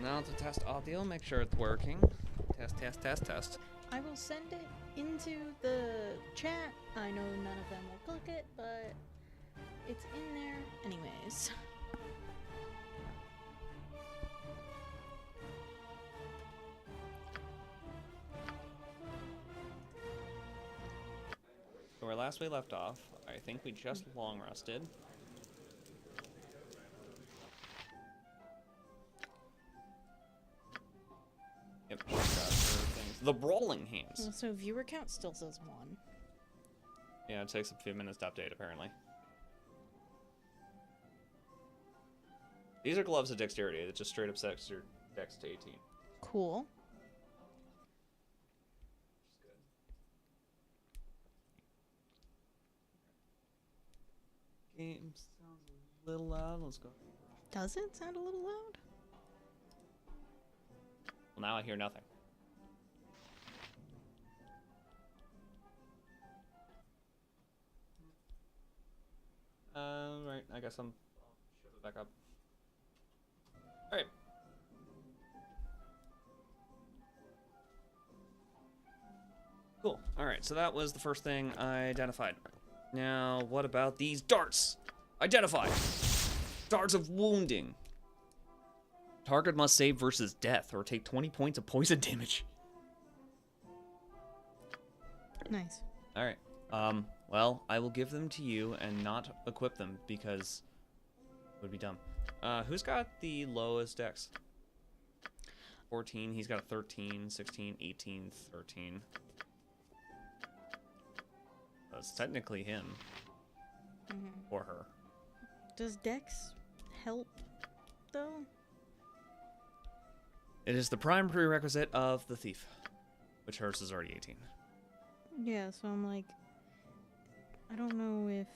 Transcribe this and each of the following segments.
now to test audio, make sure it's working. Test, test, test, test. I will send it into the chat. I know none of them will click it, but it's in there anyways. So where last we left off, I think we just long rested. Yep, she's got her things. The Brawling Hands. So viewer count still says 1. Yeah, it takes a few minutes to update, apparently. These are gloves of dexterity that just straight up sets your dex to 18. Cool. Game sounds a little loud. Let's go. Does it sound a little loud? Well, now I hear nothing. Right. I guess I'll shove it back up. All right. Cool. All right. So that was the first thing I identified. Now, what about these darts? Identified. Darts of wounding. Target must save versus death or take 20 points of poison damage. Nice. All right. Well, I will give them to you and not equip them because it would be dumb. Who's got the lowest dex? 14. He's got a 13, 16, 18, 13. That's technically him. Mm-hmm. Or her. Does Dex help, though? It is the prime prerequisite of the thief, which hers is already 18. Yeah, so I'm like, I don't know if...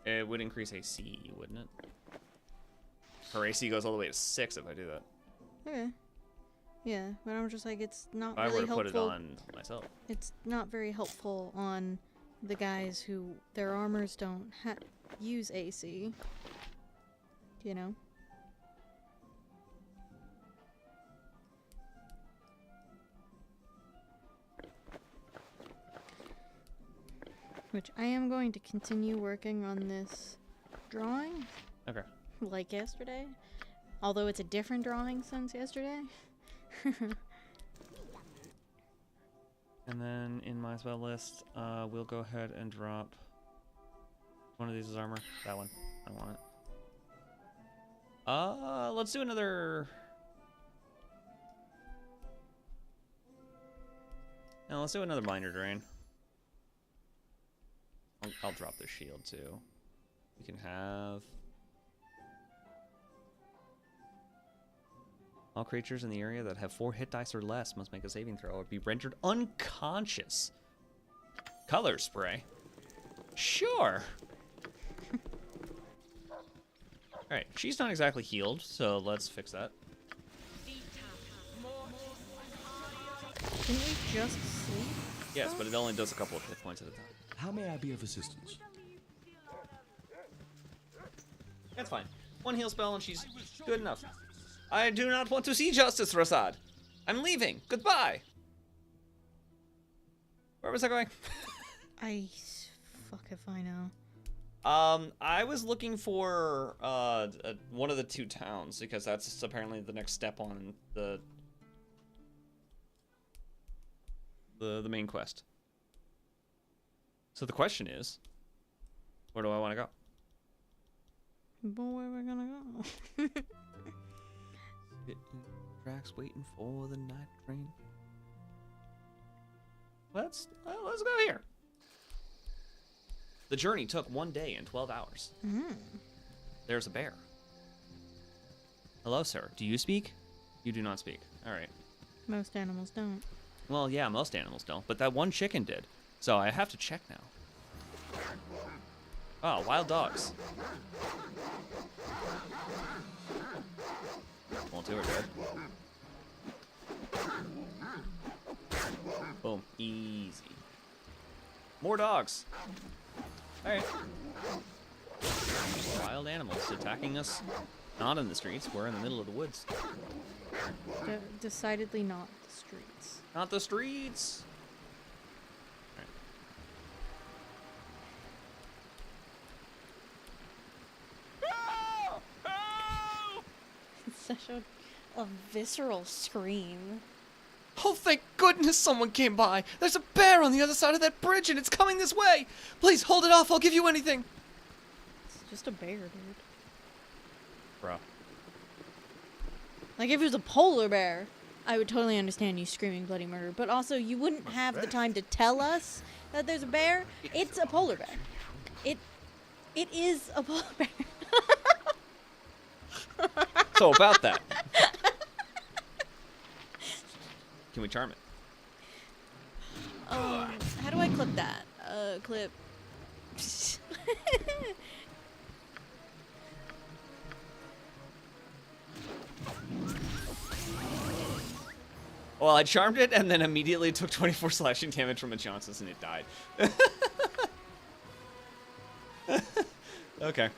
It would increase AC, wouldn't it? Her AC goes all the way to 6 if I do that. Okay. Yeah, but I'm just like, it's not If I really were to helpful. put it on myself. It's not very helpful on the guys who their armors don't use AC. You know? Which I am going to continue working on this drawing. Okay. Like yesterday. Although it's a different drawing since yesterday. And then in my spell list, we'll go ahead and drop one of these as armor. That one. I want it. Let's do another... No, let's do another minor drain. I'll drop the shield too. We can have... All creatures in the area that have 4 hit dice or less must make a saving throw or be rendered unconscious. Color spray. Sure. Alright, she's not exactly healed, so let's fix that. Didn't we just sleep? Yes, but it only does a couple of hit points at a time. How may I be of assistance? That's fine. One heal spell and she's good enough. I do not want to see justice, Rasad. I'm leaving. Goodbye. Where was I going? Fuck if I know. I was looking for one of the 2 towns because that's apparently the next step on the main quest. So the question is, where do I want to go? But where are we gonna go? Sitting in tracks waiting for the night train. Let's go here. The journey took 1 day and 12 hours. There's a bear. Hello, sir. Do you speak? You do not speak. All right. Most animals don't. Well, yeah, most animals don't, but that one chicken did. So I have to check now. Oh, wild dogs. Won't do her good. Boom. Easy. More dogs. Alright. Wild animals attacking us Not in the streets. We're in the middle of the woods. Decidedly not the streets. Not the streets. It's such a visceral scream. Oh, thank goodness someone came by. There's a bear on the other side of that bridge, and it's coming this way. Please hold it off. I'll give you anything. It's just a bear, dude. Bro. Like, if it was a polar bear, I would totally understand you screaming bloody murder. But also, you wouldn't have the time to tell us that there's a bear. It's a polar bear. It is a polar bear. So about that. Can we charm it? How do I clip that? Clip. Well, I charmed it and then immediately took 24 slashing damage from a Johnson's and it died. Okay.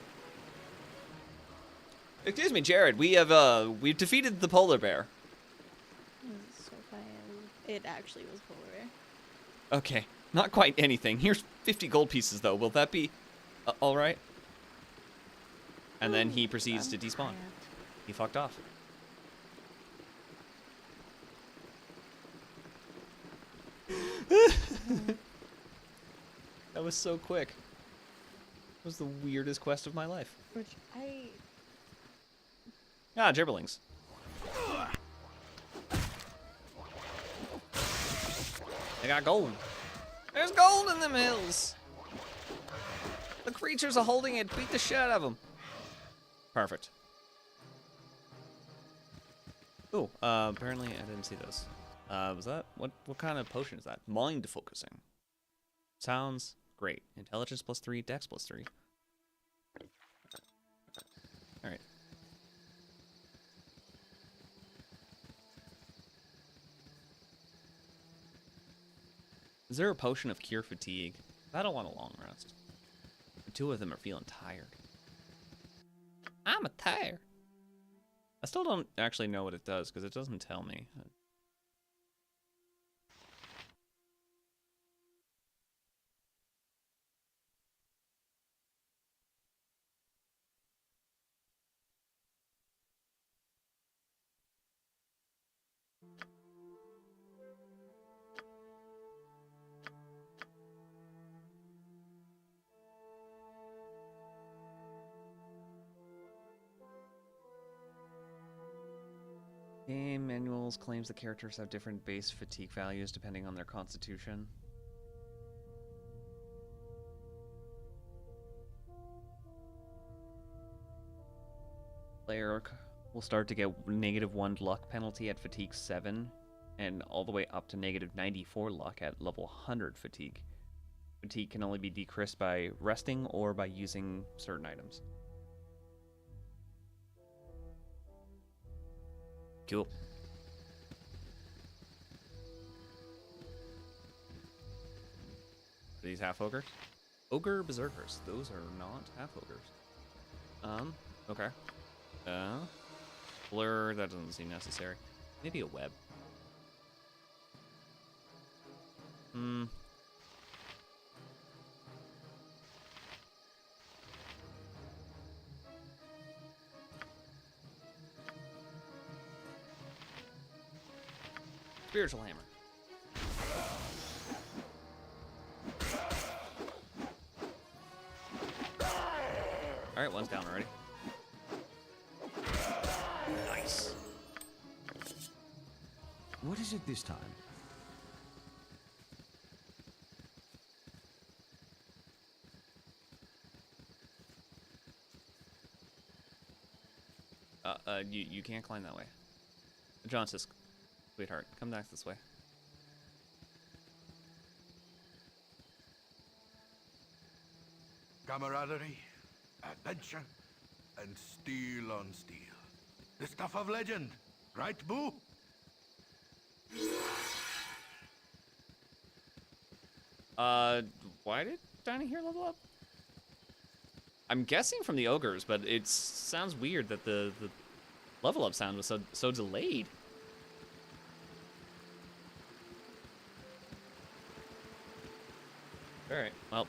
Excuse me, Jared. We've defeated the polar bear. So it actually was polar bear. Okay, not quite anything. Here's 50 gold pieces, though. Will that be all right? And then he proceeds to despawn. He fucked off. That was so quick. It was the weirdest quest of my life. Which Ah, gibberlings. They got gold. There's gold in them hills. The creatures are holding it. Beat the shit out of them. Perfect. Ooh, apparently I didn't see those. Was that what kind of potion is that? Mind focusing. Sounds great. Intelligence +3, Dex +3. All right. Is there a potion of cure fatigue? I don't want a long rest. The two of them are feeling tired. I'm a tired. I still don't actually know what it does because it doesn't tell me. Game manuals claims the characters have different base fatigue values depending on their constitution. Player will start to get -1 luck penalty at fatigue 7 and all the way up to -94 luck at level 100 fatigue. Fatigue can only be decreased by resting or by using certain items. Cool. Are these half ogres? Ogre berserkers. Those are not half ogres. Okay. Blur, that doesn't seem necessary. Maybe a web. Spiritual hammer. Alright, one's down already. Nice. What is it this time? You can't climb that way. John says, sweetheart, come back this way. Camaraderie, adventure, and steel on steel. The stuff of legend, right, Boo? Why did Tiny here level up? I'm guessing from the ogres, but it sounds weird that the level up sound was so delayed. All right, well. Up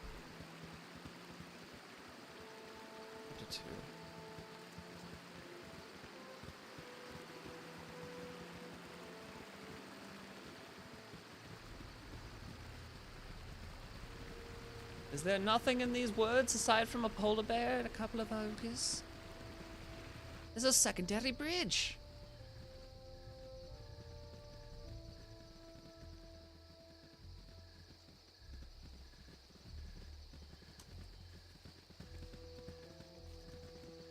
to 2. Is there nothing in these words aside from a polar bear and a couple of ogres? There's a secondary bridge.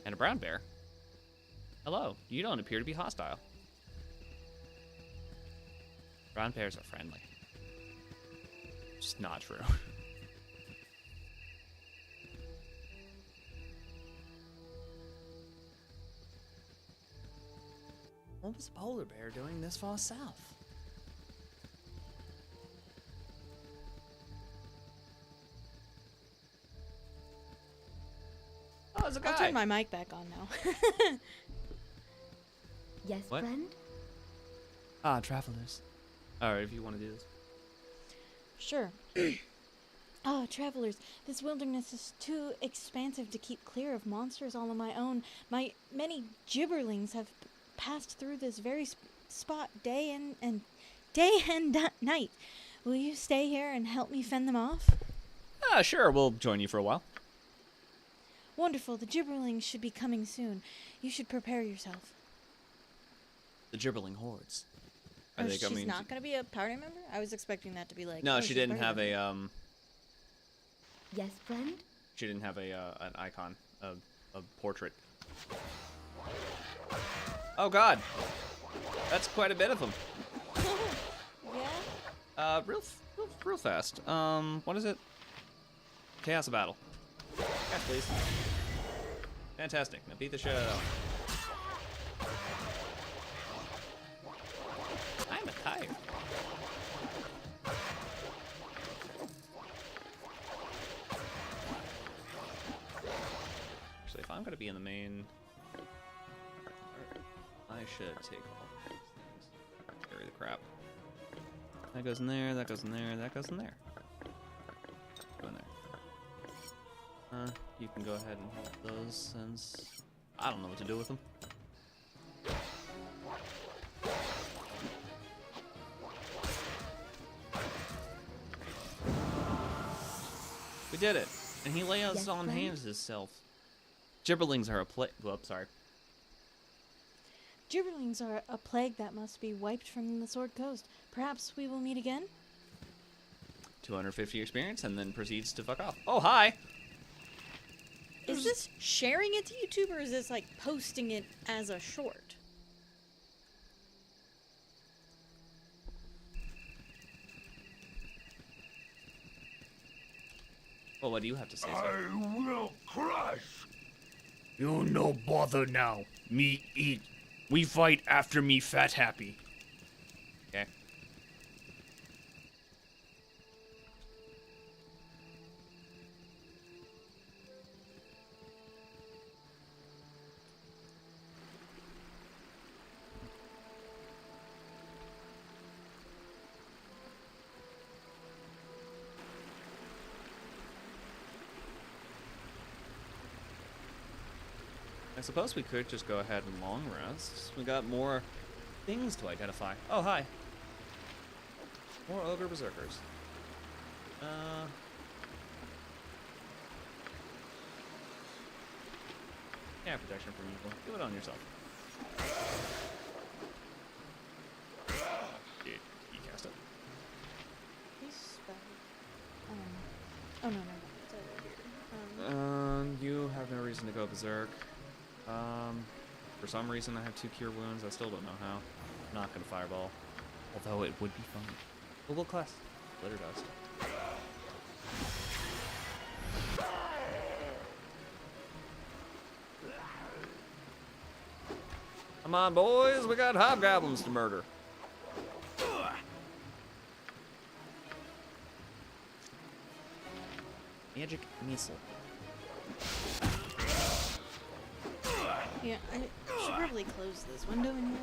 And a brown bear. Hello, you don't appear to be hostile. Brown bears are friendly. Just not true. What was a polar bear doing this far south? Oh, there's a guy. I'll turn my mic back on now. Yes, What? friend? Ah, travelers. Alright, if you want to do this. Sure. Ah, travelers, this wilderness is too expansive to keep clear of monsters all on my own. My many gibberlings have passed through this very spot day and night. Will you stay here and help me fend them off? Ah, sure, we'll join you for a while. Wonderful. The gibberlings should be coming soon. You should prepare yourself. The gibberling hordes. Are Oh, they she's coming? not going to be a party member? I was expecting that to be like... No, oh, she she's didn't party have member. a Yes, friend? She didn't have a an icon, a portrait. Oh God, that's quite a bit of them. Yeah? Real fast. What is it? Chaos of battle. Yes, please. Fantastic. Now beat the shit out of that one. I'm tired. Actually, if I'm gonna be in the main, I should take all these things. Carry the crap. That goes in there. That goes in there. That goes in there. Go in there. You can go ahead and hold those since I don't know what to do with them. We did it, and he lays Yes, on friend? hands himself. Gibberlings are a Whoops, sorry. Gibberlings are a plague that must be wiped from the Sword Coast. Perhaps we will meet again? 250 experience, and then proceeds to fuck off. Oh, hi! Is this sharing it to YouTube, or is this like posting it as a short? Well, what do you have to say, sir? I will crush. You no bother now. Me eat. We fight after me fat happy. Okay. I suppose we could just go ahead and long rest. We got more things to identify. Oh, hi. More ogre berserkers. Yeah, protection from evil. Do it on yourself. You cast it. Please spell. Oh no, no, no. It's over here. You have no reason to go berserk. For some reason I have 2 cure wounds. I still don't know how. I'm not gonna fireball. Although it would be fun. What class? Glitter dust. Come on, boys, we got hobgoblins to murder. Magic missile. Yeah, I should probably close this window in here.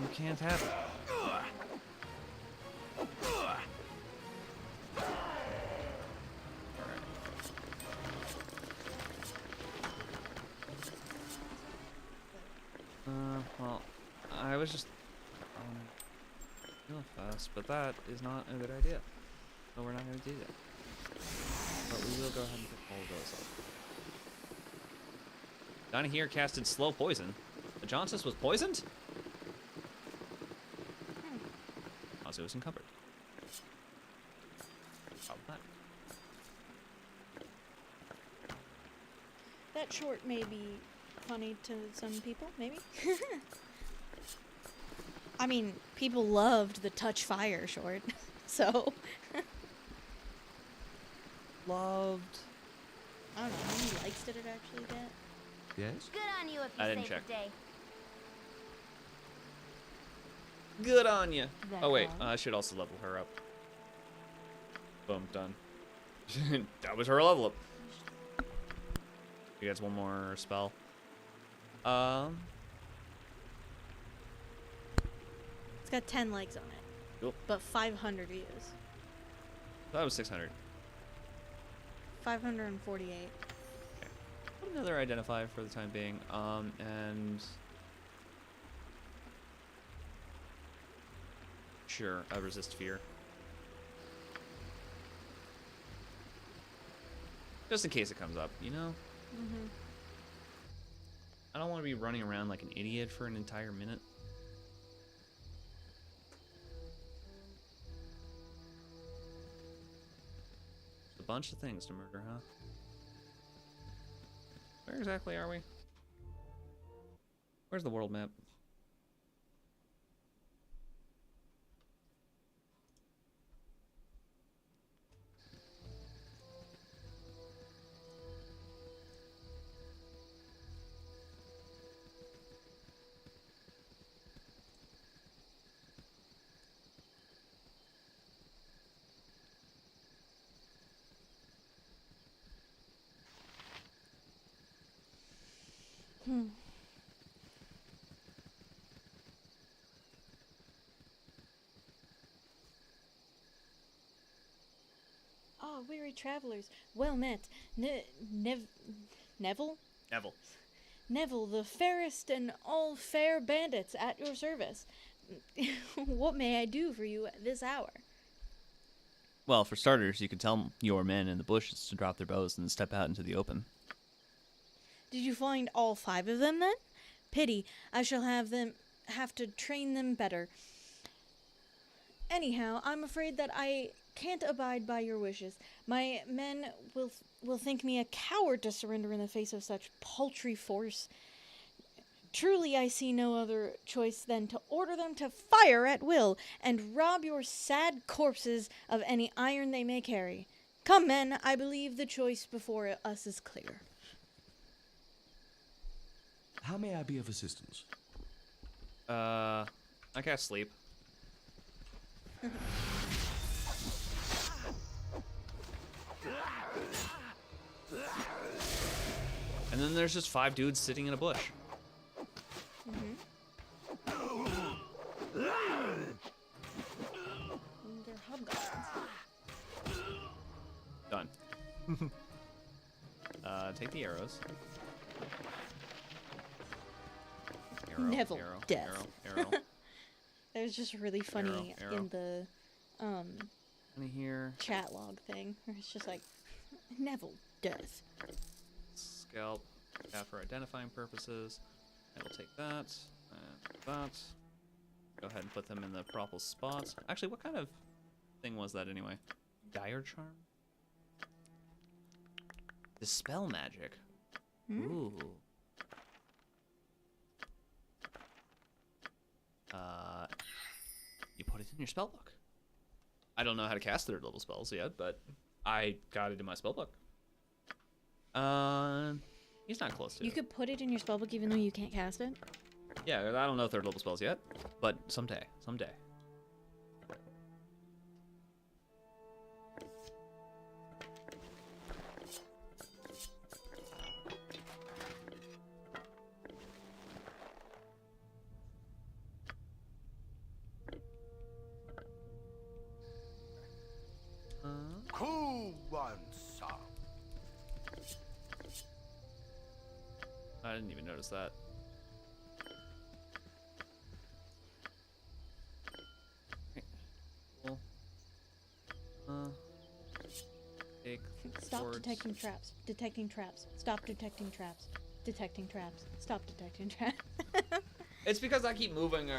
You can't have it. Well, I was just real fast, but that is not a good idea. So we're not going to do that. But we will go ahead and pick all of those up. Down here casted slow poison. The Johnsus was poisoned? Also, it was encumbered. Problematic. That short may be funny to some people, maybe. I mean, people loved the touch fire short, so. Loved. I don't know, how many likes did it actually get? Yes? Good on you if I you didn't save check. the day. Good on you. That Oh wait, all? I should also level her up. Boom, done. That was her level up. She gets one more spell. It's got 10 likes on it. Cool. But 500 views. That was 600. 548. Put another identifier for the time being. And sure, I resist fear. Just in case it comes up, you know? Mm-hmm. I don't want to be running around like an idiot for an entire minute. A bunch of things to murder, huh? Where exactly are we? Where's the world map? Oh, weary travelers, well met. Neville? Neville. Neville, the fairest and all fair bandits at your service. What may I do for you at this hour? Well, for starters, you could tell your men in the bushes to drop their bows and step out into the open. Did you find all 5 of them then? Pity, I shall have to train them better. Anyhow, I'm afraid that I can't abide by your wishes. My men will think me a coward to surrender in the face of such paltry force. Truly, I see no other choice than to order them to fire at will and rob your sad corpses of any iron they may carry. Come, men, I believe the choice before us is clear. How may I be of assistance? I cast sleep. And then there's just 5 dudes sitting in a bush. And they're hobgoblins. Done. Take the arrows. Arrow, Neville, arrow, death. arrow, arrow. It was just really funny Arrow. in the Any here? chat log thing. Where it's just like, Neville, death. Scalp. Yeah, for identifying purposes. I will take that. And that. Go ahead and put them in the proper spots. Actually, what kind of thing was that anyway? Dire charm? Dispel magic. Ooh. You put it in your spellbook. I don't know how to cast 3rd level spells yet, but I got it in my spellbook. He's not close to You it. could put it in your spellbook even though you can't cast it. Yeah, I don't know 3rd level spells yet, but someday. I didn't even notice that. Cool. Take Stop swords. detecting traps. Detecting traps. Stop detecting traps. Detecting traps. Stop detecting traps. It's because I keep moving.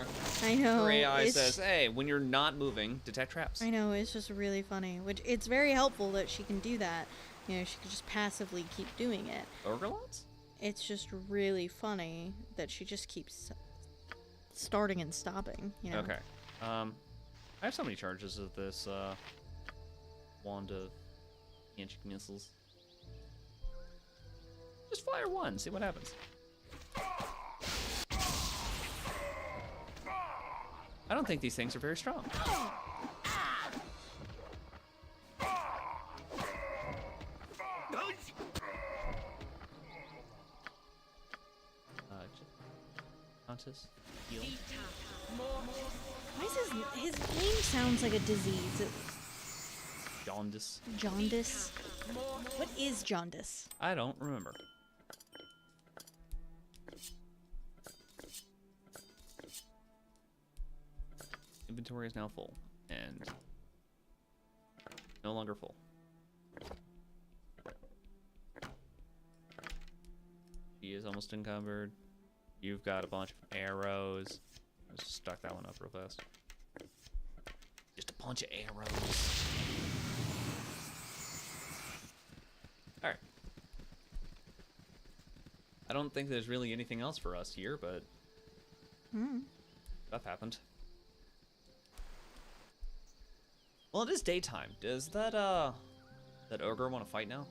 I know. Her AI it's- says, "Hey, when you're not moving, detect traps." I know, it's just really funny. Which it's very helpful that she can do that. You know, she can just passively keep doing it. Ogrelots? It's just really funny that she just keeps starting and stopping, you know? Okay. I have so many charges of this wand of magic missiles. Just fire one, see what happens. I don't think these things are very strong. Countess, heal. Why is his name sounds like a disease? Jaundice. Jaundice? What is jaundice? I don't remember. Inventory is now full, and no longer full. She is almost encumbered. You've got a bunch of arrows. Let's just stock that one up real fast. Just a bunch of arrows. Alright. I don't think there's really anything else for us here, but stuff happened. Well, it is daytime. Does that that ogre want to fight now?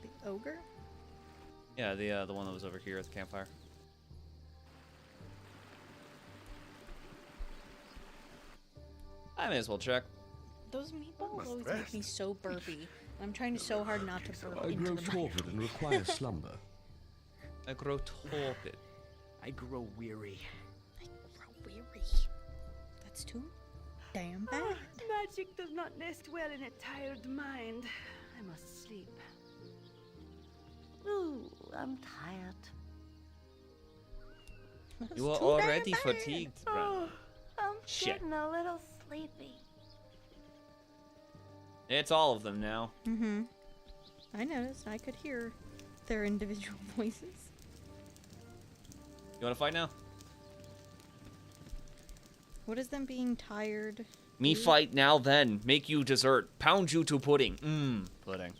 The ogre? Yeah, the one that was over here at the campfire. I may as well check. Those meatballs must always make rest. me so burpy. I'm trying so hard not to burp I into grow the mic. torpid and require slumber. I grow torpid. I grow weary. Grow weary. That's too damn bad. Magic does not nest well in a tired mind. I must sleep. Ooh, I'm tired. That's You are too already damn bad. fatigued, Oh, Brandon. I'm Shit. getting a little sleepy. It's all of them now. Mm-hmm. I noticed. I could hear their individual voices. You want to fight now? What is them being tired? Me do? fight now then. Make you dessert. Pound you to pudding. Pudding.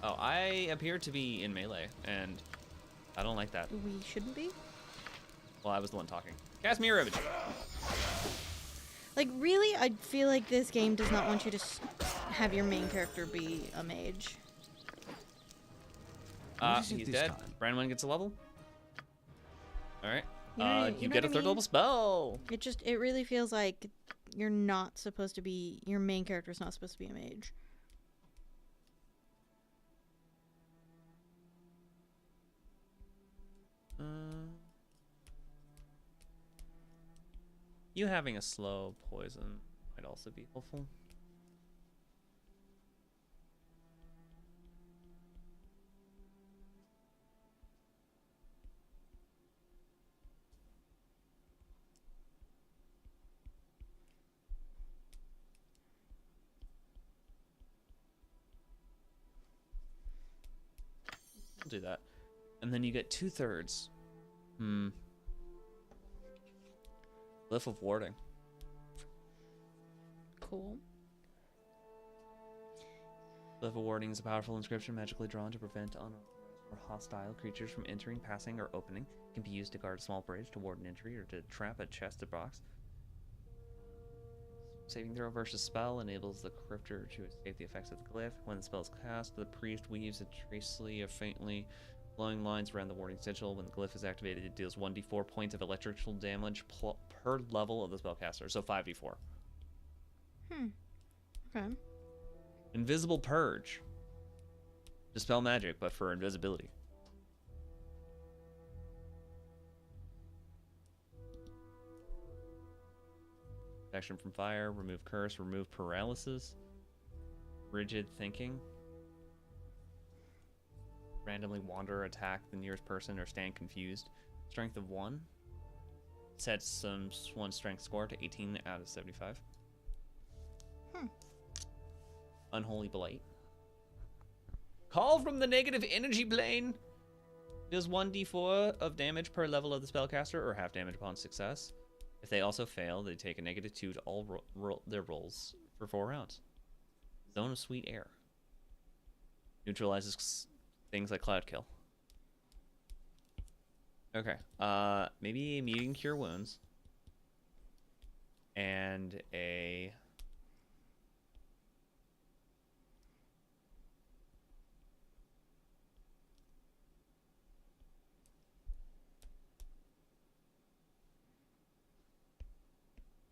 Oh, I appear to be in melee, and I don't like that. We shouldn't be? Well, I was the one talking. Cast Mirror Image. Like, really? I feel like this game does not want you to have your main character be a mage. What is it He's this dead. time? Brandon gets a level. Alright. You know- You you know get what a I third mean? level spell. It really feels like you're not supposed to be, your main character's not supposed to be a mage. You having a slow poison might also be helpful. I'll do that. And then you get 2/3. Glyph of Warding. Cool. Glyph of Warding is a powerful inscription magically drawn to prevent unauthorized or hostile creatures from entering, passing, or opening. It can be used to guard a small bridge, to ward an injury, or to trap a chested box. Saving throw versus spell enables the crypter to escape the effects of the glyph. When the spell is cast, the priest weaves a tracely of faintly glowing lines around the warding sigil. When the glyph is activated, it deals 1d4 points of electrical damage per level of the spellcaster, so 5d4. Okay. Invisible Purge. Dispel magic, but for invisibility. Protection from fire, remove curse, remove paralysis. Rigid thinking. randomly wander, attack the nearest person, or stand confused. Strength of 1. Sets someone's strength score to 18 out of 75. Unholy Blight. Call from the negative energy plane. Does 1d4 of damage per level of the spellcaster, or half damage upon success. If they also fail, they take a -2 to all their rolls for 4 rounds. Zone of Sweet Air. Neutralizes things like Cloud Kill. Okay. Maybe a Mutant Cure Wounds. And a...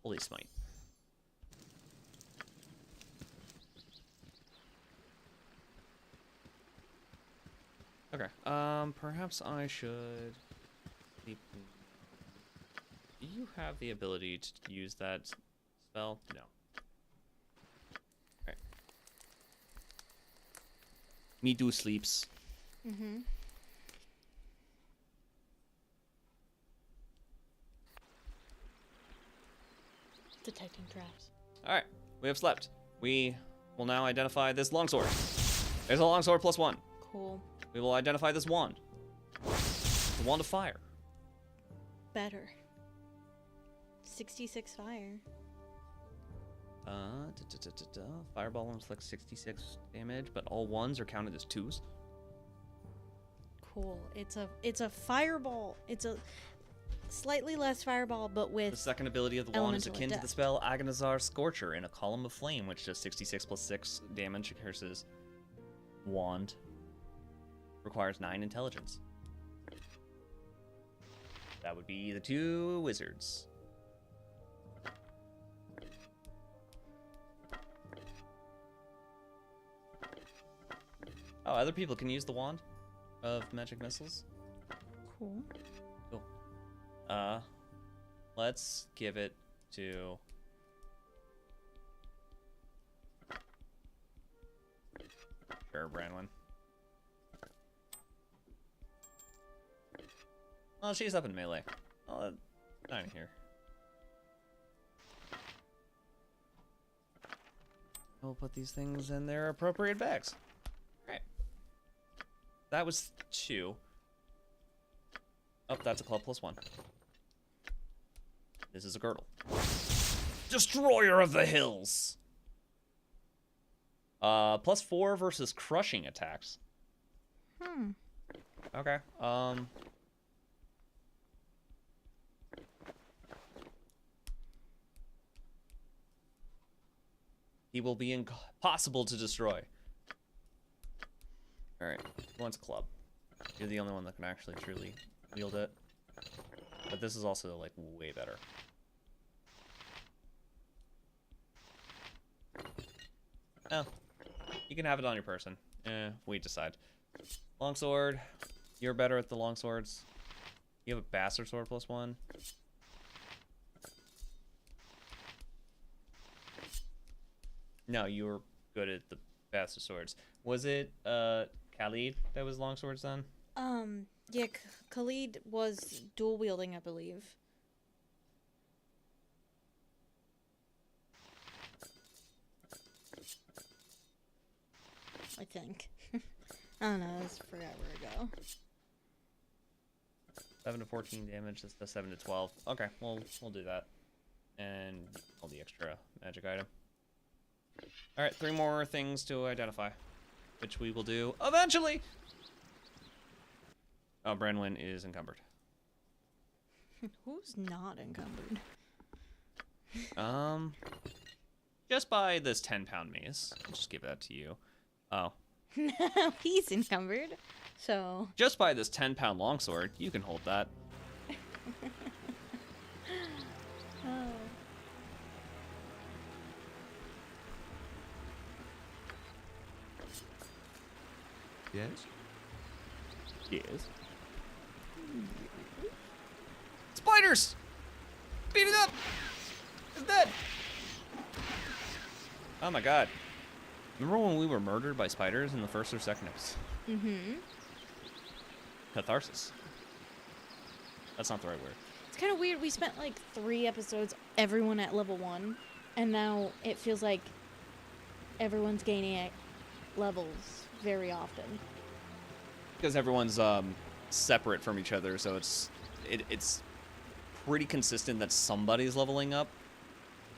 Holy Smite. Okay. Perhaps I should... Do you have the ability to use that spell? No. Alright. Me do sleeps. Mm-hmm. Detecting traps. Alright, we have slept. We will now identify this longsword. There's a longsword +1. Cool. We will identify this wand. The Wand of Fire. Better. 66 fire. Fireball inflicts 66 damage, but all 1s are counted as 2s. Cool. It's a fireball. It's a slightly less fireball, but with The second ability of the wand is elemental akin to the death. spell Agonizar Scorcher in a column of flame, which does 66 + 6 damage. Curses. Wand. Requires 9 intelligence. That would be the 2 wizards. Oh, other people can use the wand of magic missiles. Cool. Cool. Let's give it to... Sure, Branwyn. Oh, she's up in melee. Oh, not in here. We'll put these things in their appropriate bags. Alright. That was 2. Oh, that's a club +1. This is a girdle. Destroyer of the Hills! +4 versus crushing attacks. Okay, he will be impossible to destroy. Alright, who wants a club? You're the only one that can actually truly wield it. But this is also, like, way better. Oh. You can have it on your person. We decide. Longsword. You're better at the longswords. You have a bastard sword +1. No, you were good at the bastard swords. Was it Khalid that was longswords then? Yeah, Khalid was dual wielding, I believe. I think. I don't know, it's forever ago. 7 to 14 damage. That's the 7 to 12. Okay, we'll do that. And all the extra magic item. Alright, 3 more things to identify, which we will do eventually! Oh, Branwyn is encumbered. Who's not encumbered? Just by this 10-pound mace. I'll just give that to you. Oh. No, he's encumbered. So. Just by this 10-pound longsword, you can hold that. Oh. Yes? Yes. Spiders! Beat it up! It's dead! Oh my god. Remember when we were murdered by spiders in the first or second episode? Mm-hmm. catharsis. That's not the right word. It's kind of weird. We spent like 3 episodes, everyone at level 1, and now it feels like everyone's gaining levels very often. Because everyone's separate from each other, so it's pretty consistent that somebody's leveling up.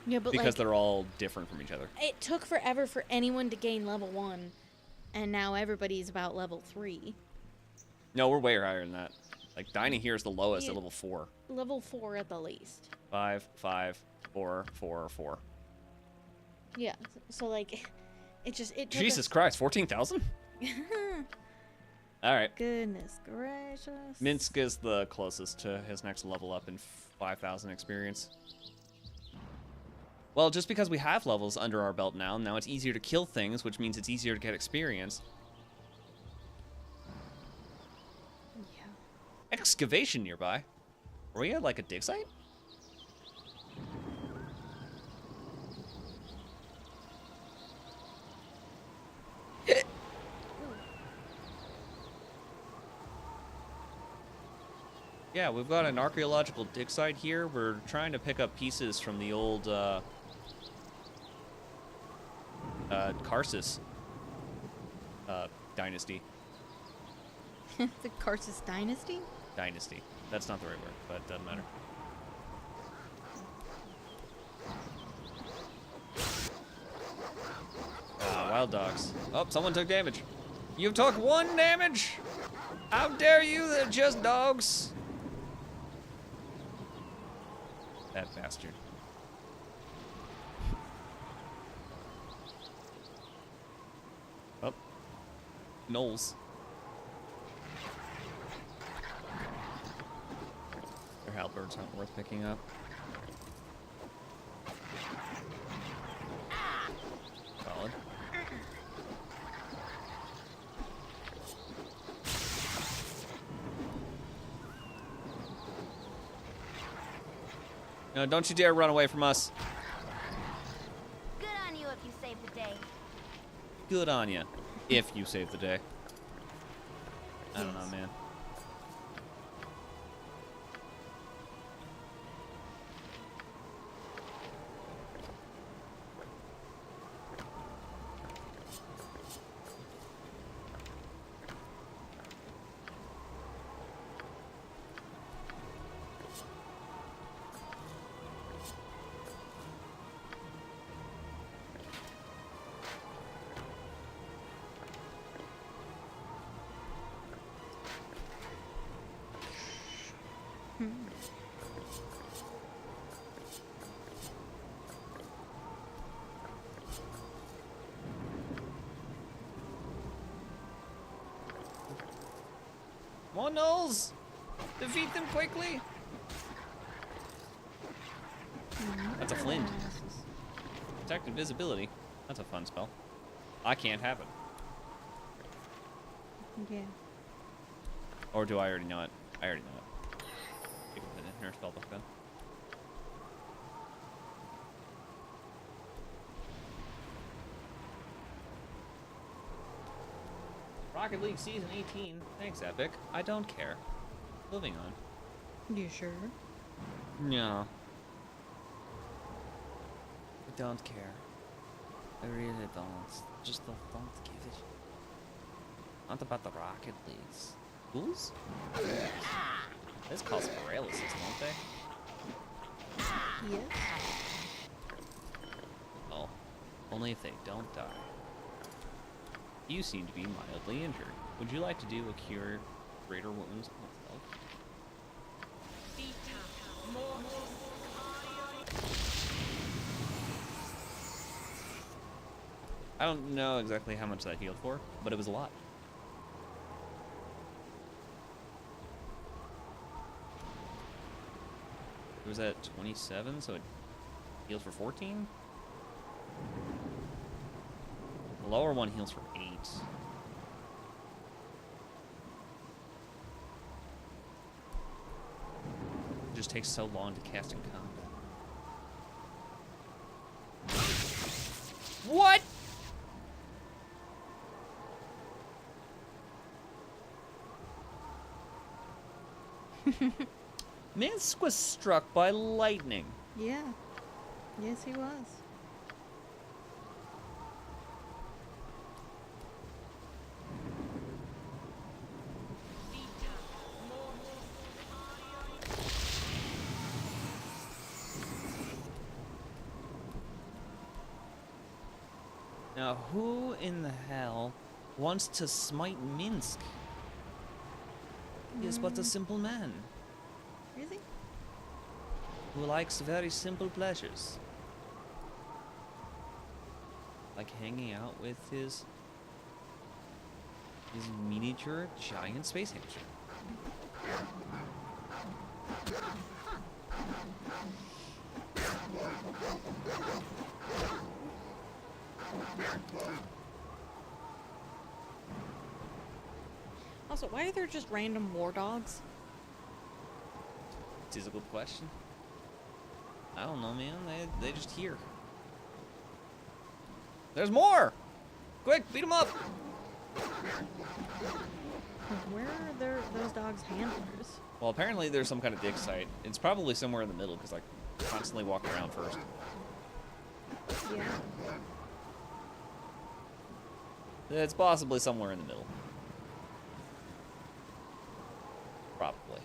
Yeah, but because like, they're all different from each other. it took forever for anyone to gain level 1, and now everybody's about level 3. No, we're way higher than that. Like, Dinah here is the lowest Yeah. at level 4. Level 4 at the least. 5, 5, 4, 4, 4. Yeah, so like, it took Jesus Christ, 14,000? Alright. Goodness gracious. Minsk is the closest to his next level up in 5,000 experience. Well, just because we have levels under our belt now it's easier to kill things, which means it's easier to get experience. Yeah. Excavation nearby. Are we at like a dig site? Yeah, we've got an archaeological dig site here. We're trying to pick up pieces from the old Karsus dynasty. The Karsus dynasty? Dynasty. That's not the right word, but it doesn't matter. Wild dogs. Oh, someone took damage. You took 1 damage? How dare you? They're just dogs. That bastard. Oh. Knolls. Their halberds aren't worth picking up. Solid. No, don't you dare run away from us. Good on you if you save the day. Good on ya, if you save the day. I don't know, man. Come on, Knolls! Defeat them quickly! That's a flint. Protect invisibility. That's a fun spell. I can't have it. Yeah. Or do I already know it? I already know it. You can put it in her spellbook then. Rocket League Season 18. Thanks, Epic. I don't care. Moving on. You sure? No. I don't care. I really don't. Just don't give it. Not about the Rocket Leagues. Fools? This calls paralysis, don't they? Yes. Oh. Only if they don't die. You seem to be mildly injured. Would you like to do a cure greater wounds on yourself? I don't know exactly how much that healed for, but it was a lot. It was at 27, so it heals for 14? The lower one heals for 8. It just takes so long to cast in combat. What? Minsk was struck by lightning. Yeah. Yes, he was. Now, who in the hell wants to smite Minsk? He is but a simple man Really? who likes very simple pleasures. Like hanging out with his miniature giant space hamster. Also, why are there just random war dogs? It is a good question. I don't know, man. They just here. There's more! Quick, beat them up! Where are those dogs' handlers? Well, apparently there's some kind of dig site. It's probably somewhere in the middle because I constantly walk around first. Yeah. It's possibly somewhere in the middle. Probably.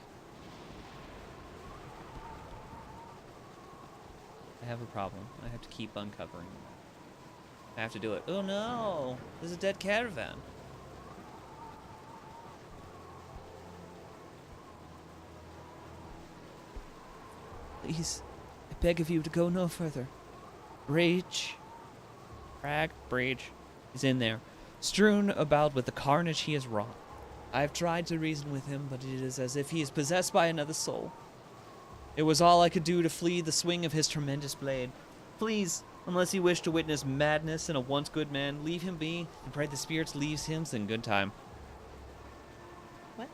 I have a problem. I have to keep uncovering them. I have to do it. Oh no! There's a dead caravan. Please, I beg of you to go no further. Breach is in there, strewn about with the carnage he has wrought. I have tried to reason with him, but it is as if he is possessed by another soul. It was all I could do to flee the swing of his tremendous blade. Please, unless you wish to witness madness in a once good man, leave him be, and pray the spirits leaves him in good time. What?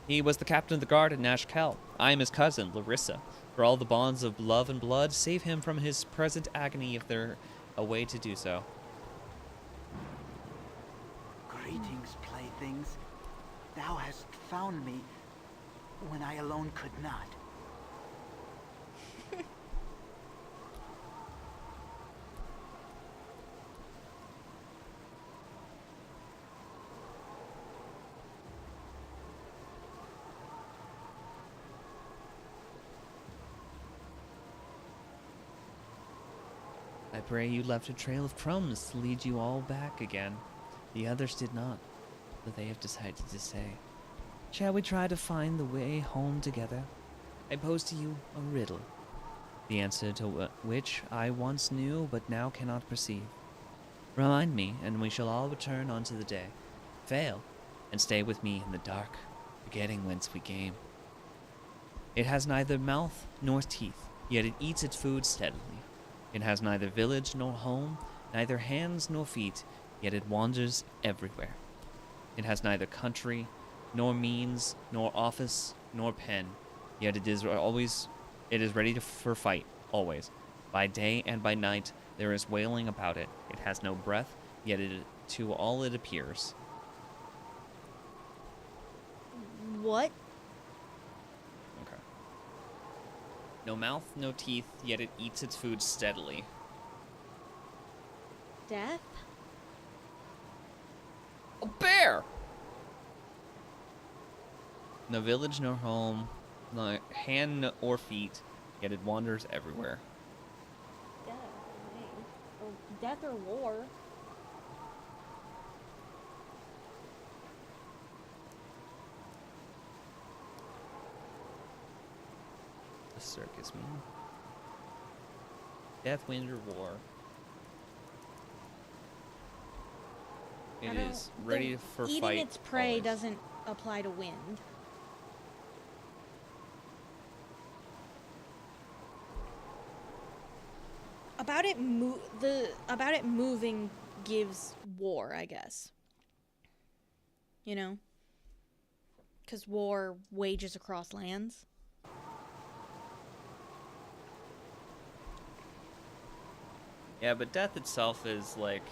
He was the captain of the guard at Nash Kell. I am his cousin, Larissa. For all the bonds of love and blood, save him from his present agony if there a way to do so. Greetings, playthings. Thou hast found me when I alone could not. I pray you left a trail of crumbs to lead you all back again. The others did not, but they have decided to stay. Shall we try to find the way home together? I pose to you a riddle, the answer to which I once knew but now cannot perceive. Remind me, and we shall all return unto the day. Fail, and stay with me in the dark, forgetting whence we came. It has neither mouth nor teeth, yet it eats its food steadily. It has neither village nor home, neither hands nor feet, yet it wanders everywhere. It has neither country, nor means, nor office, nor pen, yet it is ready for fight, always. By day and by night there is wailing about it. It has no breath, yet to all it appears. What? Okay. No mouth, no teeth, yet it eats its food steadily. Death? A bear! No village nor home, no hand or feet, yet it wanders everywhere. Death, or death or war. The circus, man. Death, wind, or war. It is ready for eating fight. Eating its prey always. doesn't apply to wind. About it moving gives war, I guess. You know? Because war wages across lands. Yeah, but death itself is like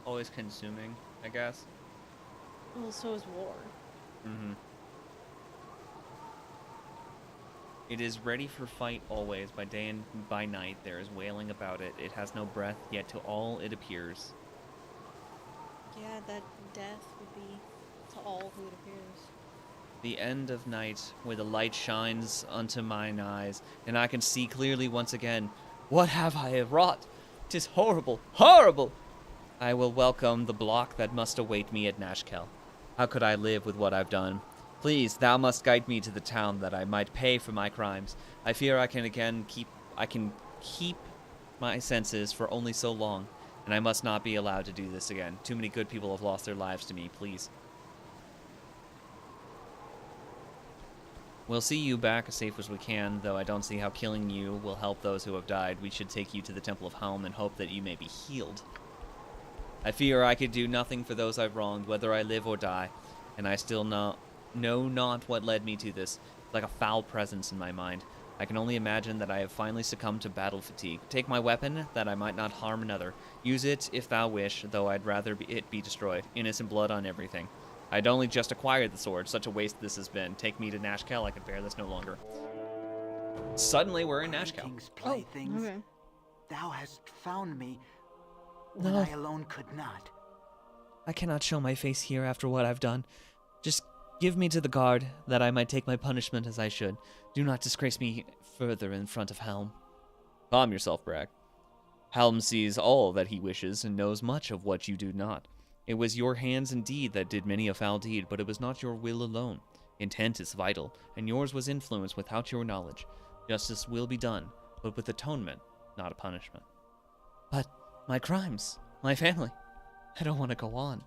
always consuming, I guess. Well, so is war. Mm-hmm. It is ready for fight always, by day and by night. There is wailing about it. It has no breath, yet to all it appears. Yeah, that death would be to all who it appears. The end of night, where the light shines unto mine eyes, and I can see clearly once again. What have I wrought? 'Tis horrible, horrible! I will welcome the block that must await me at Nashkel. How could I live with what I've done? Please, thou must guide me to the town that I might pay for my crimes. I fear I can keep my senses for only so long, and I must not be allowed to do this again. Too many good people have lost their lives to me, please. We'll see you back as safe as we can, though I don't see how killing you will help those who have died. We should take you to the Temple of Helm and hope that you may be healed. I fear I could do nothing for those I've wronged, whether I live or die, and I still know not what led me to this, like a foul presence in my mind. I can only imagine that I have finally succumbed to battle fatigue. Take my weapon, that I might not harm another. Use it if thou wish, though I'd rather it be destroyed. Innocent blood on everything. I'd only just acquired the sword. Such a waste this has been. Take me to Nashkel. I can bear this no longer. Suddenly, we're in Nashkel. Greetings, playthings. Okay. Thou hast found me when No. I alone could not. I cannot show my face here after what I've done. Just give me to the guard, that I might take my punishment as I should. Do not disgrace me further in front of Helm. Calm yourself, Bragg. Helm sees all that he wishes and knows much of what you do not. It was your hands indeed that did many a foul deed, but it was not your will alone. Intent is vital, and yours was influence without your knowledge. Justice will be done, but with atonement, not a punishment. But my crimes, my family, I don't want to go on.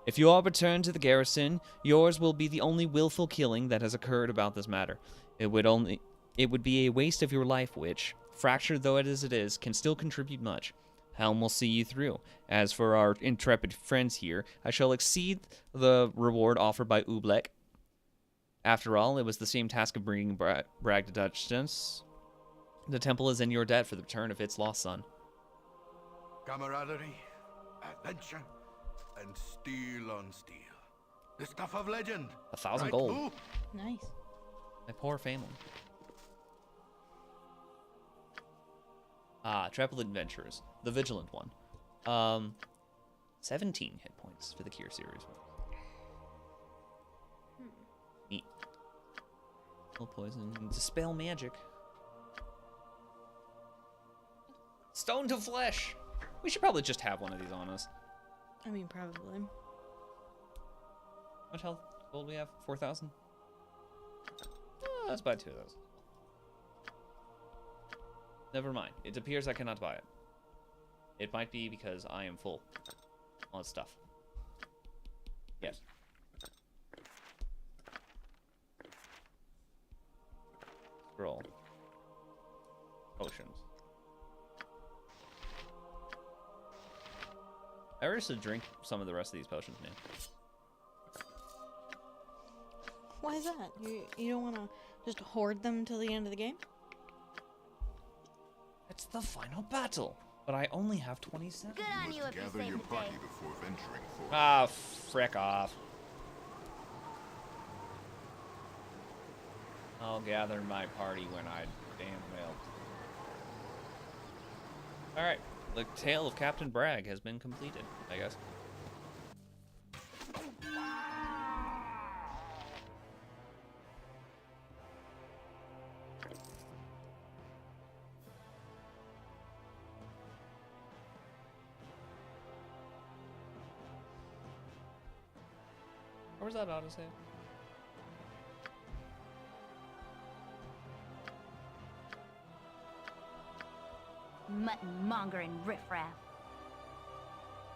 If you are returned to the garrison, yours will be the only willful killing that has occurred about this matter. It would be a waste of your life which, fractured though it is, can still contribute much. Helm will see you through. As for our intrepid friends here, I shall exceed the reward offered by Ublek. After all, it was the same task of bringing Bragg to justice. The temple is in your debt for the return of its lost son. Camaraderie, adventure, and steel on steel. The stuff of legend. 1,000 right, gold. Boo? Nice. My poor family. Intrepid Adventurers. The Vigilant one. 17 hit points for the Cure series. Neat. Kill poison. Dispel magic. Stone to flesh. We should probably just have one of these on us. I mean, probably. How much health gold we have? 4,000? Let's buy 2 of those. Never mind. It appears I cannot buy it. It might be because I am full on stuff. Yes. Scroll. Potions. I wish to drink some of the rest of these potions, man. Why is that? You don't want to just hoard them till the end of the game? It's the final battle, but I only have 27. Good on you if you Gather save your the party day. before venturing forth. Ah, frick off. I'll gather my party when I damn well. Alright, the tale of Captain Bragg has been completed, I guess. Where's that autosave? Mutton mongering riffraff.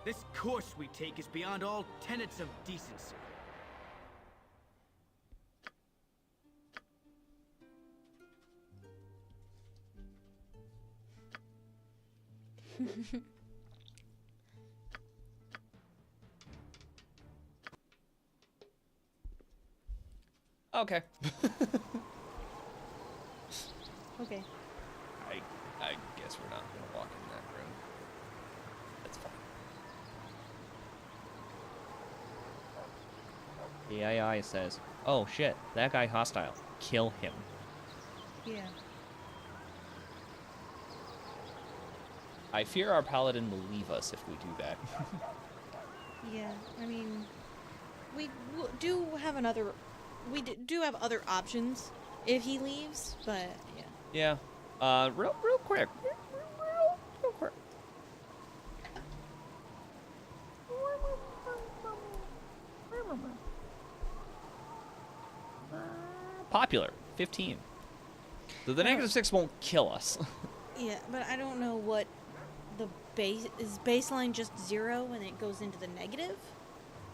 This course we take is beyond all tenets of decency. Okay. Okay. I guess we're not gonna walk in that room. That's fine. The AI says, oh shit, that guy hostile. Kill him. Yeah. I fear our paladin will leave us if we do that. Yeah, I mean, we do have another. We do have other options if he leaves, but yeah. Yeah. Real quick. Real quick. Popular. 15. So the -6 won't kill us. Yeah, but I don't know what the base is. Baseline just 0 and it goes into the negative,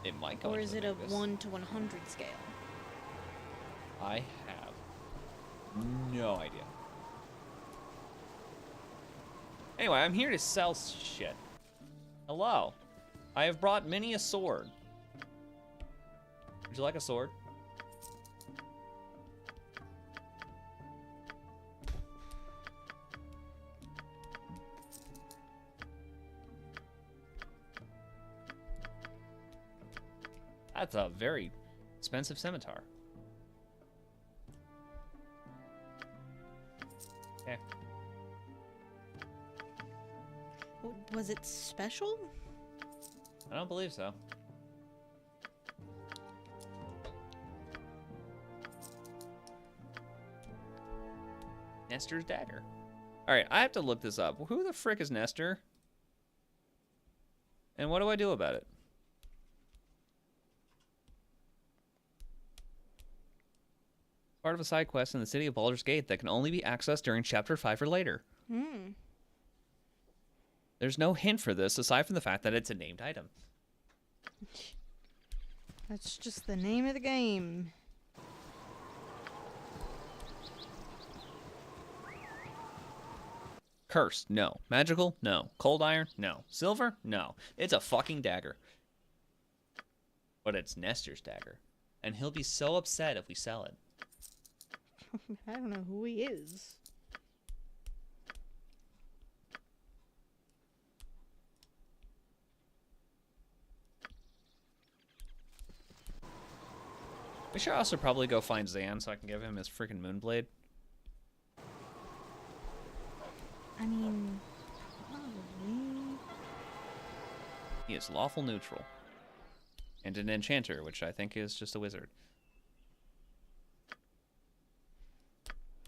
It might go or into is the it a negatives. 1 to 100 scale? I have no idea. Anyway, I'm here to sell shit. Hello. I have brought many a sword. Would you like a sword? That's a very expensive scimitar. Okay. Was it special? I don't believe so. Nestor's dagger. Alright, I have to look this up. Who the frick is Nestor? And what do I do about it? Part of a side quest in the city of Baldur's Gate that can only be accessed during Chapter 5 or later. There's no hint for this aside from the fact that it's a named item. That's just the name of the game. Cursed, no. Magical, no. Cold iron, no. Silver, no. It's a fucking dagger. But it's Nestor's dagger. And he'll be so upset if we sell it. I don't know who he is. We should also probably go find Zan so I can give him his freaking Moonblade. I mean, probably. He is lawful neutral. And an enchanter, which I think is just a wizard.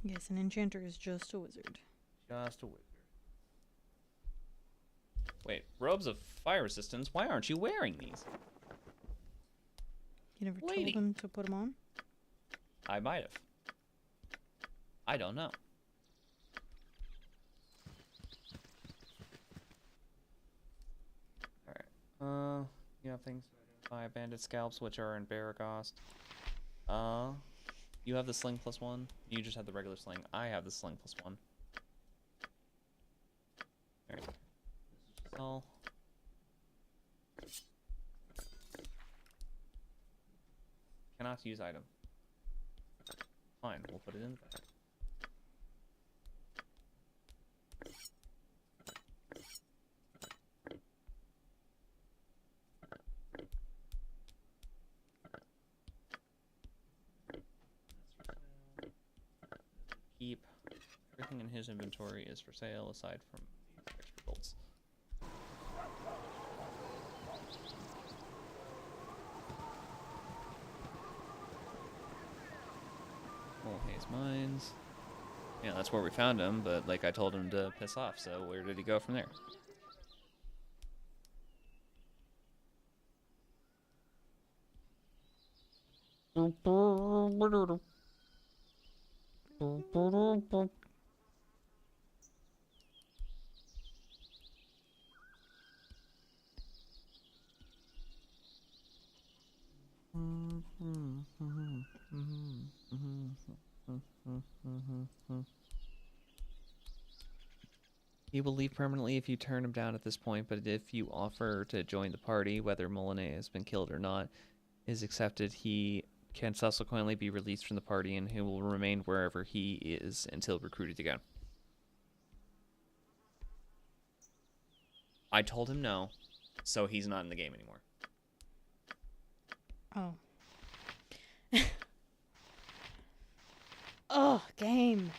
Yes, an enchanter is just a wizard. Just a wizard. Wait, robes of fire resistance? Why aren't you wearing these? You never Lady. told him to put them on? I might have. I don't know. Alright. You have things to identify bandit scalps, which are in Baragost. You have the sling +1. You just have the regular sling. I have the sling +1. Alright. All. Cannot use item. Fine, we'll put it in the bag. Keep. Everything in his inventory is for sale aside from these extra bolts. Haze Mines. Yeah, that's where we found him, but like I told him to piss off, so where did he go from there? He will leave permanently if you turn him down at this point, but if you offer to join the party, whether Molinet has been killed or not, is accepted, he can subsequently be released from the party and he will remain wherever he is until recruited again. I told him no, so he's not in the game anymore. Oh. Oh, game.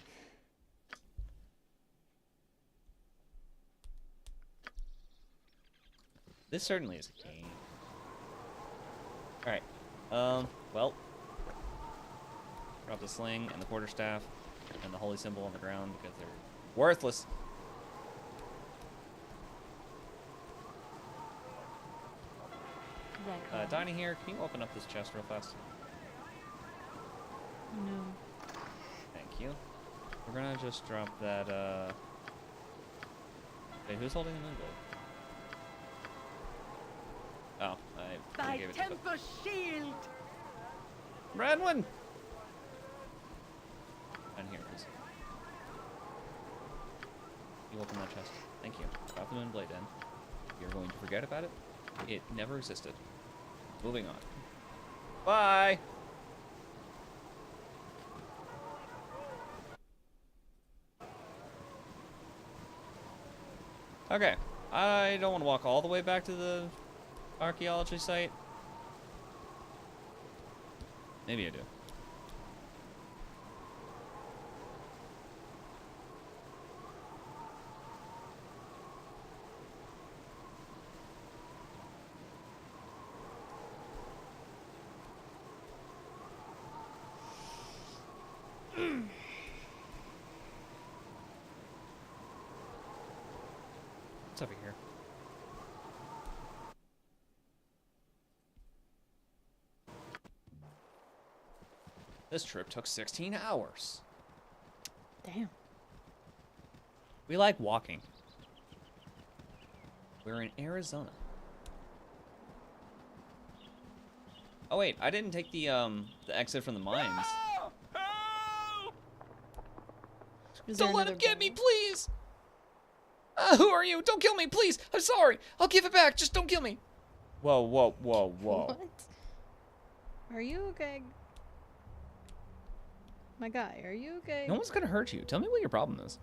This certainly is a game. Alright. Well. Drop the sling and the quarterstaff and the holy symbol on the ground because they're worthless. Right. Donnie here, can you open up this chest real fast? No. Thank you. We're gonna just drop that, Wait, who's holding the moonblade? Oh, I Thy gave it to temper shield! Radwin! And here it is. You open that chest. Thank you. Drop the moonblade in. You're going to forget about it? It never existed. Moving on. Bye! Okay. I don't want to walk all the way back to the archaeology site. Maybe I do. What's over here? This trip took 16 hours. Damn. We like walking. We're in Arizona. Oh wait, I didn't take the exit from the mines. Don't let him get me, please! Who are you? Don't kill me, please! I'm sorry! I'll give it back, just don't kill me! Whoa, whoa, whoa, whoa. What? Are you okay? My guy, are you okay? No one's gonna hurt you. Tell me what your problem is.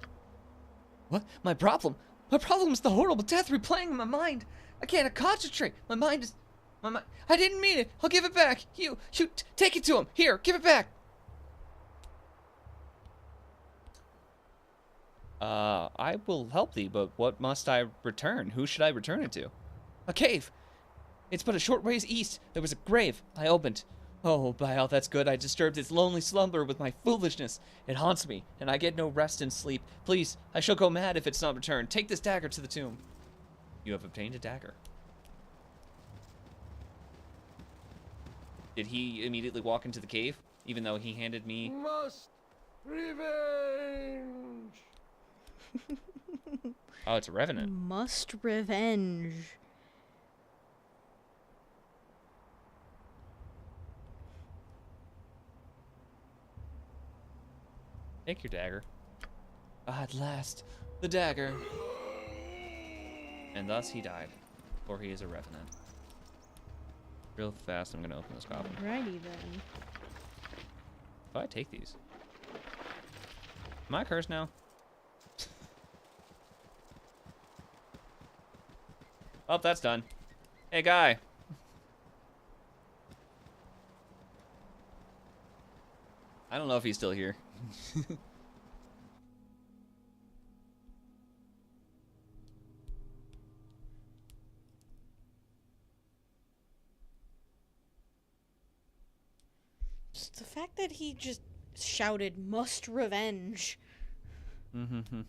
What? My problem? My problem is the horrible death replaying in my mind. I can't concentrate. My mind is... I didn't mean it. I'll give it back. You take it to him. Here, give it back. I will help thee, but what must I return? Who should I return it to? A cave. It's but a short ways east. There was a grave. I opened. Oh, by all that's good, I disturbed its lonely slumber with my foolishness. It haunts me, and I get no rest and sleep. Please, I shall go mad if it's not returned. Take this dagger to the tomb. You have obtained a dagger. Did he immediately walk into the cave, even though he handed me... Must revenge! Oh, it's a revenant. Must revenge. Take your dagger. Ah, at last, the dagger. And thus he died, for he is a revenant. Real fast, I'm gonna open this coffin. Alrighty then. If I take these, am I cursed now? Oh, that's done. Hey, guy. I don't know if he's still here. Just the fact that he just shouted, "Must revenge." Mm-hmm.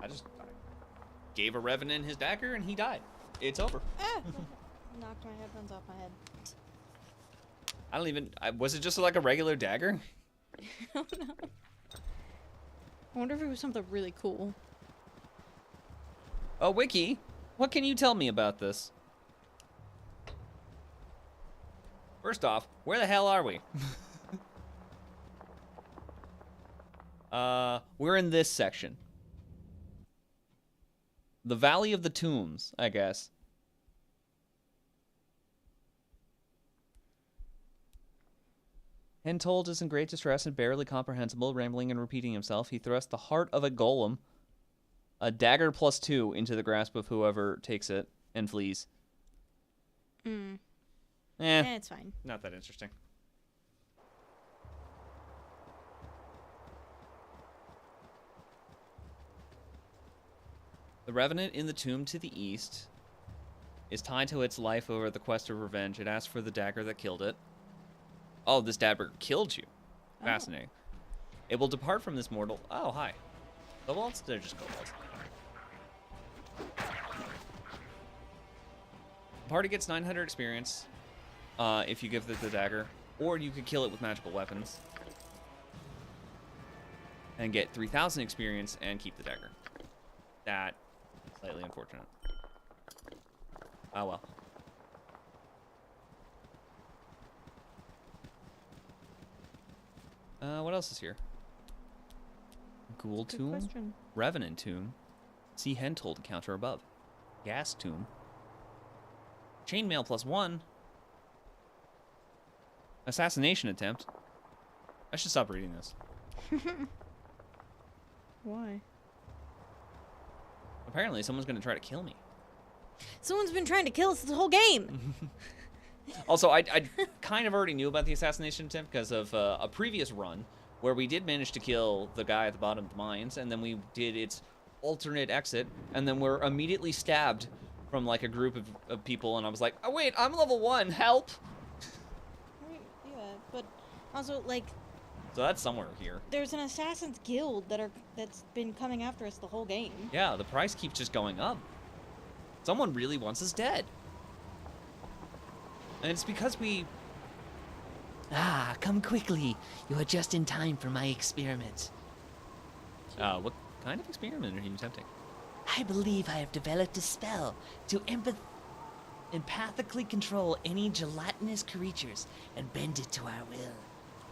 I gave a revenant his dagger and he died. It's over. Ah! Knocked my headphones off my head. I don't even... was it just like a regular dagger? I don't know. I wonder if it was something really cool. Oh, Wiki, what can you tell me about this? First off, where the hell are we? We're in this section. The Valley of the Tombs, I guess. Hentold is in great distress and barely comprehensible, rambling and repeating himself. He thrust the heart of a golem A dagger +2 into the grasp of whoever takes it and flees. It's fine. Not that interesting. The Revenant in the tomb to the east is tied to its life over the quest of revenge. It asks for the dagger that killed it. Oh, this dagger killed you. Fascinating. It will depart from this mortal. Oh, hi. Kobolds? They're just kobolds. The party gets 900 experience if you give it the dagger, or you could kill it with magical weapons and get 3,000 experience and keep the dagger. That is slightly unfortunate. Oh well. What else is here? Ghoul Good Tomb? question. Revenant Tomb. See Hentold encounter above. Gas Tomb. Chainmail +1. Assassination attempt. I should stop reading this. Why? Apparently someone's going to try to kill me. Someone's been trying to kill us the whole game. Also, I kind of already knew about the assassination attempt because of a previous run where we did manage to kill the guy at the bottom of the mines, and then we did its alternate exit, and then we're immediately stabbed from like a group of people, and I was like, oh wait, I'm level 1, help! Yeah, but also, like, So that's somewhere here. there's an Assassin's Guild that's been coming after us the whole game. Yeah, the price keeps just going up. Someone really wants us dead. And it's because we... Ah, come quickly. You are just in time for my experiment. What kind of experiment are you attempting? I believe I have developed a spell to empathically control any gelatinous creatures and bend it to our will.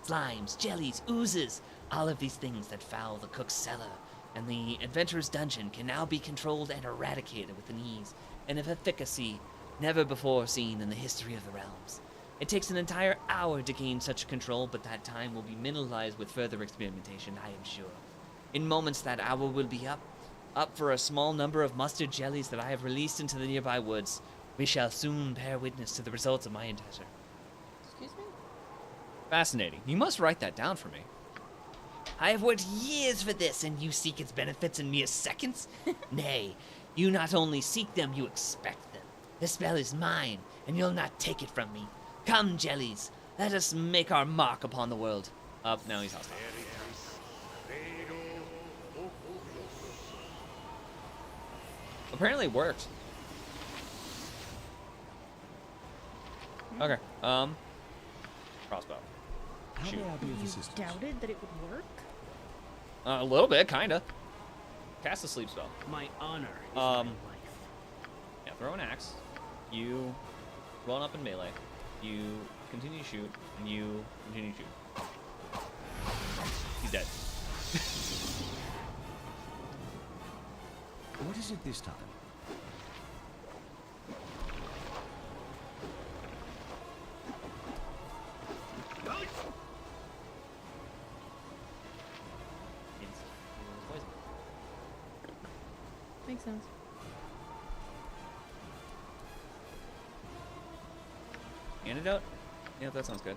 Slimes, jellies, oozes, all of these things that foul the cook's cellar and the adventurer's dungeon can now be controlled and eradicated with an ease and of efficacy never before seen in the history of the realms. It takes an entire hour to gain such control, but that time will be minimalized with further experimentation, I am sure. In moments, that hour will be up for a small number of mustard jellies that I have released into the nearby woods. We shall soon bear witness to the results of my endeavor. Excuse me? Fascinating. You must write that down for me. I have worked years for this, and you seek its benefits in mere seconds? Nay, you not only seek them, you expect them. The spell is mine, and you'll not take it from me. Come, jellies, let us make our mark upon the world. Up, now he's hostile. Apparently it worked. Okay, crossbow. Shoot. You doubted that it would work? A little bit, kinda. Cast a sleep spell. My honor is my life. Yeah, throw an axe. You run up in melee. You continue to shoot, and you continue to shoot. He's dead. What is it this time? Makes sense. Antidote? Yeah, that sounds good.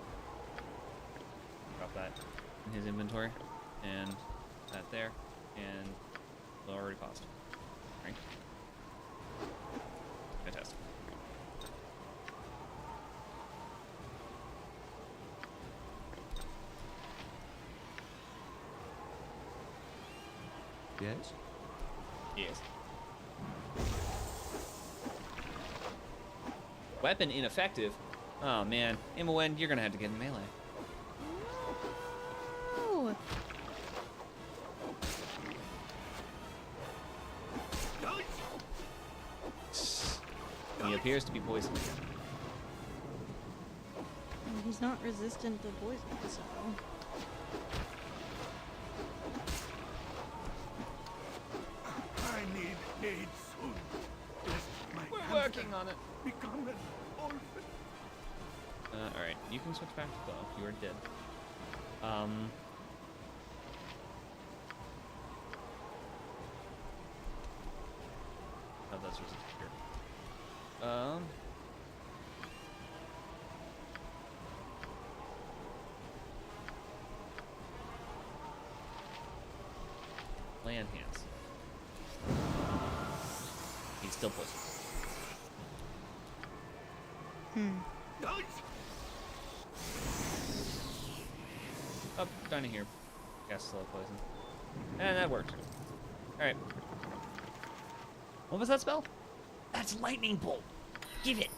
Drop that in his inventory, and that there, and it's already paused. Right? Fantastic. Yes? Yes. Weapon ineffective. Oh man, Imowen, you're gonna have to get in melee. No. He appears to be poisoned. He's not resistant to poison, so. I need aid soon. Lest my We're hamster working on it. Become an orphan. Alright, you can switch back to bow. You are dead. that's just here. Land hands. He's still poisoned. Up, down to here. Cast slow poison. And that worked. Alright. What was that spell? That's lightning bolt. Give it.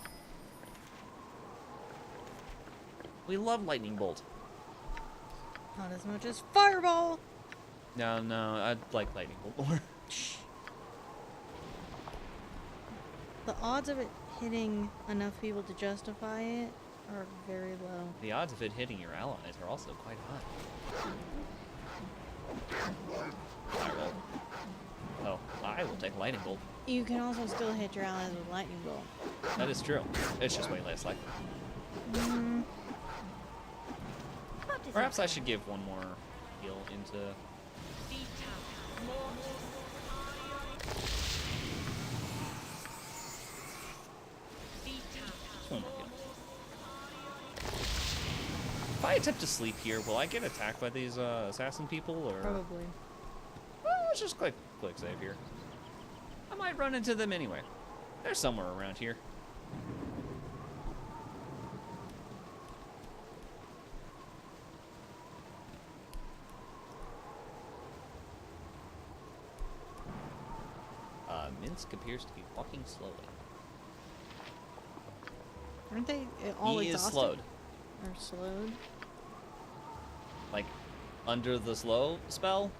We love lightning bolt. Not as much as fireball. No, I'd like lightning bolt more. The odds of it hitting enough people to justify it are very low. The odds of it hitting your allies are also quite high. Fireball. Oh, I will take lightning bolt. You can also still hit your allies with lightning bolt. That is true. It's just way less likely. Perhaps I should give one more heal into... One more heal. If I attempt to sleep here, will I get attacked by these assassin people, or...? Probably. Well, let's just click save here. I might run into them anyway. They're somewhere around here. Minsk appears to be walking slowly. Aren't they all He exhausted? is slowed. Or slowed? Like, under the slow spell?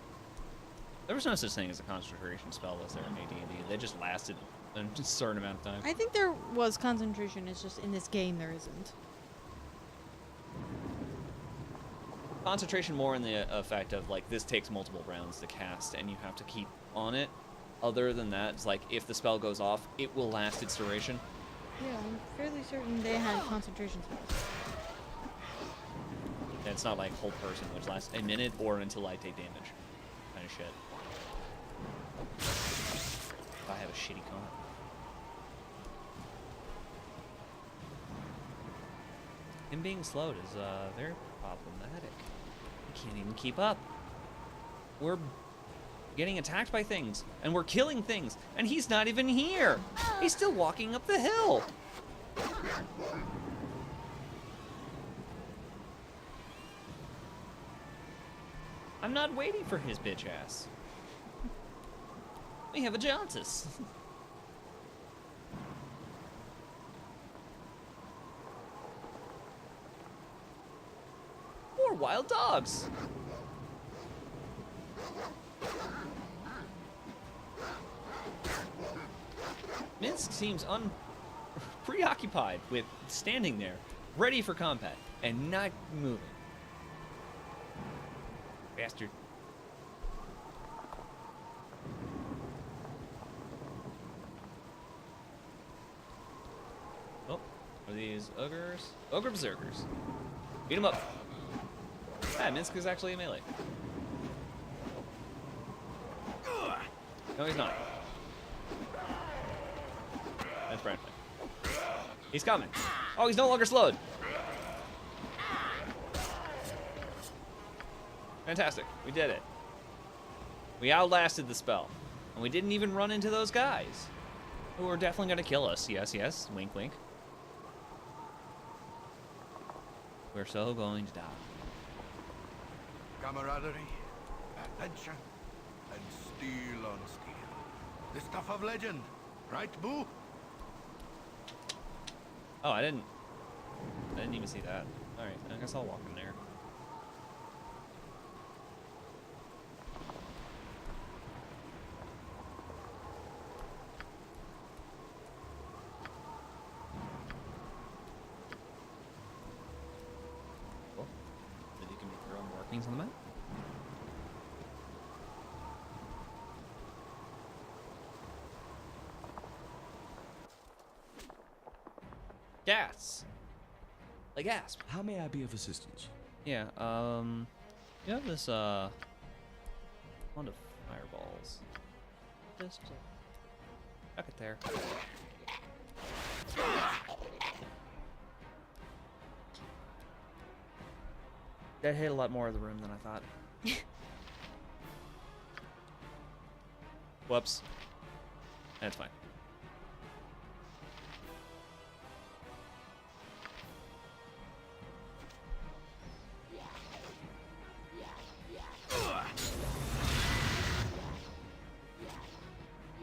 There was no such thing as a concentration spell, was there, in AD&D? They just lasted a certain amount of time. I think there was concentration, it's just in this game there isn't. Concentration more in the effect of, like, this takes multiple rounds to cast, and you have to keep on it. Other than that, it's like, if the spell goes off, it will last its duration. Yeah, I'm fairly certain they had concentration spells. And it's not like hold person, which lasts a minute or until I take damage. Kind of shit. If I have a shitty con. Him being slowed is very problematic. I can't even keep up. We're getting attacked by things, and we're killing things, and he's not even here. He's still walking up the hill. I'm not waiting for his bitch ass. We have a Johnsus. More wild dogs. Minsk seems preoccupied with standing there, ready for combat, and not moving. Bastard. Oh, are these ogres? Ogre berserkers. Beat him up. Ah, Minsk is actually a melee. No, he's not. That's Bradley. He's coming. Oh, he's no longer slowed. Fantastic. We did it. We outlasted the spell. And we didn't even run into those guys, who are definitely going to kill us. Yes, yes. Wink, wink. We're so going to die. Camaraderie, adventure, and steel on steel. The stuff of legend, right, Boo? Oh, I didn't even see that. Alright, I guess I'll walk in there. Cool. Then you can make your own markings on the map. Gas. Like gasp. How may I be of assistance? Yeah, you have this, wand of fireballs. Just, Chuck it there. That hit a lot more of the room than I thought. Whoops. That's fine.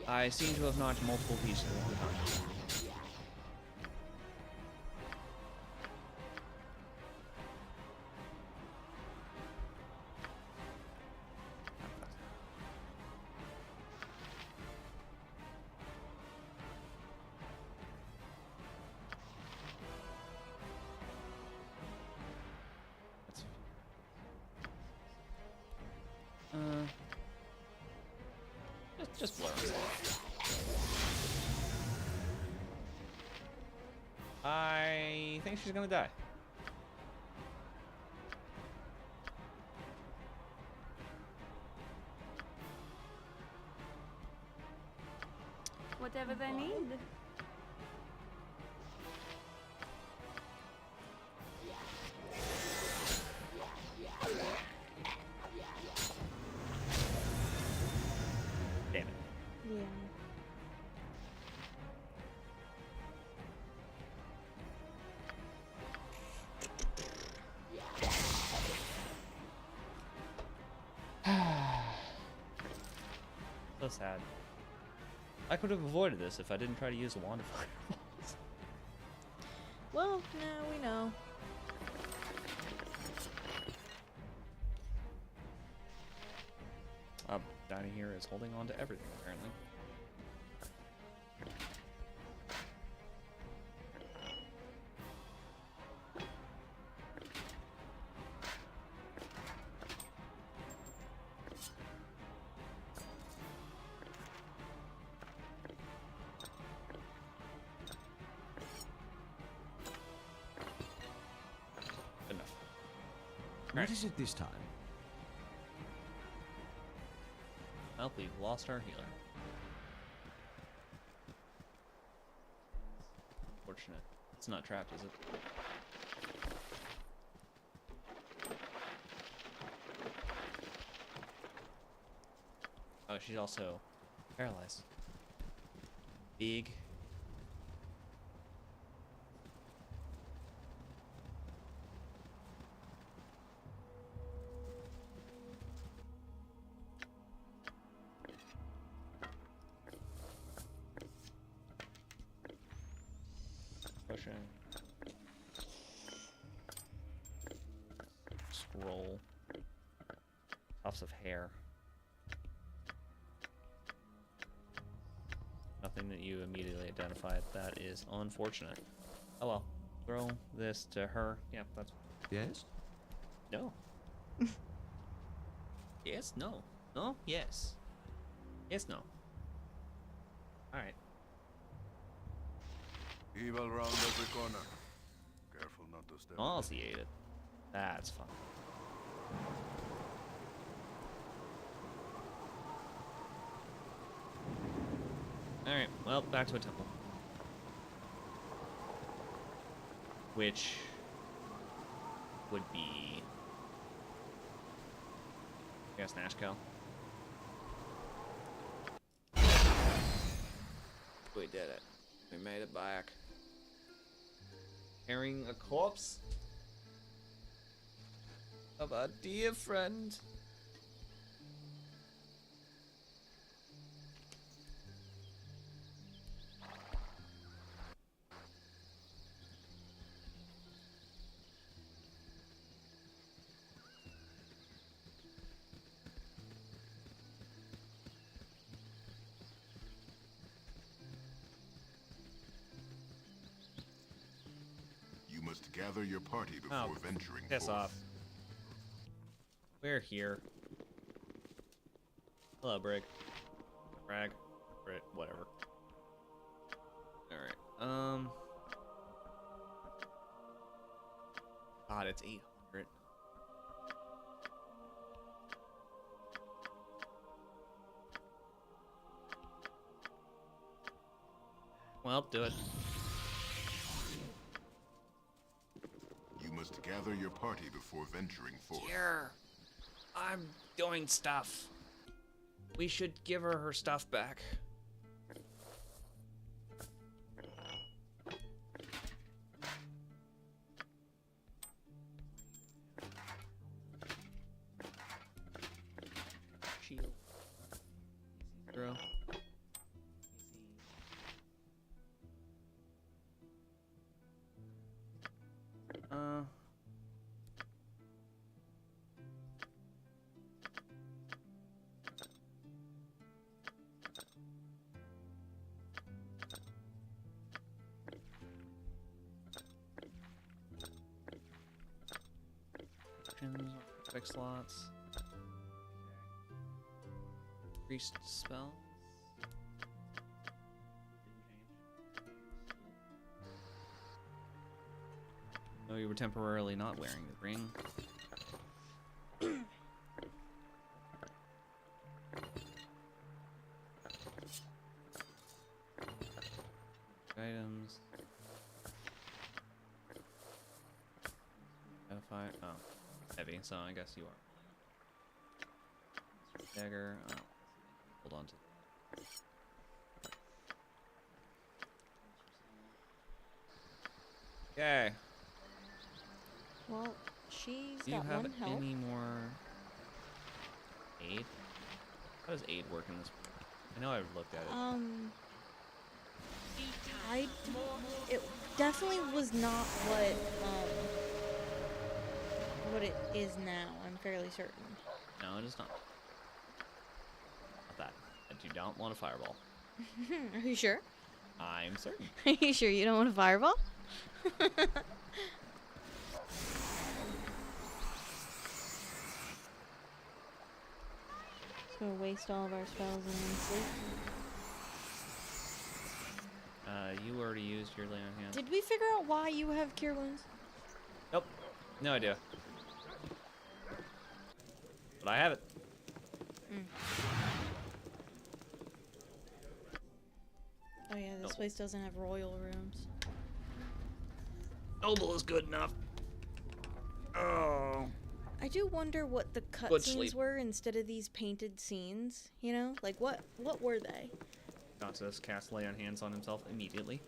I seem to have knocked multiple pieces at one time. Just blur it. I think she's gonna die. Whatever they need. Damn it. Yeah. So sad. I could have avoided this if I didn't try to use a wand of fireballs. Well, now we know. Dinah here is holding on to everything, apparently. Enough. What is it this time? Well, we've lost our healer. Unfortunate. It's not trapped, is it? Oh, she's also paralyzed. Big. Pushing. Scroll. Tufts of hair. Nothing that you immediately identified. That is unfortunate. Oh well. Throw this to her. Yeah, that's... Yes? No. Yes, no. No, yes. Yes, no. Alright. Evil round every corner. Careful not to step. Nauseated. That's fun. Alright, well, back to a temple. Which would be... I guess Nashkel. We did it. We made it back. Carrying a corpse of our dear friend. Must gather your party before venturing piss forth. off. We're here. Hello, Brig. Brag. Brit, whatever. Alright, God, it's 800. Well, do it. You must gather your party before venturing forth. Here. I'm doing stuff. We should give her stuff back. Shield. Throw. Quick slots. Priest spell. Oh, you were temporarily not wearing the ring. Items. Identify. Oh, heavy. So I guess you are. Dagger. Oh, hold on to. Okay. Well, she's Do you got have one health. any more aid? How does aid work in this? I know I've looked at it. It definitely was not what it is now. I'm fairly certain. No, it is not. Not that. But you don't want a fireball. Are you sure? I'm certain. Are you sure you don't want a fireball? So waste all of our spells and then sleep. You already used your lay on hand. Did we figure out why you have cure wounds? Nope. No idea. But I have it. Oh yeah, this place doesn't have royal rooms. Noble is good enough. Oh. I do wonder what the Good cutscenes sleep. were instead of these painted scenes. You know, like what were they? Dantas cast lay on hands on himself immediately.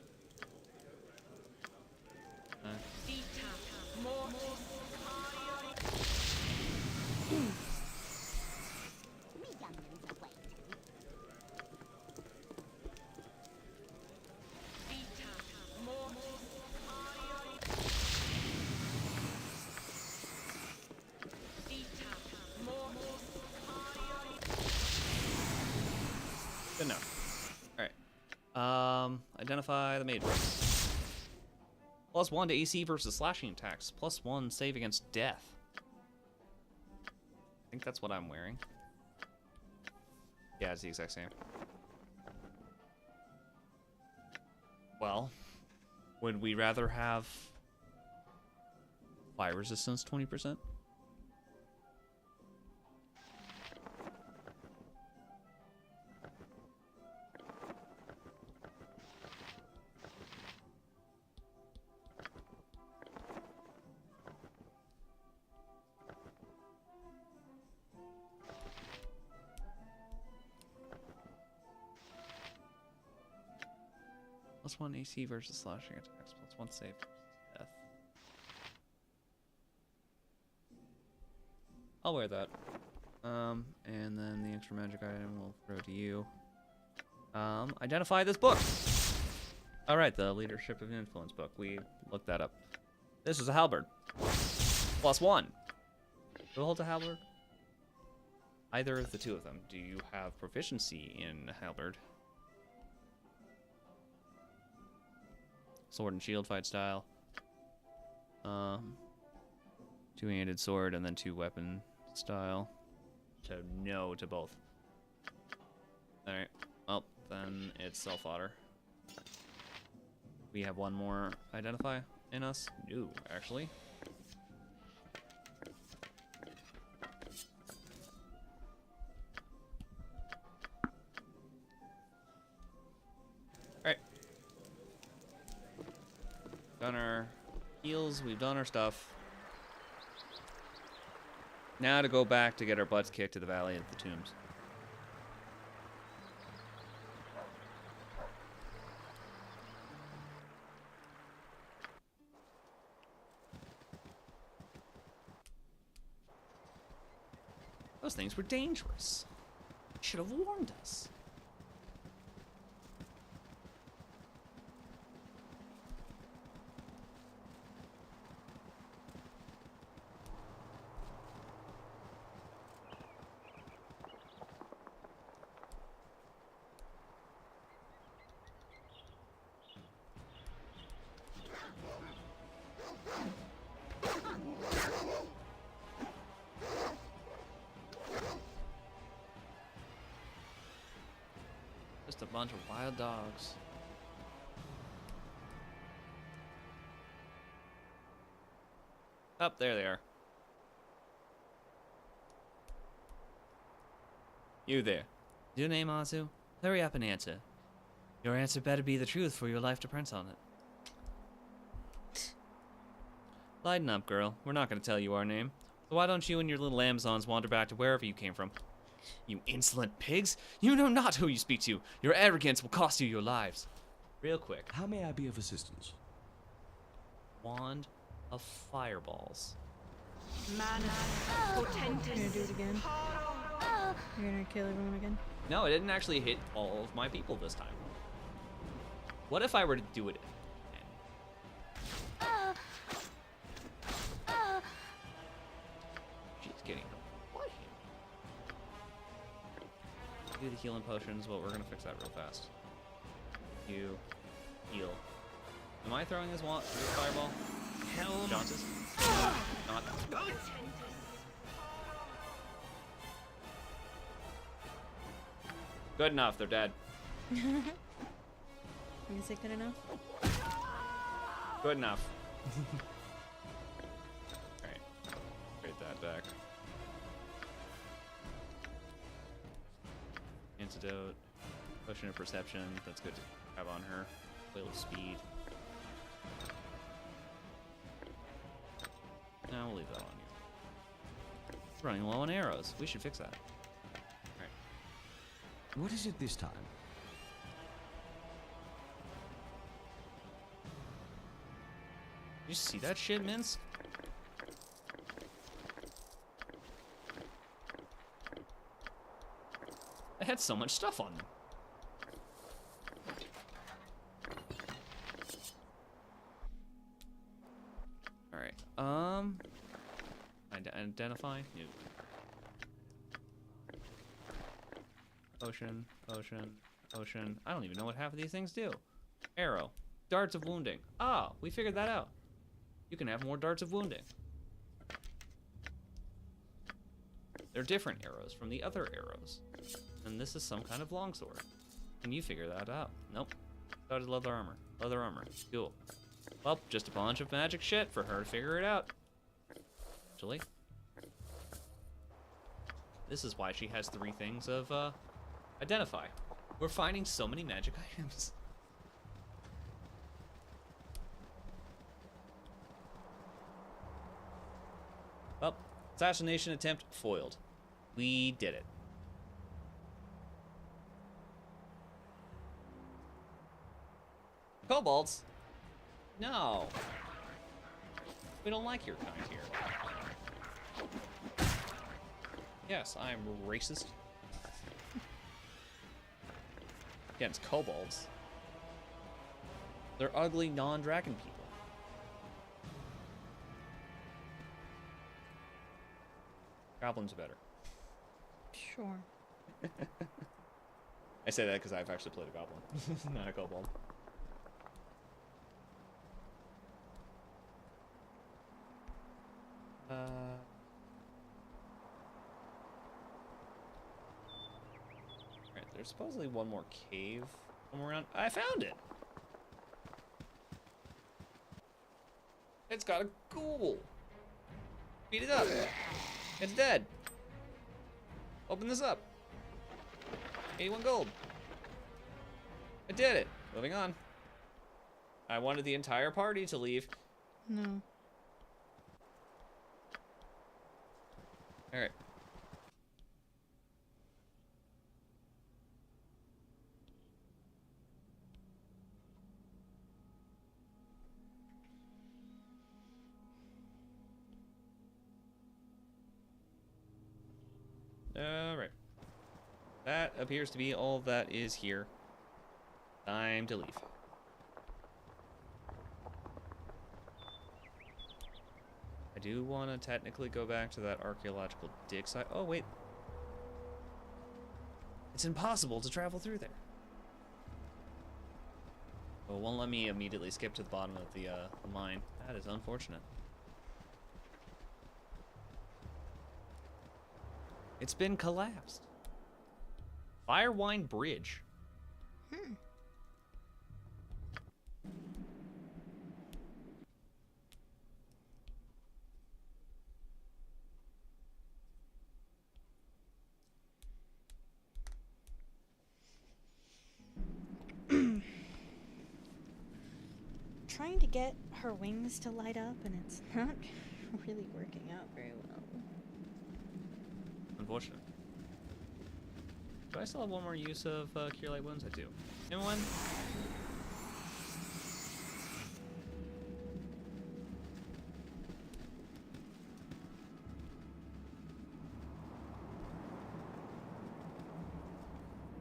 Good enough. Alright. Identify the mage race. +1 to AC versus slashing attacks. +1 save against death. I think that's what I'm wearing. Yeah, it's the exact same. Well, would we rather have fire resistance 20%? +1 AC versus slashing attacks. +1 save versus death. I'll wear that. And then the extra magic item will throw to you. Identify this book. All right, the Leadership of Influence book. We looked that up. This is a halberd. +1. Who holds a halberd? Either of the two of them. Do you have proficiency in halberd? Sword and shield fight style. Two-handed sword and then two-weapon style. So no to both. Alright. Well, then it's self-fodder. We have one more identify in us? No, actually. Alright. Done our heals, we've done our stuff. Now to go back to get our butts kicked to the Valley of the Tombs. Those things were dangerous. Should have warned us. Just a bunch of wild dogs. Up there they are. You there. Your name, Azu? Hurry up and answer. Your answer better be the truth, for your life depends on it. Lighten up, girl. We're not going to tell you our name. So why don't you and your little Amazons wander back to wherever you came from? You insolent pigs! You know not who you speak to! Your arrogance will cost you your lives. Real quick. How may I be of assistance? Wand of fireballs. Mana You're potentis. gonna do it again? You're gonna kill everyone again? No, it didn't actually hit all of my people this time. What if I were to do it? She's getting her butt hit. Do the healing potions, but we're gonna fix that real fast. You heal. Am I throwing this fireball? Helm. Johnson's? Not. Good enough, they're dead. You say good enough? Good enough. Alright. Trade that back. Antidote. Potion of perception. That's good to have on her. Whale of speed. No, we'll leave that on you. It's running low on arrows. We should fix that. Alright. What is it this time? You see that shit, Minsk? I had so much stuff on them. Alright, identify? New. Potion, potion, potion. I don't even know what half of these things do. Arrow. Darts of wounding. Ah, we figured that out. You can have more darts of wounding. They're different arrows from the other arrows. And this is some kind of longsword. Can you figure that out? Nope. Started leather armor. Leather armor. Cool. Well, just a bunch of magic shit for her to figure it out. Actually. This is why she has 3 things of, identify. We're finding so many magic items. Well, assassination attempt foiled. We did it. Kobolds? No. We don't like your kind here. Yes, I'm racist. Against kobolds. They're ugly, non-dragon people. Goblins are better. Sure. I say that because I've actually played a goblin, not a kobold. Alright, there's supposedly one more cave somewhere around. I found it! It's got a ghoul! Beat it up! It's dead! Open this up! 81 gold! I did it! Moving on. I wanted the entire party to leave. No. All right. All right. That appears to be all that is here. Time to leave. I do want to technically go back to that archaeological dig site. Oh, wait. It's impossible to travel through there. Oh, it won't let me immediately skip to the bottom of the mine. That is unfortunate. It's been collapsed. Firewine Bridge. Trying to get her wings to light up, and it's not really working out very well. Unfortunate. Do I still have one more use of Cure Light Wounds? I do. Anyone?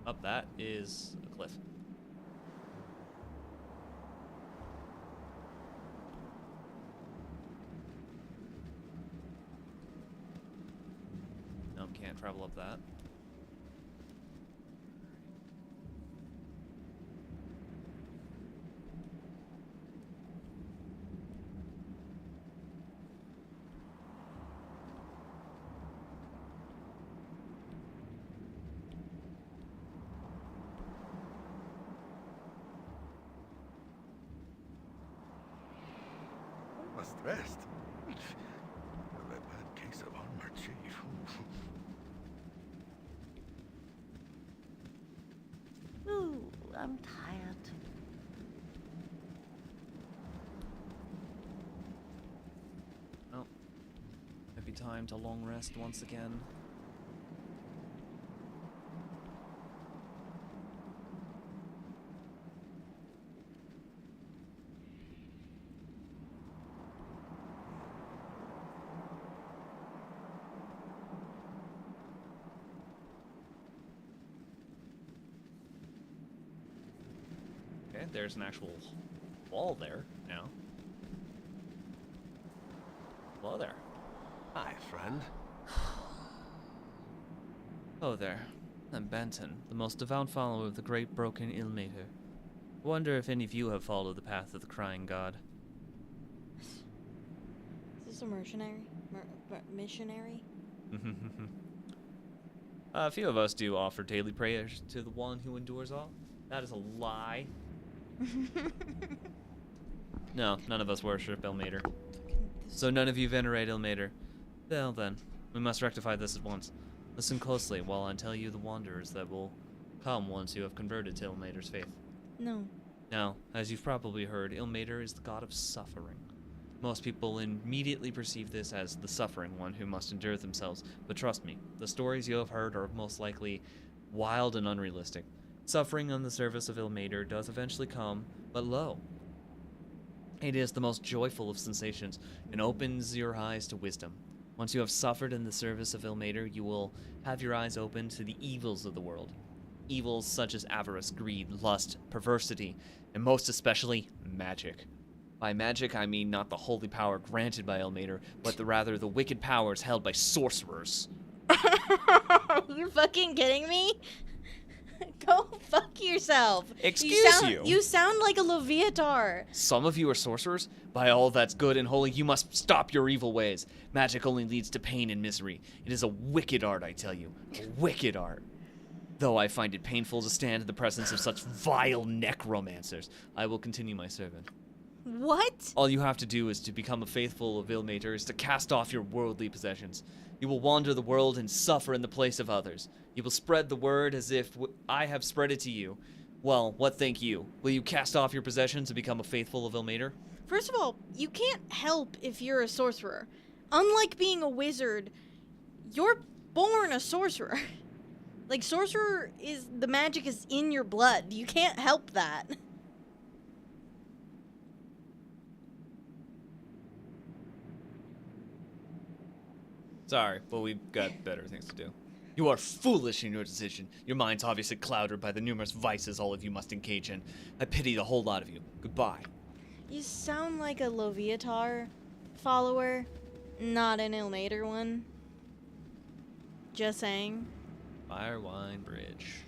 Up, that is a cliff. Nope, can't travel up that. Must rest. A bad case of armor, chief. Ooh, I'm tired. Oh. Might be time to long rest once again. Okay, there's an actual wall there now. Hello there. Hi, friend. Oh there. I'm Benton, the most devout follower of the great broken Ilmater. I wonder if any of you have followed the path of the crying god. Is this a mercenary? Missionary? A few of us do offer daily prayers to the one who endures all. That is a lie. No, none of us worship Ilmater. So none of you venerate Ilmater. Well then, we must rectify this at once. Listen closely while I tell you the wanderers that will come once you have converted to Ilmater's faith. No. Now, as you've probably heard, Ilmater is the god of suffering. Most people immediately perceive this as the suffering one who must endure themselves, but trust me, the stories you have heard are most likely wild and unrealistic. Suffering on the service of Ilmater does eventually come, but lo, it is the most joyful of sensations and opens your eyes to wisdom. Once you have suffered in the service of Ilmater, you will have your eyes open to the evils of the world. Evils such as avarice, greed, lust, perversity, and most especially magic. By magic, I mean not the holy power granted by Ilmater, but rather the wicked powers held by sorcerers. You're fucking kidding me? Go fuck yourself. Excuse you. You sound like a Leviatar. Some of you are sorcerers? By all that's good and holy, you must stop your evil ways. Magic only leads to pain and misery. It is a wicked art, I tell you. A wicked art. Though I find it painful to stand in the presence of such vile necromancers, I will continue my sermon. What? All you have to do is to become a faithful of Ilmater is to cast off your worldly possessions. You will wander the world and suffer in the place of others. You will spread the word as if I have spread it to you. Well, what think you? Will you cast off your possessions and become a faithful of Ilmater? First of all, you can't help if you're a sorcerer. Unlike being a wizard, you're born a sorcerer. Like, sorcerer is, the magic is in your blood. You can't help that. Sorry, but we've got better things to do. You are foolish in your decision. Your mind's obviously clouded by the numerous vices all of you must engage in. I pity the whole lot of you. Goodbye. You sound like a Loviatar follower, not an Ilmater one. Just saying. Firewine Bridge.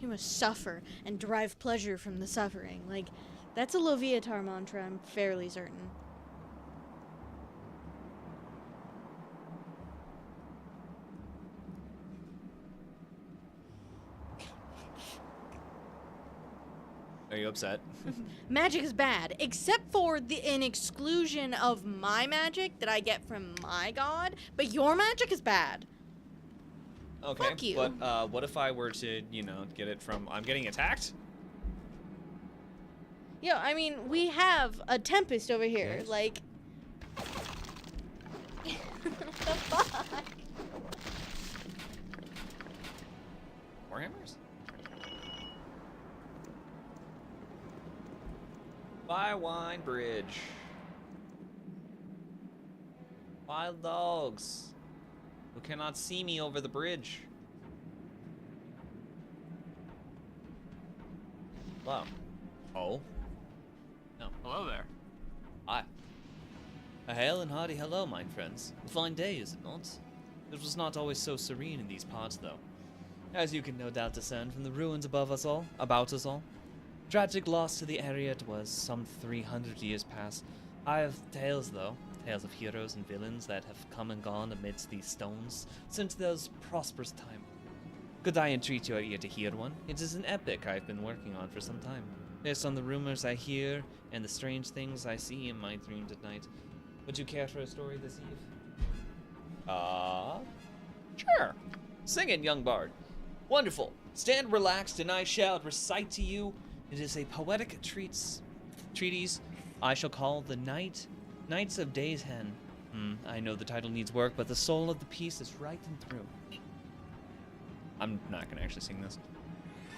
You must suffer and derive pleasure from the suffering. Like, that's a Loviatar mantra, I'm fairly certain. Are you upset? Magic is bad, except for an exclusion of my magic that I get from my god, but your magic is bad. Okay, Fuck you. But what if I were to, you know, get it from... I'm getting attacked? Yeah, I mean, we have a Tempest over here, Yes. like... What the fuck? Warhammers? Firewine Bridge. Wild dogs who cannot see me over the bridge. Hello. Oh. No. Hello there. Hi. A hail and hearty hello, my friends. A fine day, is it not? It was not always so serene in these parts, though. As you can no doubt discern from the ruins above us all, about us all. Tragic loss to the area it was some 300 years past. I have tales, though. Tales of heroes and villains that have come and gone amidst these stones since those prosperous time. Could I entreat your ear to hear one? It is an epic I've been working on for some time. Based on the rumors I hear and the strange things I see in my dreams at night. Would you care for a story this eve? Sure. Sing it, young bard. Wonderful. Stand relaxed and I shall recite to you. It is a poetic treatise I shall call the Knights of Days Hen. I know the title needs work, but the soul of the piece is right and through. I'm not gonna actually sing this.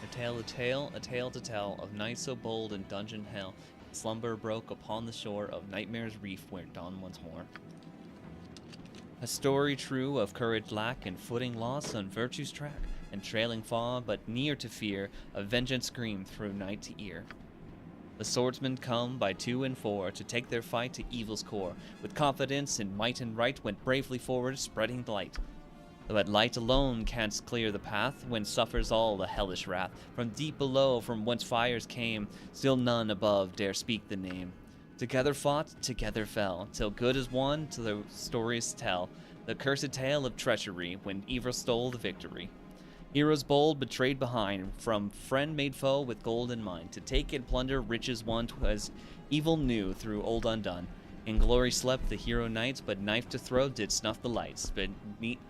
A tale to tell of nights so bold in dungeon hell. Slumber broke upon the shore of Nightmare's Reef where dawn once more. A story true of courage lack and footing lost on virtue's track, and trailing far but near to fear, a vengeance scream through night to ear. The swordsmen come by 2 and 4 to take their fight to evil's core. With confidence in might and right went bravely forward, spreading the light. But light alone can't clear the path when suffers all the hellish wrath. From deep below, from whence fires came, still none above dare speak the name. Together fought, together fell, till good is won, till the stories tell. The cursed tale of treachery, when evil stole the victory. Heroes bold betrayed behind, from friend made foe with gold in mind, to take and plunder riches won 'twas evil knew through old undone. In glory slept the hero knights, but knife to throat did snuff the lights. But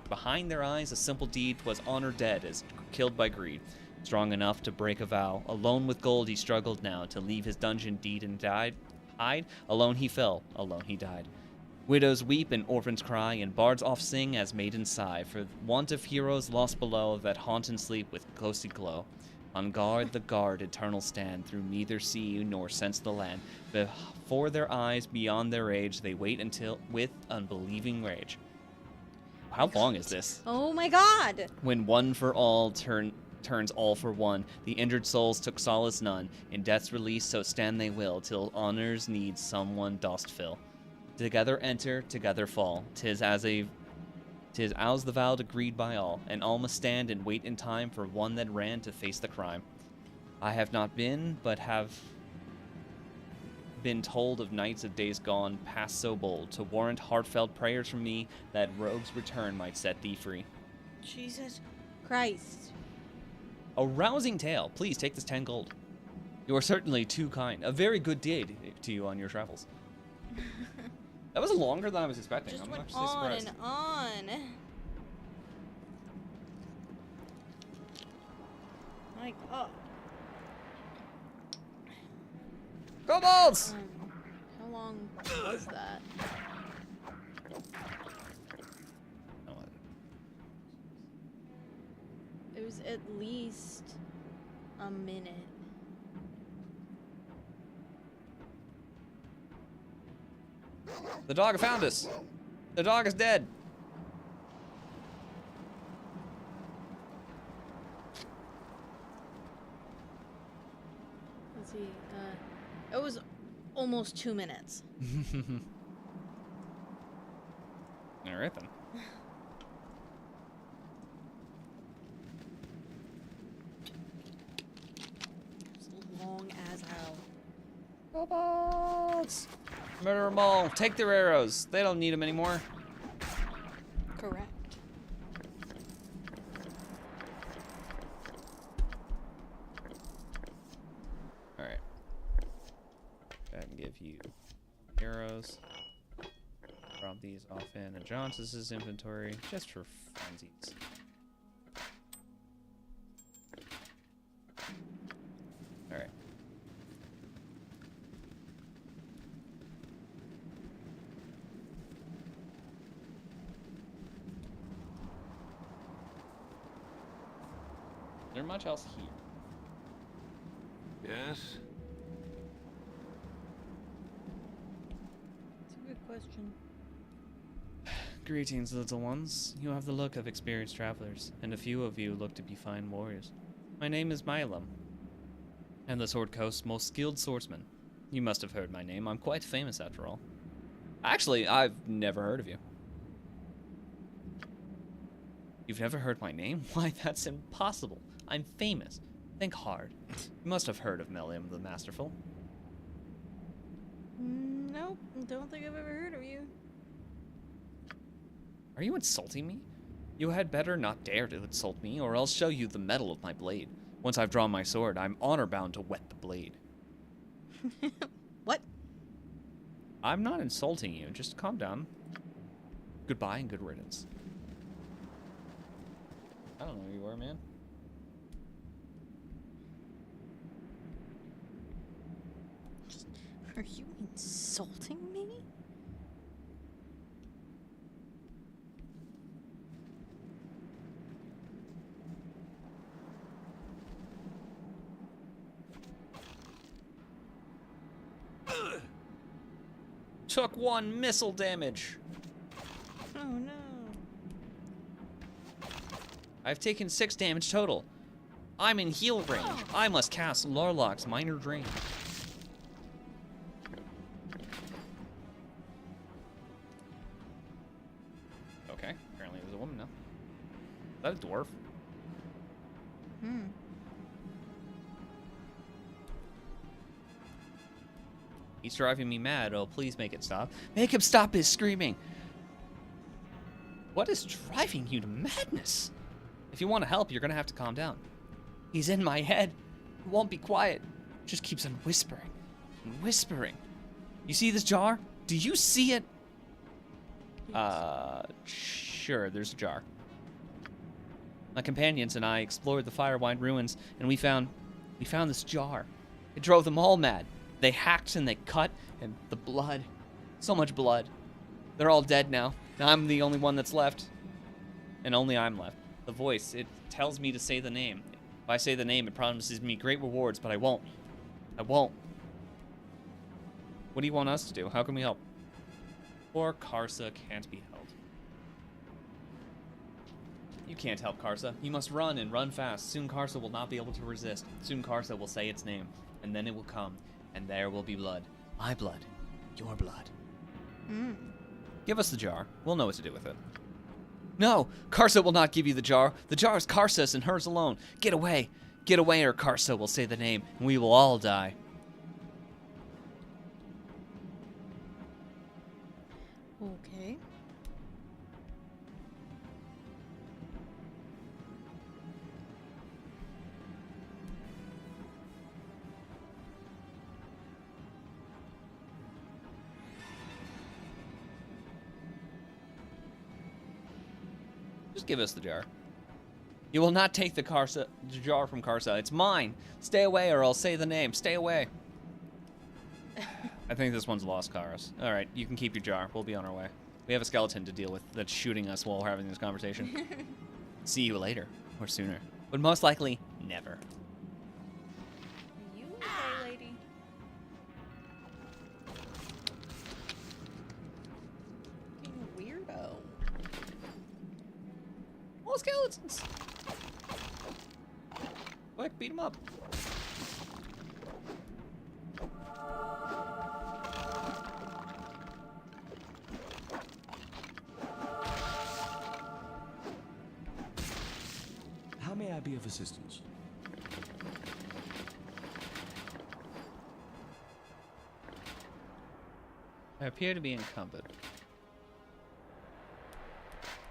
behind their eyes a simple deed 'twas honor dead as killed by greed. Strong enough to break a vow, alone with gold he struggled now to leave his dungeon deed and hide. Alone he fell, alone he died. Widows weep and orphans cry, and bards oft sing as maidens sigh, for want of heroes lost below that haunt and sleep with ghostly glow. On guard the guard eternal stand, through neither see nor sense the land. Before their eyes, beyond their age, they wait until with unbelieving rage. How long is this? Oh my god! When one for all turns all for one, the injured souls took solace none. In death's release, so stand they will, till honor's needs someone dost fill. Together enter, together fall. 'Tis as the vow agreed by all, and all must stand and wait in time for one that ran to face the crime. I have not been, but have been told of knights of days gone past so bold, to warrant heartfelt prayers from me that rogue's return might set thee free. Jesus Christ. A rousing tale. Please take this 10 gold. You are certainly too kind. A very good day to you on your travels. That was longer than I was expecting. Just I'm went actually on surprised. and on. My god. Kobolds! How long was that? It was at least a minute. The dog found us. The dog is dead. Let's see. It was almost 2 minutes. All right then. It's long as hell. Kobolds! Murder them all. Take their arrows. They don't need them anymore. Correct. All right. Go ahead and give you arrows. Drop these off in Johnson's inventory just for funsies. All right. Is there much else here? Yes? That's a good question. Greetings, little ones. You have the look of experienced travelers, and a few of you look to be fine warriors. My name is Milam, and the Sword Coast's most skilled swordsman. You must have heard my name. I'm quite famous after all. Actually, I've never heard of you. You've never heard my name? Why, that's impossible. I'm famous. Think hard. You must have heard of Meliam the Masterful. Nope, don't think I've ever heard of you. Are you insulting me? You had better not dare to insult me, or I'll show you the metal of my blade. Once I've drawn my sword, I'm honor-bound to wet the blade. What? I'm not insulting you, just calm down. Goodbye and good riddance. I don't know who you are, man. Are you insulting me? Took 1 missile damage. Oh no. I've taken 6 damage total. I'm in heal range. I must cast Larlock's Minor Drain. Okay, apparently there's a woman now. Is that a dwarf? He's driving me mad. Oh, please make it stop. Make him stop his screaming. What is driving you to madness? If you want to help, you're going to have to calm down. He's in my head. He won't be quiet. Just keeps on whispering and whispering. You see this jar? Do you see it? Sure, there's a jar. My companions and I explored the Firewind ruins, and we found this jar. It drove them all mad. They hacked and they cut, and the blood. So much blood. They're all dead now. I'm the only one that's left. And only I'm left. The voice, it tells me to say the name. If I say the name, it promises me great rewards, but I won't. I won't. What do you want us to do? How can we help? Or Karsa can't be held. You can't help Karsa. You must run and run fast. Soon Karsa will not be able to resist. Soon Karsa will say its name, and then it will come. And there will be blood. My blood. Your blood. Give us the jar. We'll know what to do with it. No! Karsa will not give you the jar. The jar is Karsa's and hers alone. Get away. Get away or Karsa will say the name, and we will all die. Okay. Just give us the jar. You will not take the jar from Karsa. It's mine. Stay away or I'll say the name. Stay away. I think this one's Lost Karos. All right, you can keep your jar. We'll be on our way. We have a skeleton to deal with that's shooting us while we're having this conversation. See you later, or sooner. But most likely, never. Are you okay, lady? Being a weirdo. More skeletons! Quick, beat them up. How may I be of assistance? I appear to be encumbered.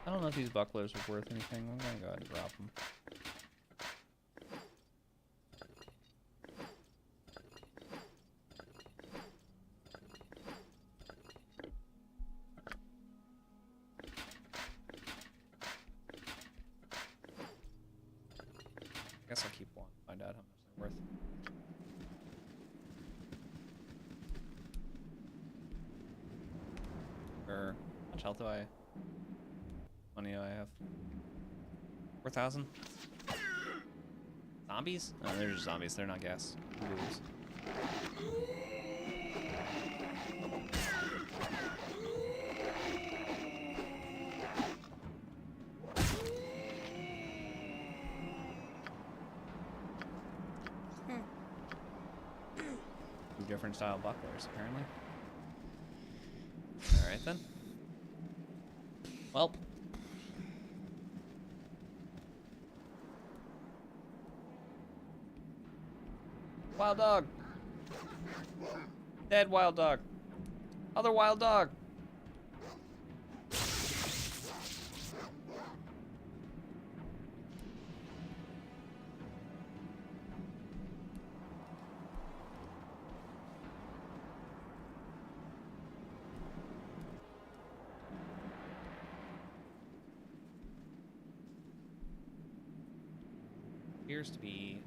I don't know if these bucklers are worth anything. I'm gonna go ahead and drop them. I guess I'll keep one. Find out how much they're worth. Or how much health do I? Money do I have? 4,000. Zombies? No, they're just zombies. They're not gas. Ghouls. Two different style bucklers, apparently. Alright then. Well. Wild dog. Dead wild dog. Other wild dog. Appears to be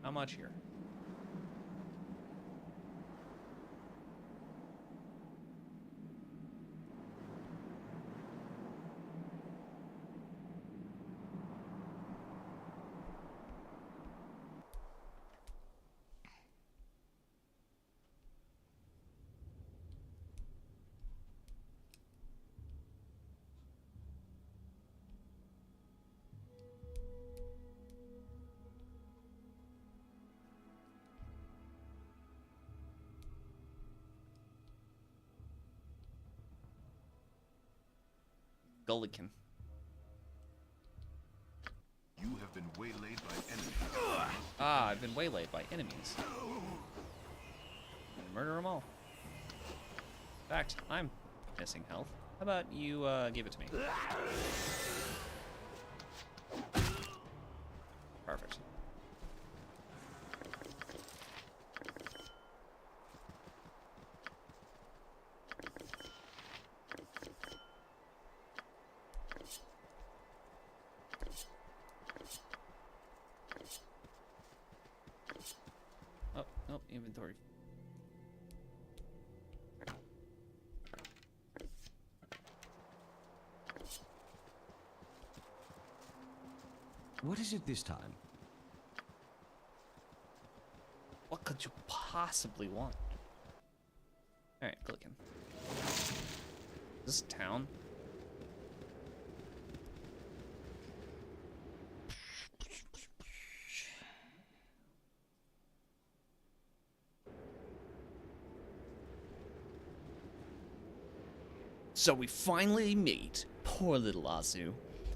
how much here? Gullikin. You have been waylaid by enemies. Ah, I've been waylaid by enemies. Murder them all. In fact, I'm missing health. How about you give it to me? Perfect. Oh, nope, inventory. What is it this time? What could you possibly want? Alright, clicking. This is town. So we finally meet. Poor little Azu.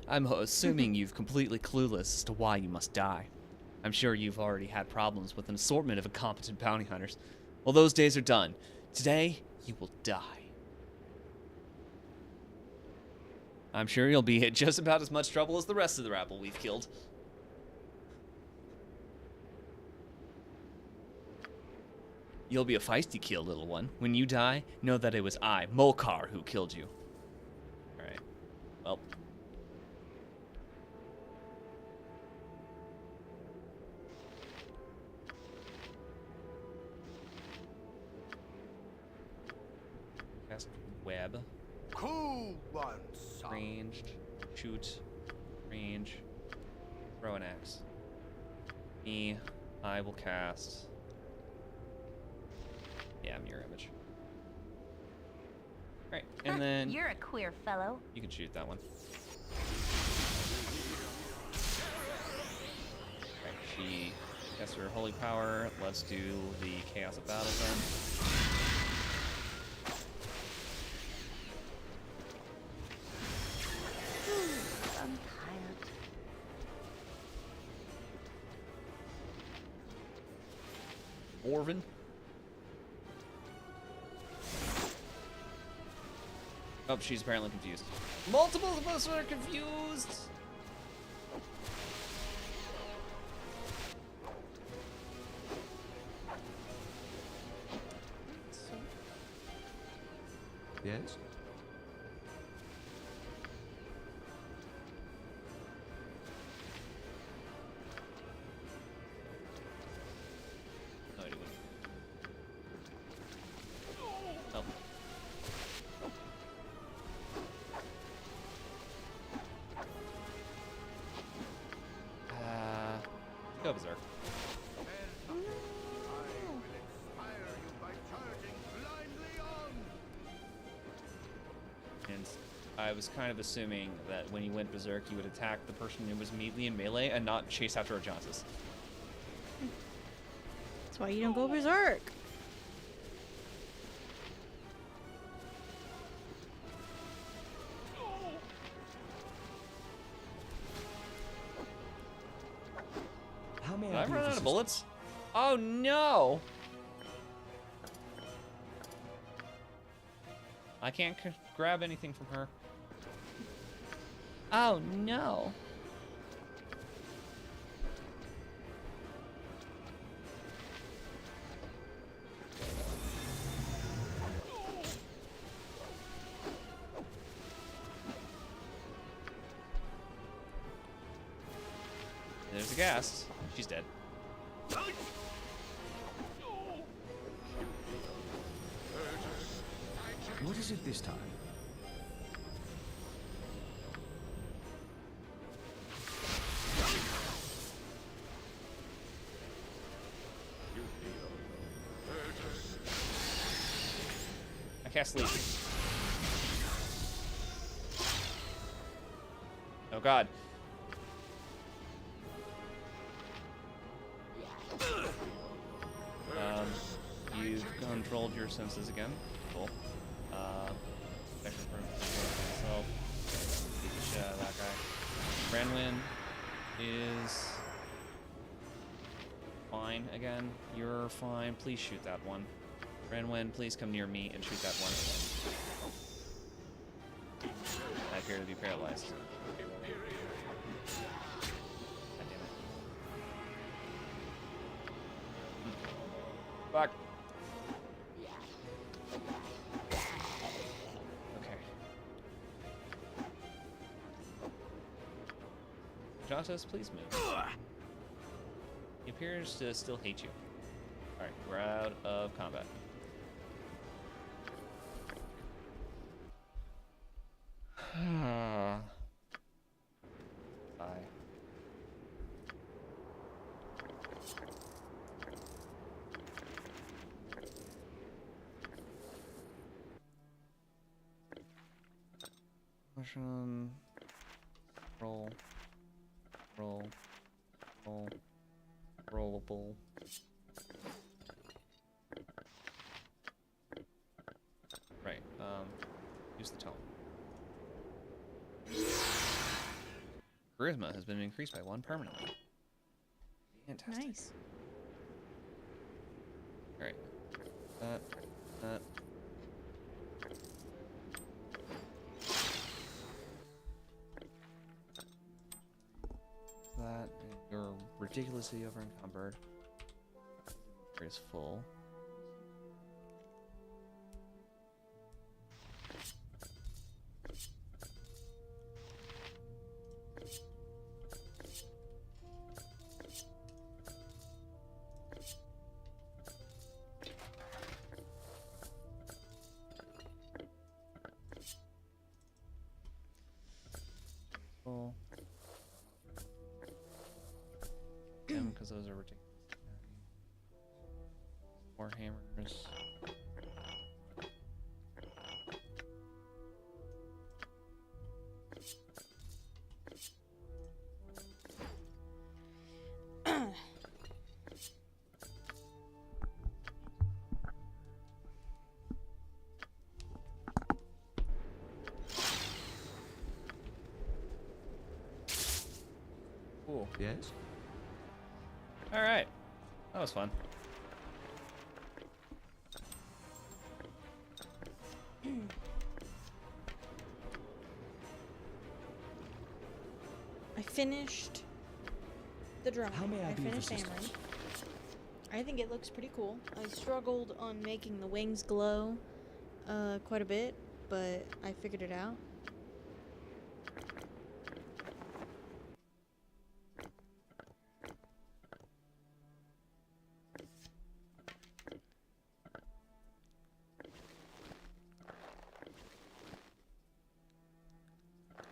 I'm assuming you've completely clueless as to why you must die. I'm sure you've already had problems with an assortment of incompetent bounty hunters. Well, those days are done. Today, you will die. I'm sure you'll be in just about as much trouble as the rest of the rabble we've killed. You'll be a feisty kill, little one. When you die, know that it was I, Molkar, who killed you. Alright. Well. cast web. Who wants some? Ranged, shoot, range, throw an axe. Me, I will cast. Yeah, mirror image. Right, and then You're a queer fellow. you can shoot that one. Right, she casts her holy power. Let's do the chaos of battle then. I'm tired. Orvin. Oh, she's apparently confused. Multiple of us are confused. Yes? No, I didn't. Oh. Go berserk. I will inspire you by charging blindly on. And I was kind of assuming that when he went berserk, he would attack the person who was immediately in melee and not chase after Argentis. That's why you don't go berserk. How may Did I I be run of out of assistance? bullets? Oh no! I can't grab anything from her. Oh no! There's a ghast. She's dead. What is it this time? I cast Leap. Oh god. You've controlled your senses again. Cool. Special for myself. Beat the shit out of that guy. Renwin is fine again. You're fine. Please shoot that one. Renwin, please come near me and shoot that one. I appear to be paralyzed. God damn it. Fuck. Okay. Jantos, please move. He appears to still hate you. Alright, we're out of combat. Bye. Motion. Roll. Roll. Roll. Rollable. Right, use the tome. Charisma has been increased by 1 permanently. Fantastic. Nice. Alright. That. That. You're ridiculously over encumbered. Is full. Well, because those are ridiculous. More hammers. Cool. Yes? All right. That was fun. I finished the drum. How may I be of finished assistance? hammering. I think it looks pretty cool. I struggled on making the wings glow quite a bit, but I figured it out.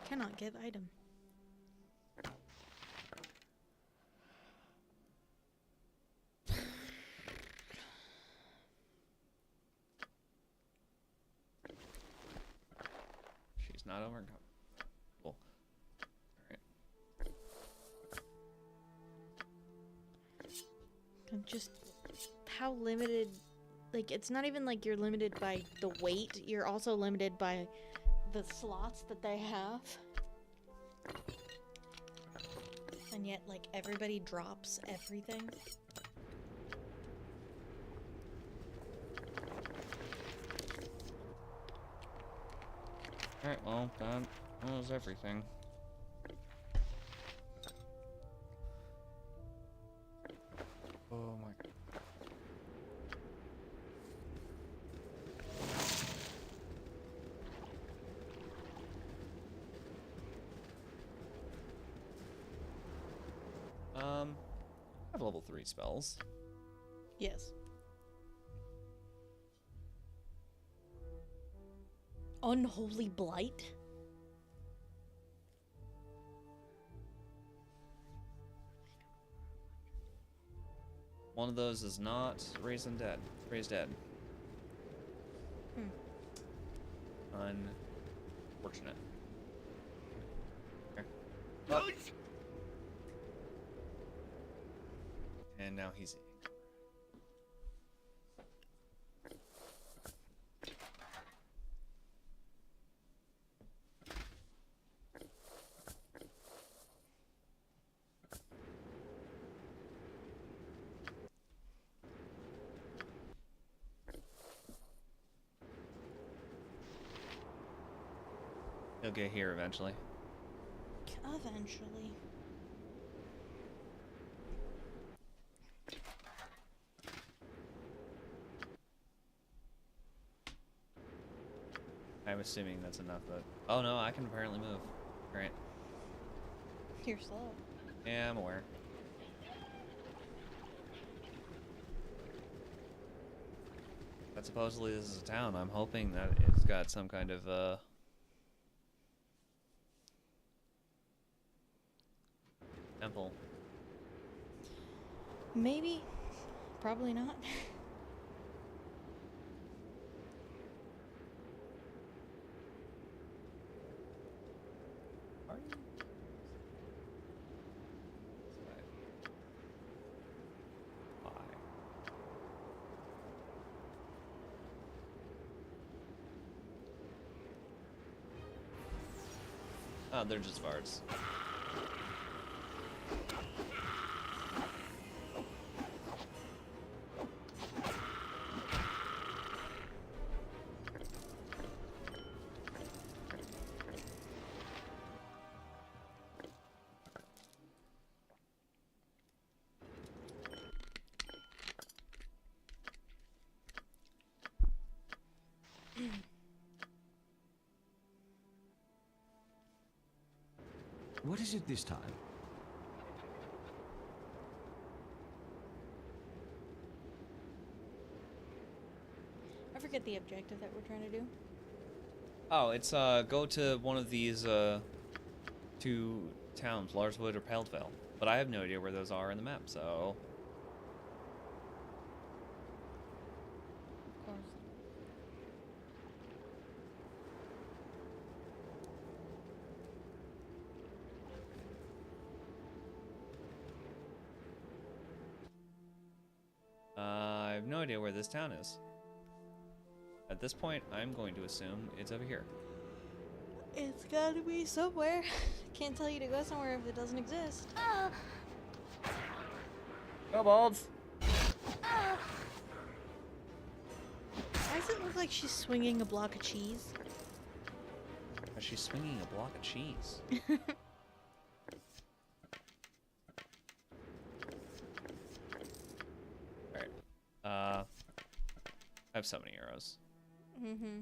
Cannot give item. She's not overcome. Cool. Alright. I'm just how limited, like, it's not even like you're limited by the weight, you're also limited by the slots that they have. And yet, like, everybody drops everything. Alright, well, that was everything. Oh my god. I have level 3 spells. Yes. Unholy Blight? One of those is not raised dead. Unfortunate. Okay. And now he's eating. He'll get here eventually. Eventually. I'm assuming that's enough, but... Oh no, I can apparently move. Great. You're slow. Yeah, I'm aware. But supposedly this is a town. I'm hoping that it's got some kind of, temple. Maybe. Probably not. Are you? Why? Oh, they're just farts. What is it this time? I forget the objective that we're trying to do. Oh, it's go to one of these two towns, Larswood or Peldvale. But I have no idea where those are in the map, so... Of course. I have no idea where this town is. At this point, I'm going to assume it's over here. It's gotta be somewhere. Can't tell you to go somewhere if it doesn't exist. Kobolds! Why does it look like she's swinging a block of cheese? She's swinging a block of cheese. Alright. I have so many arrows. Mm-hmm.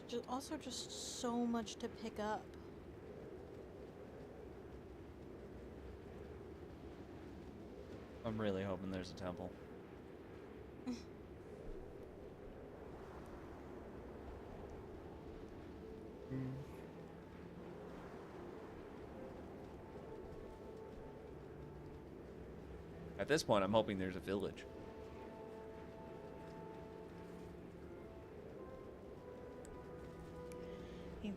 There's also just so much to pick up. I'm really hoping there's a temple. At this point, I'm hoping there's a village. Yeah.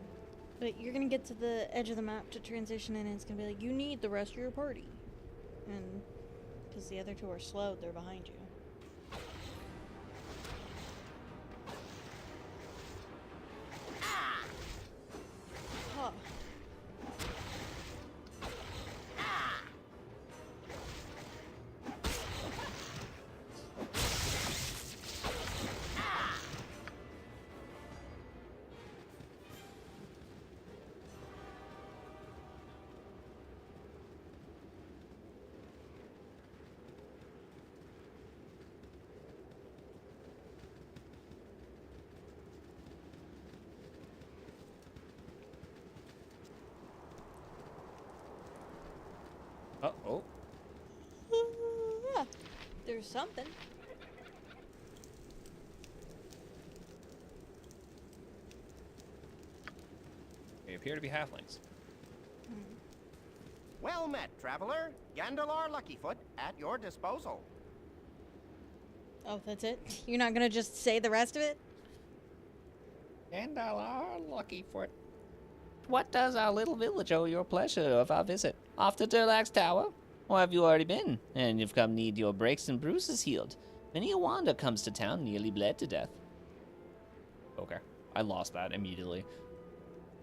But you're gonna get to the edge of the map to transition, and it's gonna be like, you need the rest of your party. And because the other two are slowed, they're behind you. Huh. Uh-oh. Yeah, there's something. They appear to be halflings. Well met, traveler. Gandalar Luckyfoot at your disposal. Oh, that's it? You're not gonna just say the rest of it? Gandalar Luckyfoot. What does our little village owe your pleasure of our visit? Off to Durlag's Tower? Or have you already been, and you've come need your breaks and bruises healed? Many a wander comes to town nearly bled to death. Okay, I lost that immediately.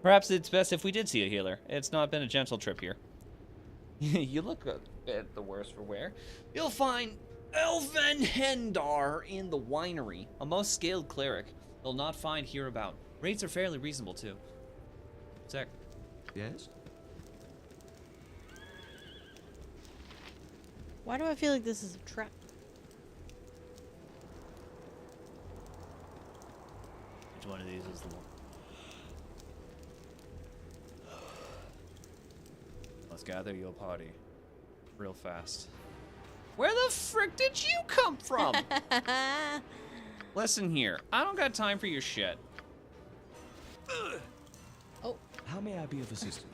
Perhaps it's best if we did see a healer. It's not been a gentle trip here. You look a bit the worse for wear. You'll find Elvenhendar in the winery, a most skilled cleric. You'll not find hereabout. Rates are fairly reasonable too. Sec. Yes? Why do I feel like this is a trap? Which one of these is the one? Let's gather your party. Real fast. Where the frick did you come from? Listen here. I don't got time for your shit. Oh. How may I be of assistance?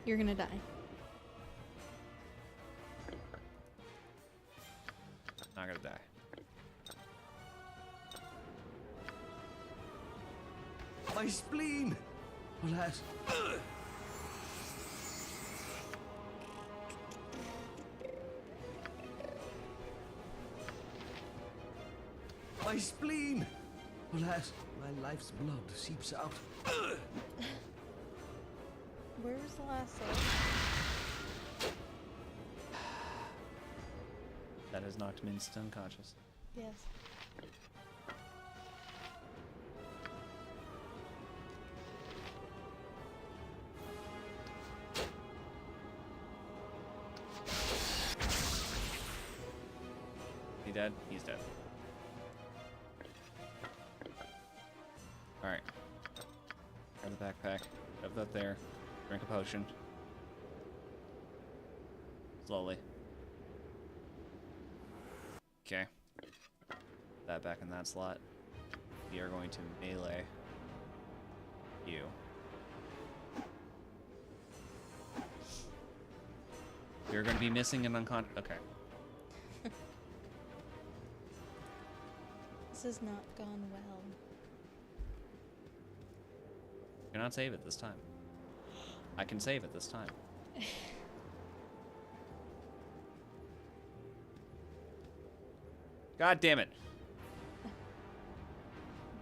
You're gonna die. Not gonna die. My spleen! Alas. My spleen! Alas, my life's blood seeps out. Where was the last one? That has knocked me instant unconscious. Yes. He dead? He's dead. Alright. Grab the backpack. Shove that there. Drink a potion. Slowly. Okay. That back in that slot. We are going to melee you. You're going to be missing an unconscious. Okay. This has not gone well. Cannot save it this time. I can save it this time. God damn it.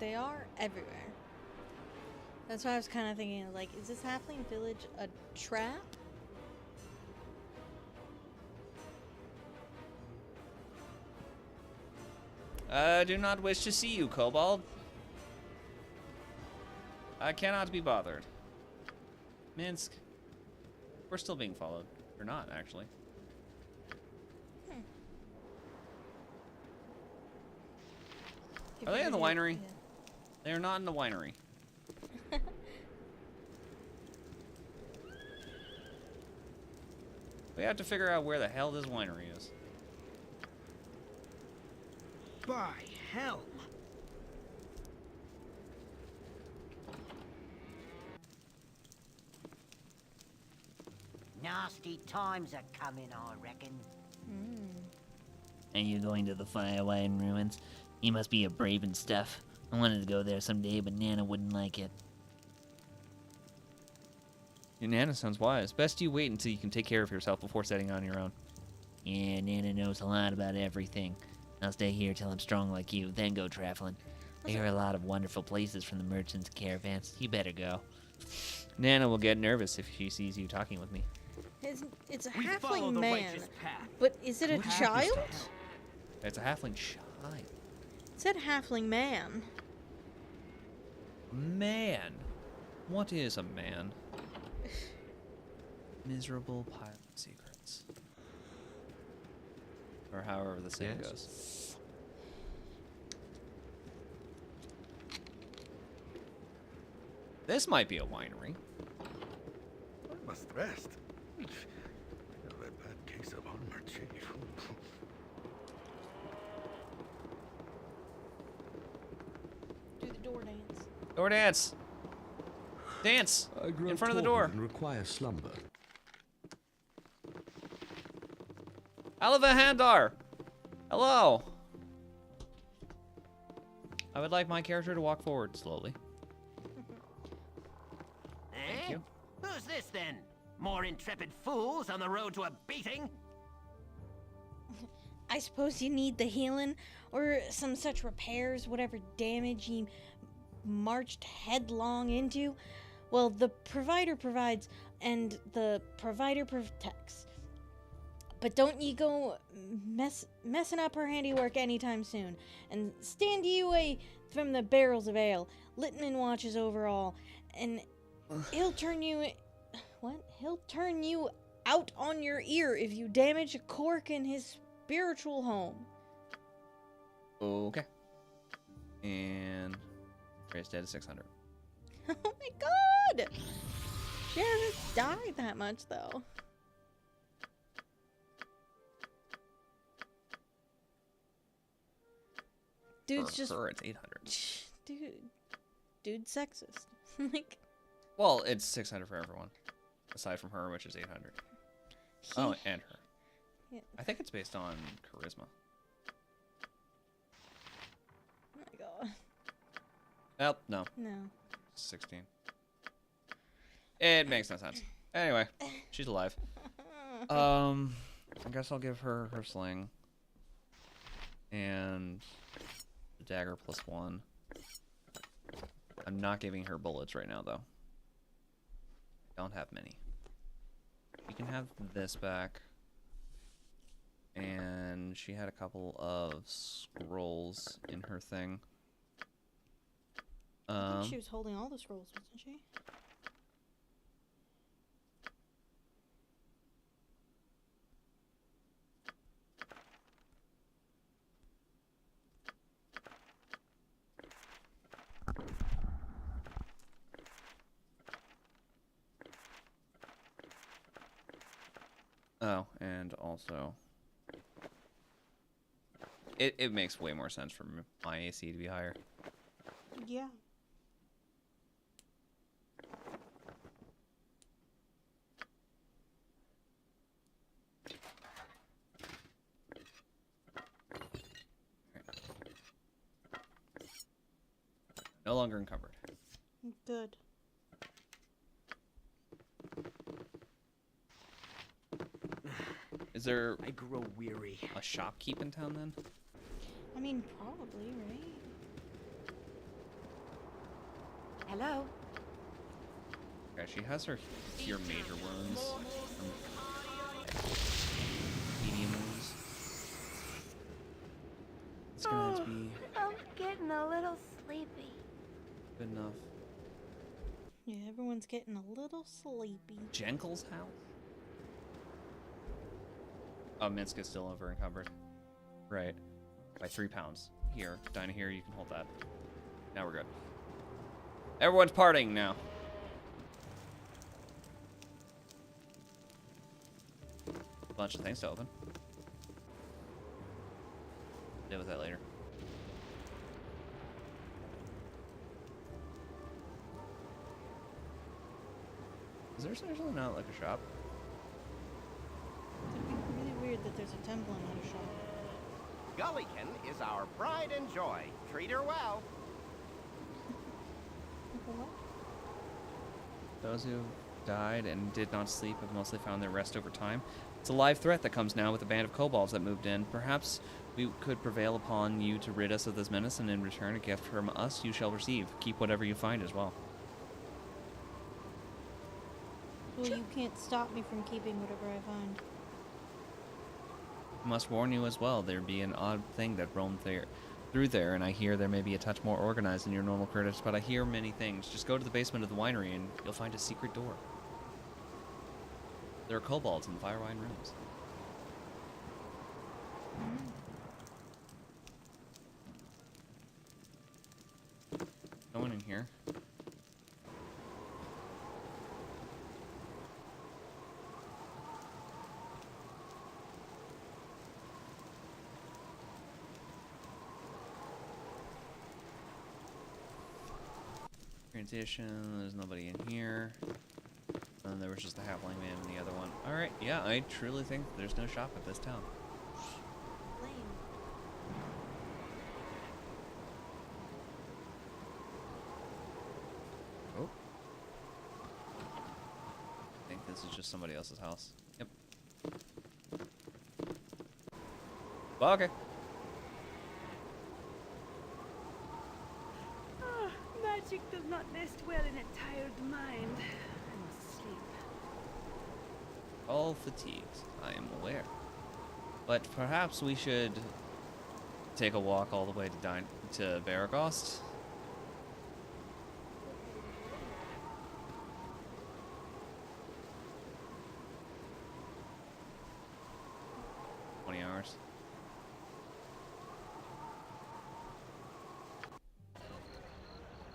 They are everywhere. That's why I was kind of thinking, like, is this halfling village a trap? I do not wish to see you, Kobold. I cannot be bothered. Minsk. We're still being followed. We're not, actually. Are they in the winery? Yeah. They are not in the winery. We have to figure out where the hell this winery is. By hell! Nasty times are coming, I reckon. Are you going to the Firewine ruins? You must be a brave and stuff. I wanted to go there someday, but Nana wouldn't like it. Your Nana sounds wise. Best you wait until you can take care of yourself before setting on your own. Yeah, Nana knows a lot about everything. I'll stay here till I'm strong like you, then go traveling. I hear a lot of wonderful places from the merchants' caravans. You better go. Nana will get nervous if she sees you talking with me. It's a We follow halfling the man, righteous path. but is it a What happens child? to hell? It's a halfling child. It said halfling man. Man. What is a man? Miserable pirate secrets. Or however the saying goes. This might be a winery. I must rest. That bad case of armor chief. Do the door dance. Door dance. Dance in front of the door. And require slumber. Aliva Handar. Hello. I would like my character to walk forward slowly. Eh? you. Who's this then? More intrepid fools on the road to a beating? I suppose you need the healing or some such repairs, whatever damage you marched headlong into. Well, the provider provides and the provider protects. But don't ye go messing up her handiwork anytime soon. And stand ye away from the barrels of ale. Littman watches over all, and he'll turn you... What? He'll turn you out on your ear if you damage a cork in his spiritual home. Okay. And raise dead to 600. Oh my god! She hasn't died that much, though. Dude's For just... her, it's 800. Dude's sexist. Like... Well, it's 600 for everyone. Aside from her, which is 800. Oh, and her. Yeah. I think it's based on charisma. Oh my god. Nope, no. No. 16. It makes no sense. Anyway, she's alive. I guess I'll give her her sling. And the dagger +1. I'm not giving her bullets right now, though. Don't have many. You can have this back. And she had a couple of scrolls in her thing. I think she was holding all the scrolls, wasn't she? Oh, and also... It makes way more sense for my AC to be higher. Yeah. No longer encumbered. Good. Is there I grow weary. a shopkeep in town then? I mean, probably, right? Hello? Yeah, she has her cure major wounds. Medium wounds. It's gonna have to be I'm getting a little sleepy. good enough. Yeah, everyone's getting a little sleepy. Jenkel's house? Oh, Minsk is still over encumbered. Right. By 3 pounds. Here, Dinah, here, you can hold that. Now we're good. Everyone's partying now. Bunch of things to open. Deal with that later. Is there seriously not like a shop? It'd be really weird that there's a temple and not a shop. Gullikin is our pride and joy. Treat her well. What? Those who died and did not sleep have mostly found their rest over time. It's a live threat that comes now with a band of kobolds that moved in. Perhaps we could prevail upon you to rid us of this menace, and in return a gift from us you shall receive. Keep whatever you find as well. Well, you can't stop me from keeping whatever I find. I must warn you as well, there be an odd thing that roamed through there, and I hear there may be a touch more organized than your normal critters, but I hear many things. Just go to the basement of the winery and you'll find a secret door. There are kobolds in the Firewine rooms. No one in here. Transition, there's nobody in here. And there was just the halfling man in the other one. Alright, yeah, I truly think there's no shop at this town. Lame. Oh. I think this is just somebody else's house. Yep. Well, okay. Magic does not nest well in a tired mind. I must sleep. All fatigued, I am aware. But perhaps we should take a walk all the way to Baragost. Hours.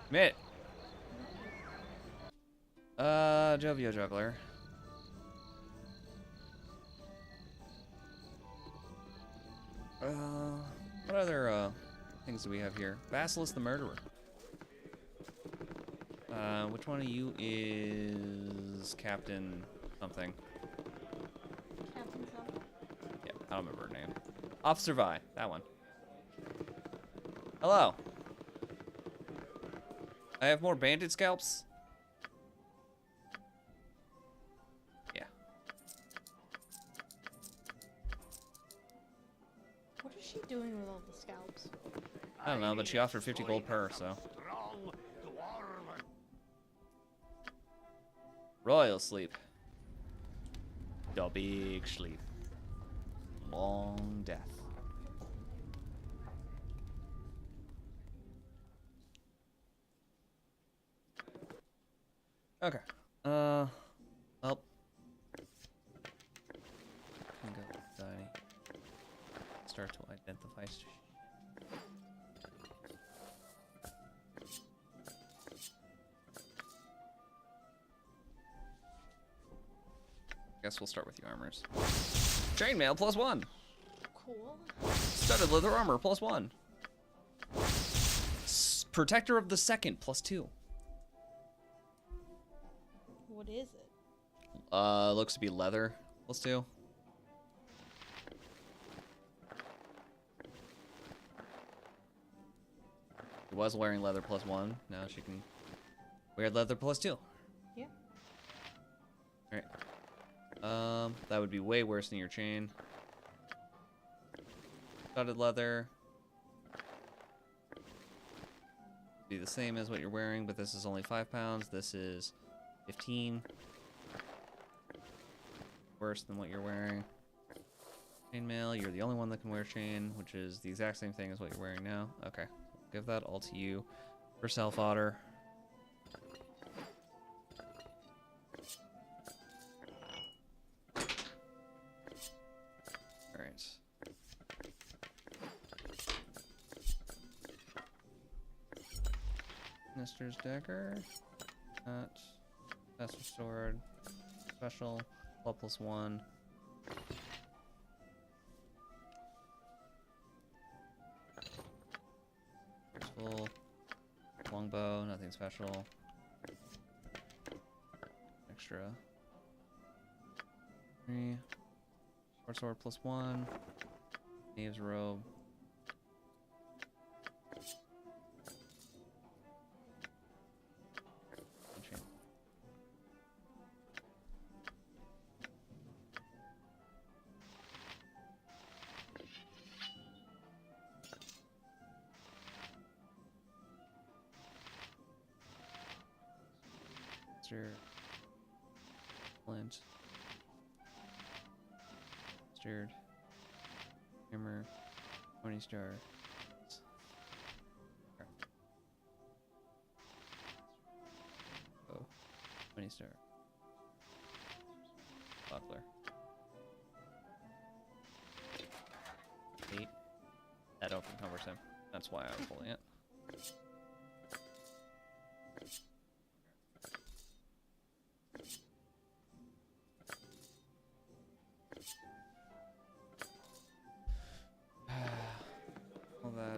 Commit. Jovio Juggler. What other things do we have here? Basilisk the Murderer. Which one of you is Captain something? Captain something? Yeah, I don't remember her name. Officer Vi, that one. Hello. I have more bandit scalps. Yeah. What is she doing with all the scalps? I don't know, but she offered 50 gold per, so. Royal sleep. The big sleep. Long death. Okay. Well. Can go die. Start to identify. Guess we'll start with the armors. Chainmail +1. Cool. Studded leather armor +1. Protector of the Second +2. What is it? Looks to be leather +2. She was wearing leather +1. Now she can wear leather +2. Yeah. Alright. That would be way worse than your chain. Studded leather. Be the same as what you're wearing, but this is only 5 pounds. This is 15. Worse than what you're wearing. Chainmail, you're the only one that can wear chain, which is the exact same thing as what you're wearing now. Okay. Give that all to you for self-otter. Alright. Nestor's Dagger. That. Master Sword. Special. +1. Full. Longbow, nothing special. Extra. 3. Short sword +1. Knave's robe. Chain. Flint. Stirred. Hammer. Morning Star. Oh. Morning Star. Buckler. 8. That open covers him. That's why I was holding it.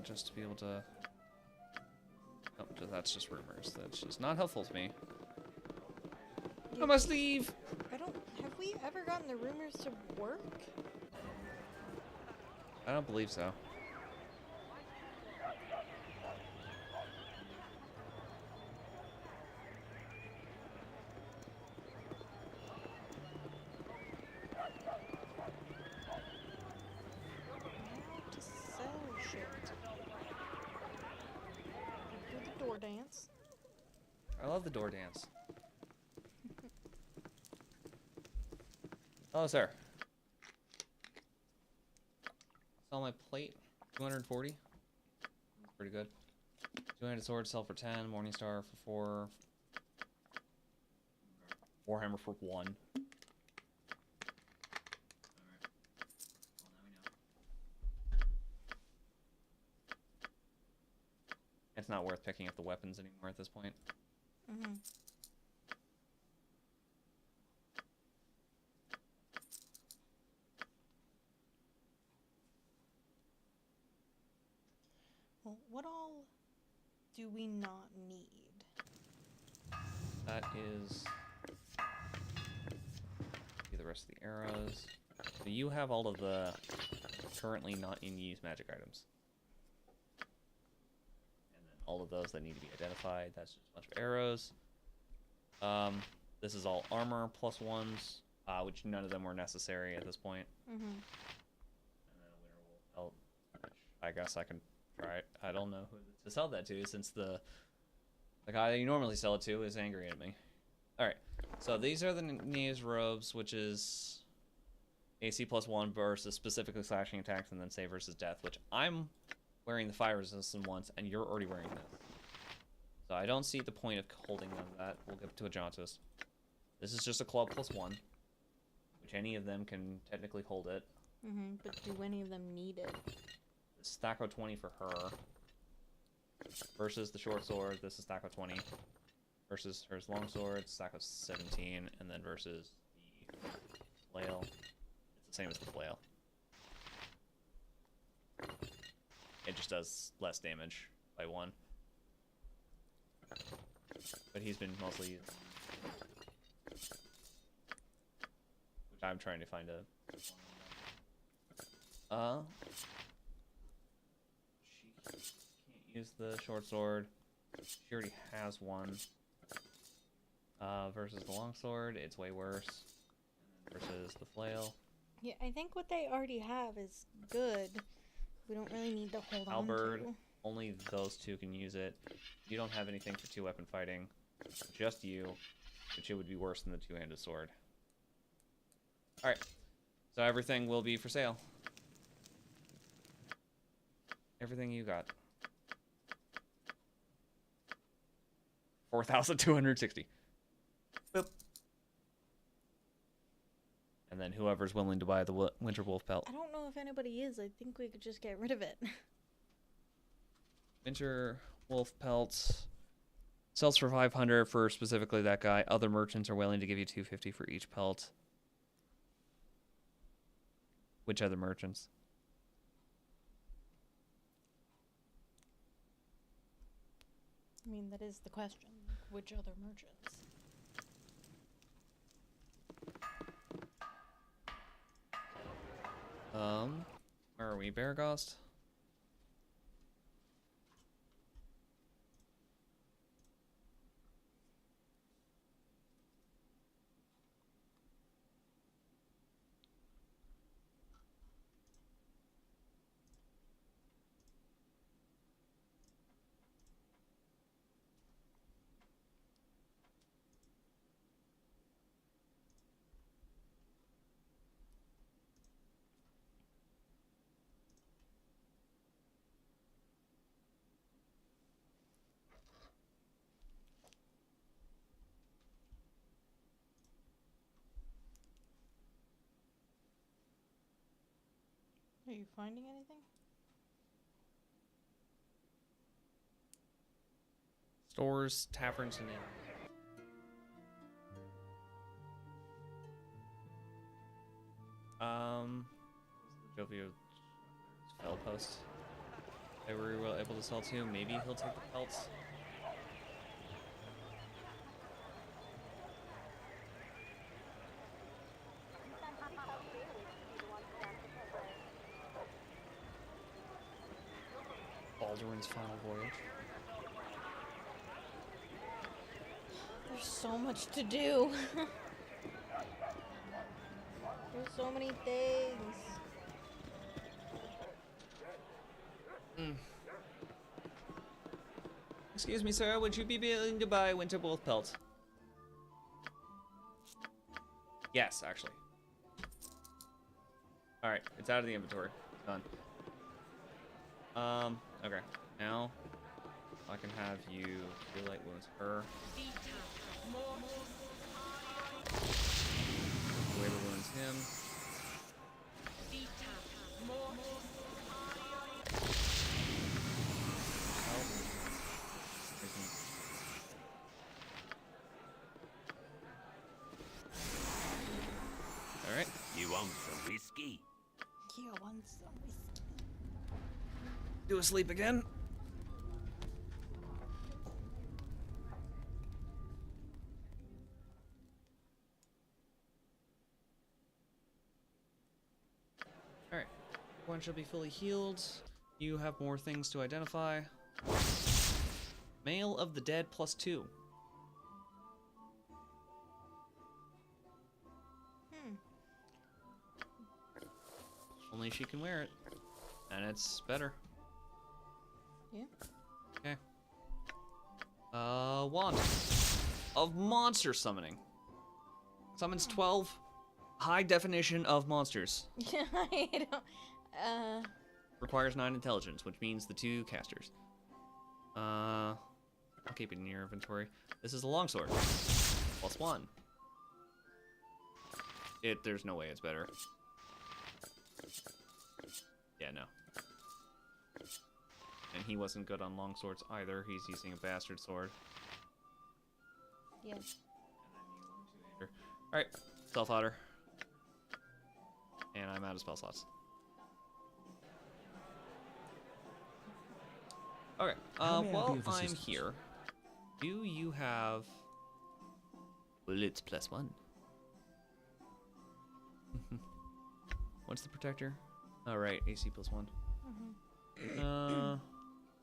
Just to be able to... Oh, that's just rumors. That's just not helpful to me. Yeah, I must leave! Have we ever gotten the rumors to work? I don't believe so. Dance. I love the door dance. Oh, sir. Sell my plate. 240. That's pretty good. 200 sword, sell for 10. Morningstar for 4. Warhammer for 1. It's not worth picking up the weapons anymore at this point. Mm-hmm. Well, what all do we not need? That is the rest of the arrows. So you have all of the currently not in use magic items. All of those that need to be identified. That's just a bunch of arrows. This is all armor +1s, which none of them were necessary at this point. Mm-hmm. And then a winter belt, which I guess I can try it. I don't know who to sell that to, since the guy that you normally sell it to is angry at me. Alright, so these are the Knave's robes, which is AC +1 versus specifically slashing attacks, and then save versus death, which I'm wearing the fire resistant ones, and you're already wearing this. So I don't see the point of holding them that. We'll give it to Ajantis. This is just a club +1, which any of them can technically hold it. Mm-hmm, but do any of them need it? Stack of 20 for her. Versus the short sword, this is stack of 20. Versus her long sword, stack of 17, and then versus the flail. It's the same as the flail. It just does less damage by 1. But he's been mostly used. Which I'm trying to find a... She can't use the short sword. She already has one. Versus the longsword, it's way worse. Versus the flail. Yeah, I think what they already have is good. We don't really need to hold Halberd, on to. only those two can use it. You don't have anything for 2-weapon fighting. Just you, which it would be worse than the 2-handed sword. Alright, so everything will be for sale. Everything you got. 4,260. Boop. And then whoever's willing to buy the Winter Wolf pelt. I don't know if anybody is. I think we could just get rid of it. Winter Wolf pelts. Sells for 500 for specifically that guy. Other merchants are willing to give you 250 for each pelt. Which other merchants? I mean, that is the question. Which other merchants? Where are we? Bearghost? Are you finding anything? Stores, taverns, and inns. Jovio spell post. They were able to sell to. Maybe he'll take the pelts. Baldur's final voyage. There's so much to do. There's so many things. Excuse me, sir. Would you be willing to buy Winter Wolf pelt? Yes, actually. All right, it's out of the inventory. Done. Okay. Now, I can have you heal light wounds her. Whoever wounds him. All right. You want some whiskey? Yeah, want some whiskey. Do a sleep again. Alright. One shall be fully healed. You have more things to identify. Male of the Dead +2. Only she can wear it. And it's better. Yeah. Okay. Wand of monster summoning. Summons 12 high definition of monsters. Yeah, I don't. Requires 9 intelligence, which means the 2 casters. I'll keep it in your inventory. This is a longsword. +1. There's no way it's better. Yeah, no. And he wasn't good on longswords either. He's using a bastard sword. Yes. Alright, self-otter. And I'm out of spell slots. Okay, How may I be while of I'm assistance? here, do you have bullets +1? What's the protector? Oh, right, AC +1.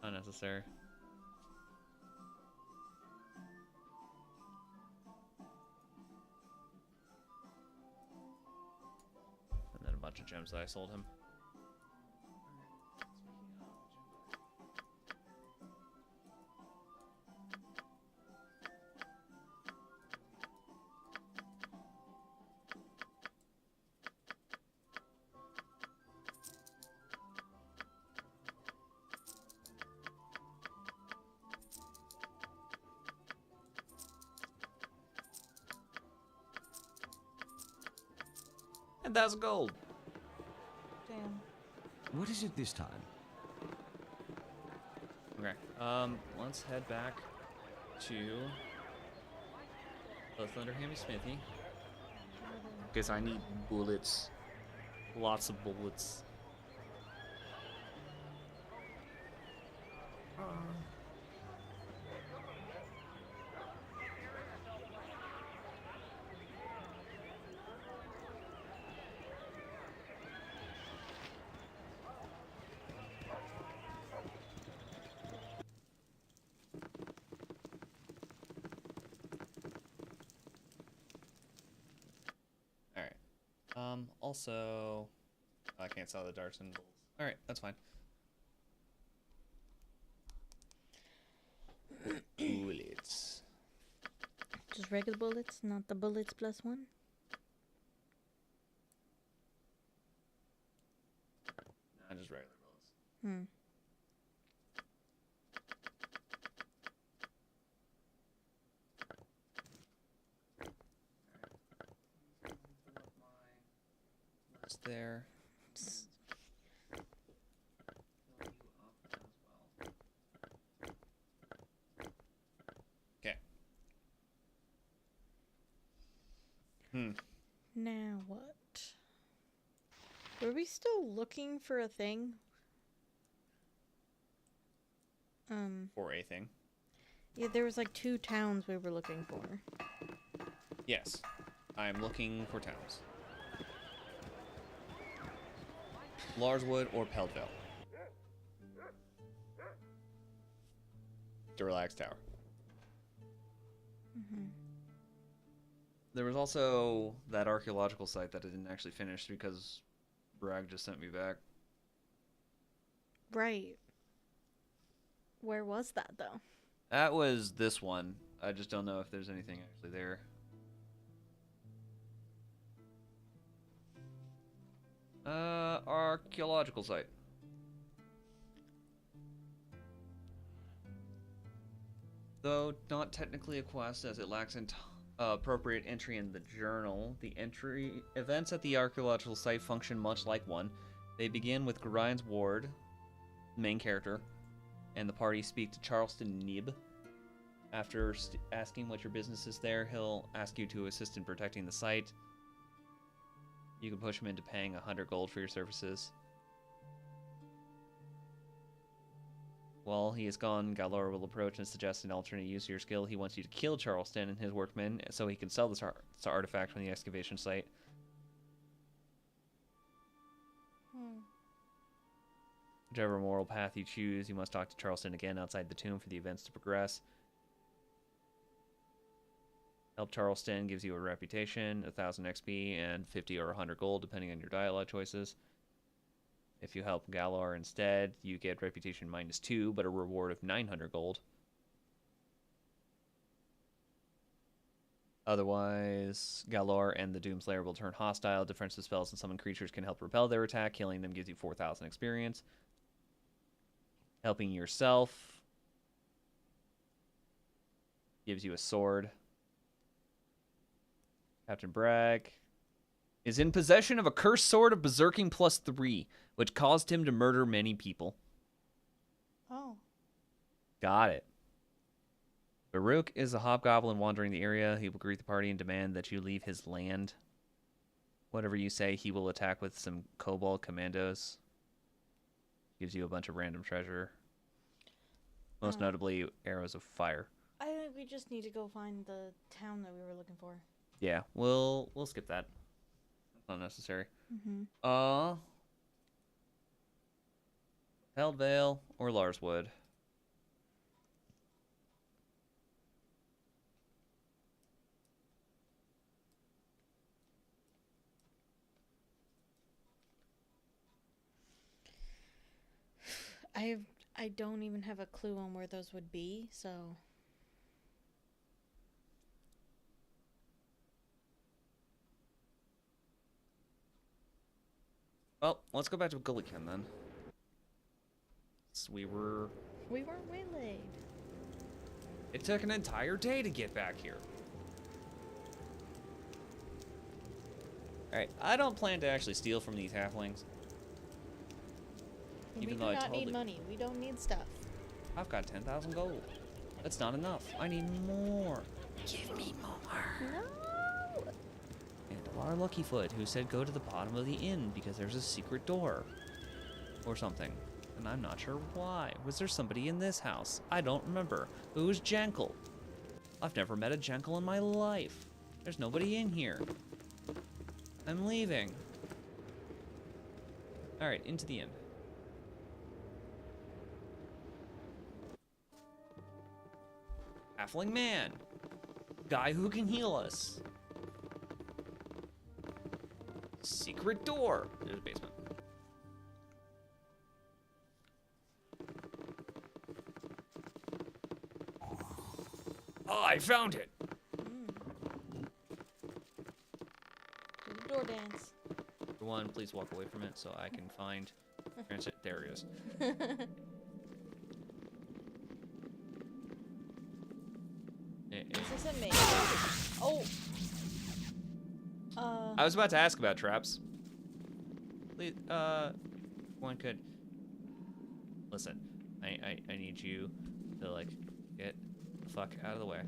Unnecessary. And then a bunch of gems that I sold him. And that's gold. Damn. What is it this time? Okay. Let's head back to the Thunderhammy Smithy. Because I need bullets. Lots of bullets. Also, I can't sell the darts and bulls. All right, that's fine. Bullets. Just regular bullets, not the bullets +1? Nah, just regular bullets. Hmm. What's there? Okay. Now what? Were we still looking for a thing? For a thing. Yeah, there was like 2 towns we were looking for. Yes. I'm looking for towns. Larswood or Peltville. Durlax Tower. There was also that archaeological site that I didn't actually finish because Bragg just sent me back. Right. Where was that, though? That was this one. I just don't know if there's anything actually there. Archaeological site. Though not technically a quest as it lacks appropriate entry in the journal, the entry events at the archaeological site function much like one. They begin with Gorian's ward, main character, and the party speak to Charleston Nib. After asking what your business is there, he'll ask you to assist in protecting the site. You can push him into paying 100 gold for your services. While he is gone, Galor will approach and suggest an alternate use of your skill. He wants you to kill Charleston and his workmen so he can sell this artifact from the excavation site. Whichever moral path you choose, you must talk to Charleston again outside the tomb for the events to progress. Help Charleston gives you a reputation, 1,000 XP, and 50 or 100 gold, depending on your dialogue choices. If you help Galor instead, you get reputation -2, but a reward of 900 gold. Otherwise, Galor and the Doomslayer will turn hostile. Defensive spells and summon creatures can help repel their attack. Killing them gives you 4,000 experience. Helping yourself gives you a sword. Captain Bragg is in possession of a cursed sword of berserking +3, which caused him to murder many people. Oh. Got it. Baruch is a hobgoblin wandering the area. He will greet the party and demand that you leave his land. whatever you say, he will attack with some kobold commandos. Gives you a bunch of random treasure. Most notably, arrows of fire. I think we just need to go find the town that we were looking for. Yeah, we'll skip that. That's not necessary. Heldvale or Larswood. I don't even have a clue on where those would be, so... Well, let's go back to Gulliken then. So we weren't waylaid. It took an entire day to get back here. Alright, I don't plan to actually steal from these halflings. We do not need money. We don't need stuff. I've got 10,000 gold. That's not enough. I need more. Give me more. No! And our Luckyfoot, who said go to the bottom of the inn because there's a secret door. Or something. And I'm not sure why. Was there somebody in this house? I don't remember. Who's Jankel? I've never met a Jankel in my life. There's nobody in here. I'm leaving. Alright, into the inn. Halfling man. Guy who can heal us. Secret door. There's a basement. Oh, I found it. Do the door dance. For one, please walk away from it so I can find transit. There it is. Is this a maze? Oh. I was about to ask about traps. Please, one could listen. I need you to like get the fuck out of the way,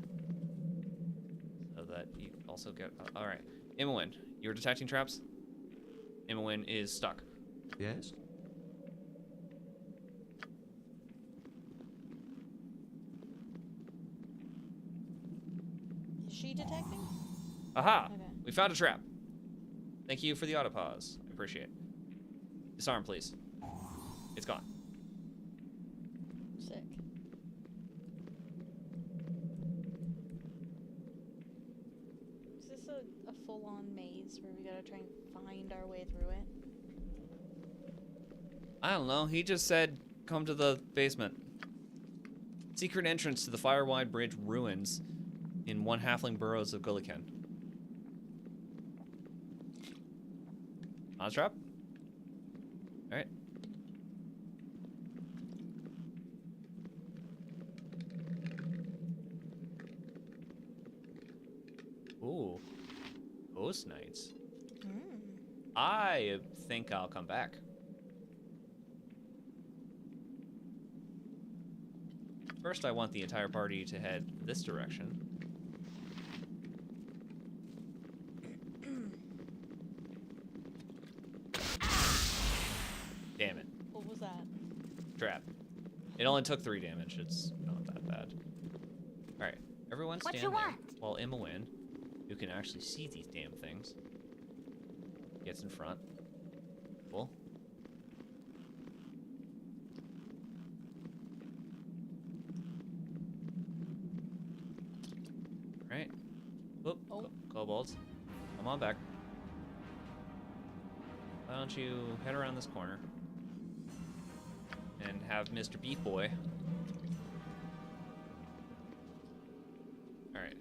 so that you also get. All right, Imowen, you're detecting traps. Imowen is stuck. Yes. Is she detecting? Aha! Okay. We found a trap. Thank you for the autopause. I appreciate it. Disarm, please. It's gone. Sick. Is this a full-on maze where we gotta try and find our way through it? I don't know. He just said, come to the basement. Secret entrance to the Firewide Bridge ruins in one halfling burrows of Gulliken. On a trap? Alright. Ooh. Ghost Knights. I think I'll come back. First, I want the entire party to head this direction. Damn it. What was that? Trap. It only took 3 damage. It's not that bad. Alright, everyone stand there while Imowen, who can actually see these damn things, gets in front. Cool. Alright. Whoop. Oh. Kobolds. Come on back. Why don't you head around this corner and have Mr. Beef Boy. Alright.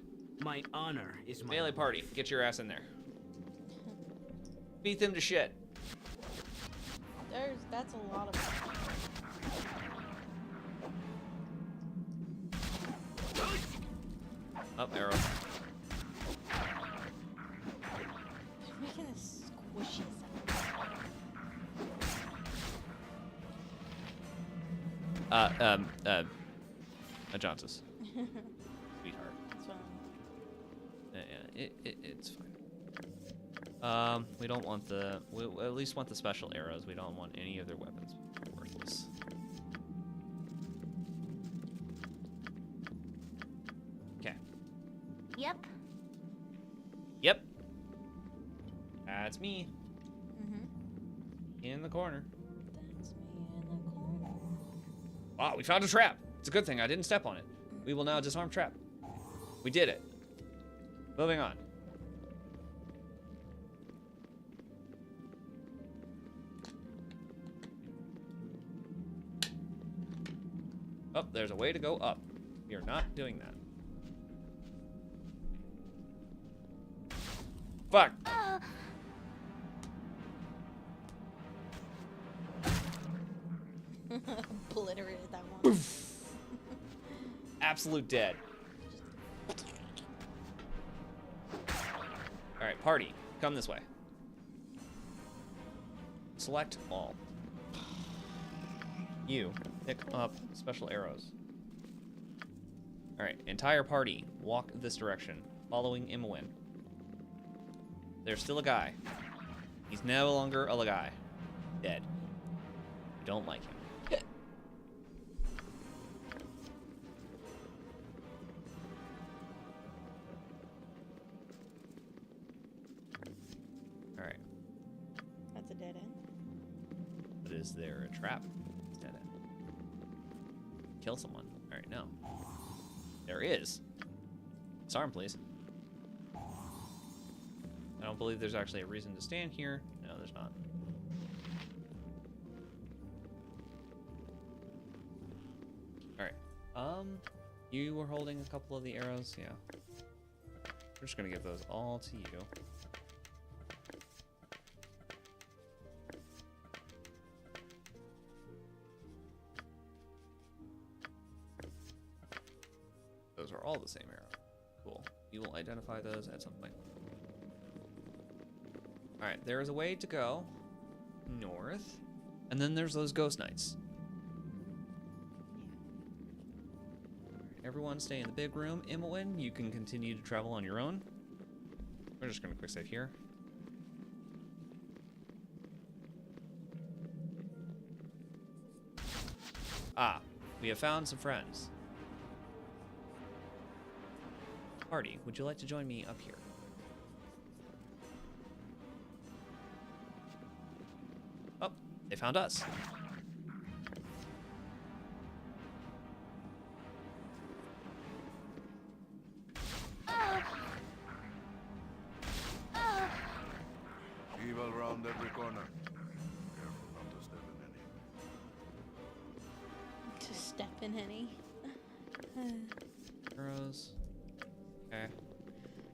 My honor is my Melee party, get your ass in there. Beat them to shit. That's a lot of Up, arrow. They're making a squishy sound. Ajantis. Sweetheart. That's fine. Yeah, it's fine. We don't want the... We at least want the special arrows. We don't want any of their weapons. Worthless. Okay. Yep. Yep. That's me. Mm-hmm. In the corner. That's me in the corner. Wow, we found a trap. It's a good thing I didn't step on it. We will now disarm trap. We did it. Moving on. Oh, there's a way to go up. We are not doing that. Fuck. Obliterated that one. Absolute dead. Alright, party. Come this way. Select all. You pick up special arrows. Alright, entire party, walk this direction, following Imowen. There's still a guy. He's no longer a guy. Dead. I don't like him. Alright. That's a dead end. But is there a trap? It's dead end. Kill someone. Alright, no. There is. Disarm, please. I don't believe there's actually a reason to stand here. No, there's not. Alright. You were holding a couple of the arrows, yeah. We're just gonna give those all to you. Those are all the same arrow. Cool. You will identify those at some point. Alright, there is a way to go north, and then there's those ghost knights. Alright, everyone stay in the big room. Imowen, you can continue to travel on your own. We're just gonna quick save here. Ah, we have found some friends. Party, would you like to join me up here? Oh, they found us. Evil round every corner. Careful not to step in any. To step in any. Arrows. Okay.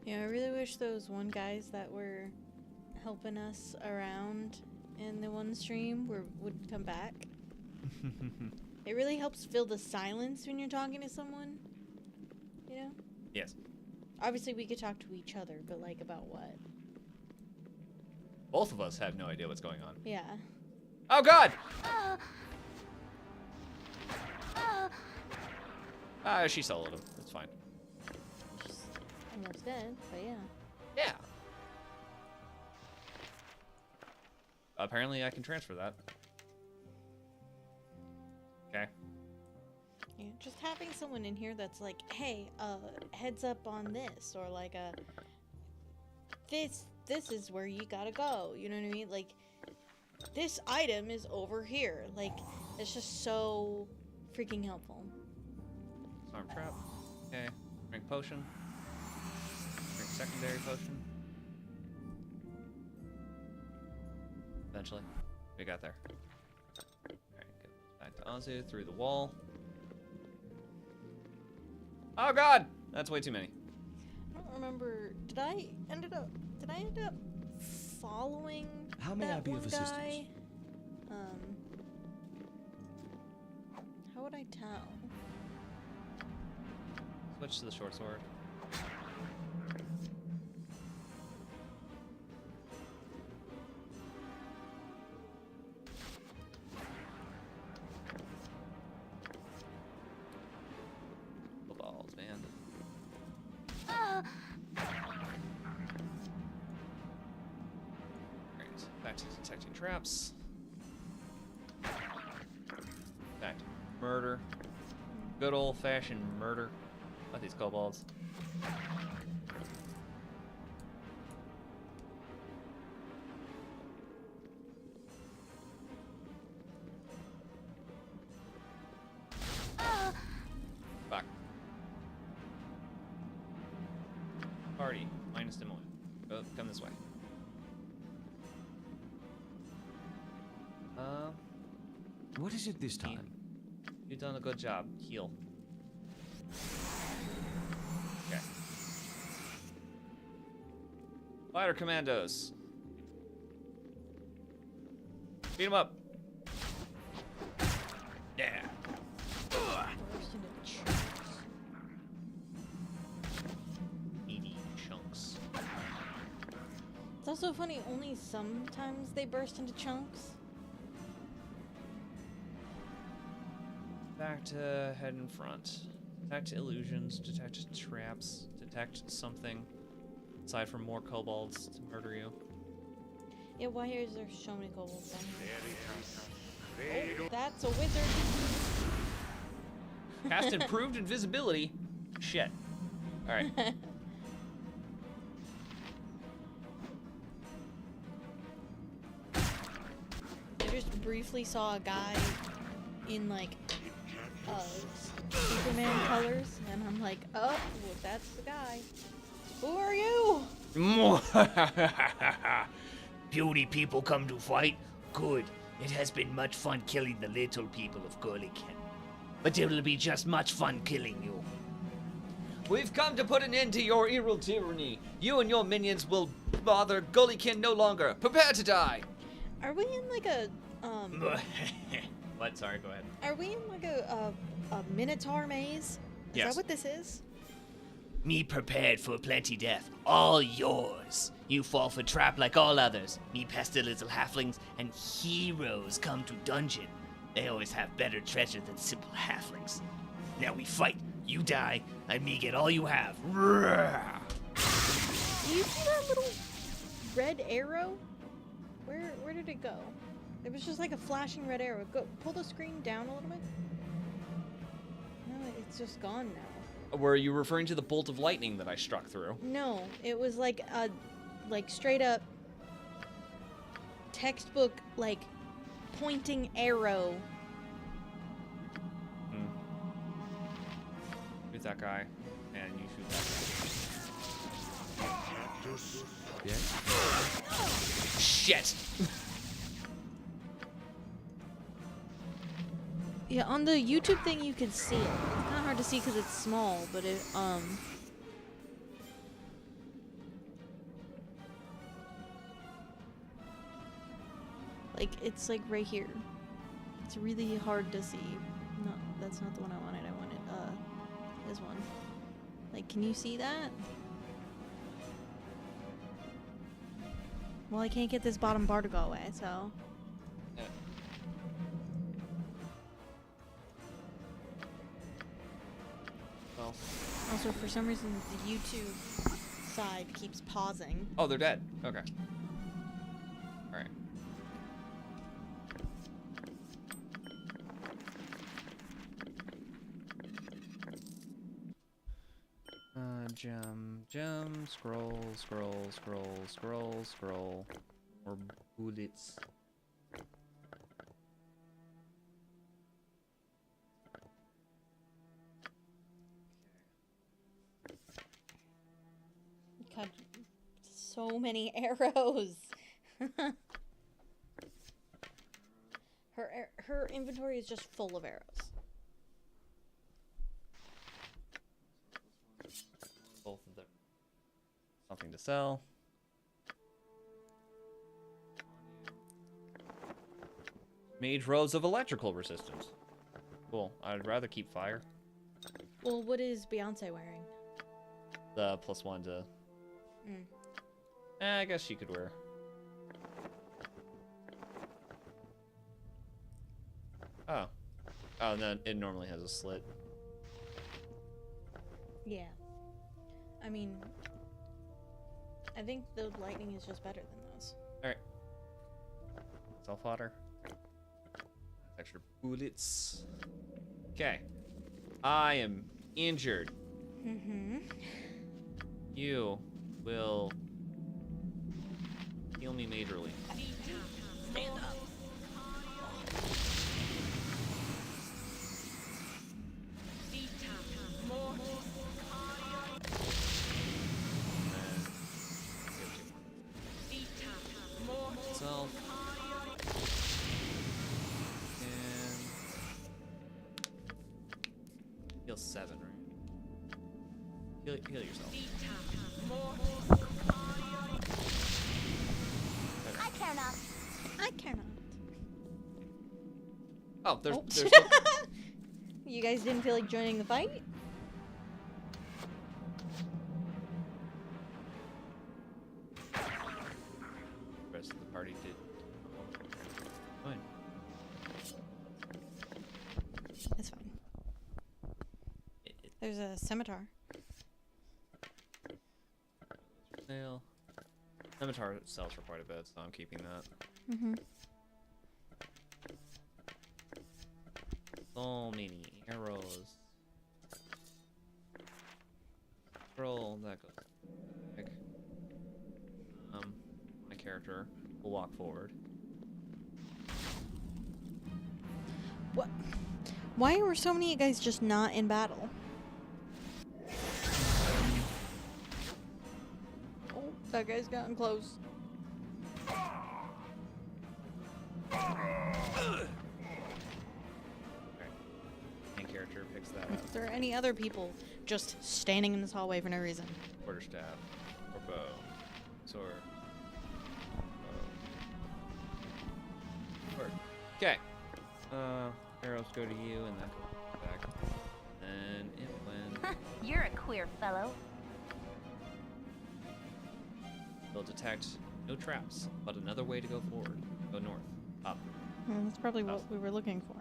Yeah, I really wish those one guys that were helping us around in the one stream would come back. It really helps fill the silence when you're talking to someone. You know? Yes. Obviously, we could talk to each other, but like about what? Both of us have no idea what's going on. Yeah. Oh God! She soloed him. That's fine. She's almost dead, but yeah. Yeah. Apparently, I can transfer that. Okay. Yeah, just having someone in here that's like, hey, heads up on this, or like this is where you gotta go. You know what I mean? Like, this item is over here. Like, it's just so freaking helpful. Disarm trap. Okay. Drink potion. Drink secondary potion. Eventually. We got there. Alright, get back to Azu through the wall. Oh God! That's way too many. I don't remember. Did I end up following How may that I be one of guy? assistance? How would I tell? Switch to the short sword. The balls, man. that. Detecting traps. Fact. Murder. Good old-fashioned murder. Not these kobolds. Fuck. Party. Minus Des Moines. Oh, come this way. What is it this time? You've done a good job. Heal. Okay. Fighter commandos. Beat them up. Yeah. Meaty chunks. It's also funny, only sometimes they burst into chunks. Back to head in front. Detect illusions, detect traps, detect something. Aside from more kobolds to murder you. Yeah, why is there so many kobolds down here? Oh, that's a wizard. Cast improved invisibility. Shit. Alright. I just briefly saw a guy in like Superman colors, and I'm like, oh, well, that's the guy. Who are you? Beauty people come to fight? Good. It has been much fun killing the little people of Gulliken. But it will be just much fun killing you. We've come to put an end to your evil tyranny. You and your minions will bother Gullikin no longer. Prepare to die. Are we in like a What? Sorry, go ahead. Are we in like a Minotaur maze? Is Yes. that what this is? Me prepared for plenty death. All yours. You fall for trap like all others. Me pester little halflings, and heroes come to dungeon. They always have better treasure than simple halflings. Now we fight. You die, and me get all you have. Roar. Do you see that little red arrow? Where did it go? It was just like a flashing red arrow. Go pull the screen down a little bit. No, it's just gone now. Were you referring to the bolt of lightning that I struck through? No, it was like a straight up textbook like pointing arrow. Shoot that guy, and you shoot that guy. Yeah. Shit! Yeah, on the YouTube thing you can see it. It's kind of hard to see because it's small, but it like it's like right here. It's really hard to see. No, that's not the one I wanted. I wanted this one. Like, can you see that? Well, I can't get this bottom bar to go away, so. Yeah. Well. Also, for some reason, the YouTube side keeps pausing. Oh, they're dead. Okay. Alright. Jump, scroll, or bullets. God, so many arrows. Her inventory is just full of arrows. Both of them. Something to sell. Mage robes of electrical resistance. Cool. I'd rather keep fire. Well, what is Beyonce wearing? The +1 to. I guess she could wear. Oh. Oh, no, it normally has a slit. Yeah. I mean, I think the lightning is just better than those. Alright. Self fodder. Extra bullets. Okay. I am injured. Mm-hmm. You will heal me majorly. Stand up. Self. And heal 7, right? Heal yourself. I care not. I care not. Oh, there's You guys didn't feel like joining the fight? the rest of the party did. Fine. It's fine. There's a scimitar. Nail. Scimitar sells for quite a bit, so I'm keeping that. Mm-hmm. So many arrows. Scroll, that goes back. My character will walk forward. What? Why were so many of you guys just not in battle? Oh, that guy's gotten close. Main character picks that up. Is there any other people just standing in this hallway for no reason? Quarterstaff. Or bow. Sword. Bow. Sword. Okay. Arrows go to you and that goes back. And it went. You're a queer fellow. Will detect no traps, but another way to go forward. Go north. Up. That's probably what we were looking for.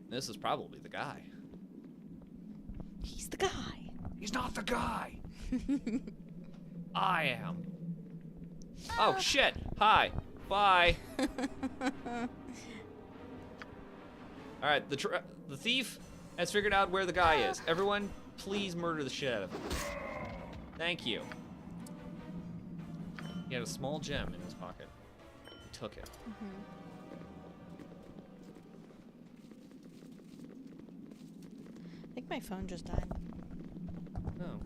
This is probably the guy. He's the guy. He's not the guy. I am. Oh shit. Hi. Bye. All right, the thief has figured out where the guy is. Everyone, please murder the shit out of him. Thank you. He had a small gem in his pocket. He took it. I think my phone just died. Oh.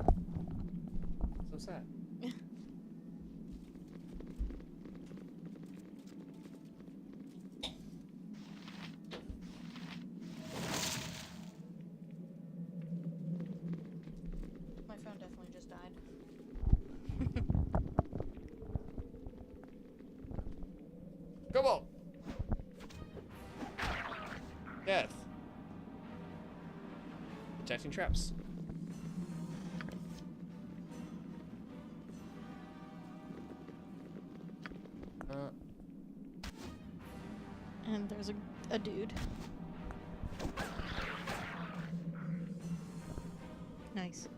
So sad. My phone definitely just died. Come on. Death. Detecting traps. And there's a dude. Nice.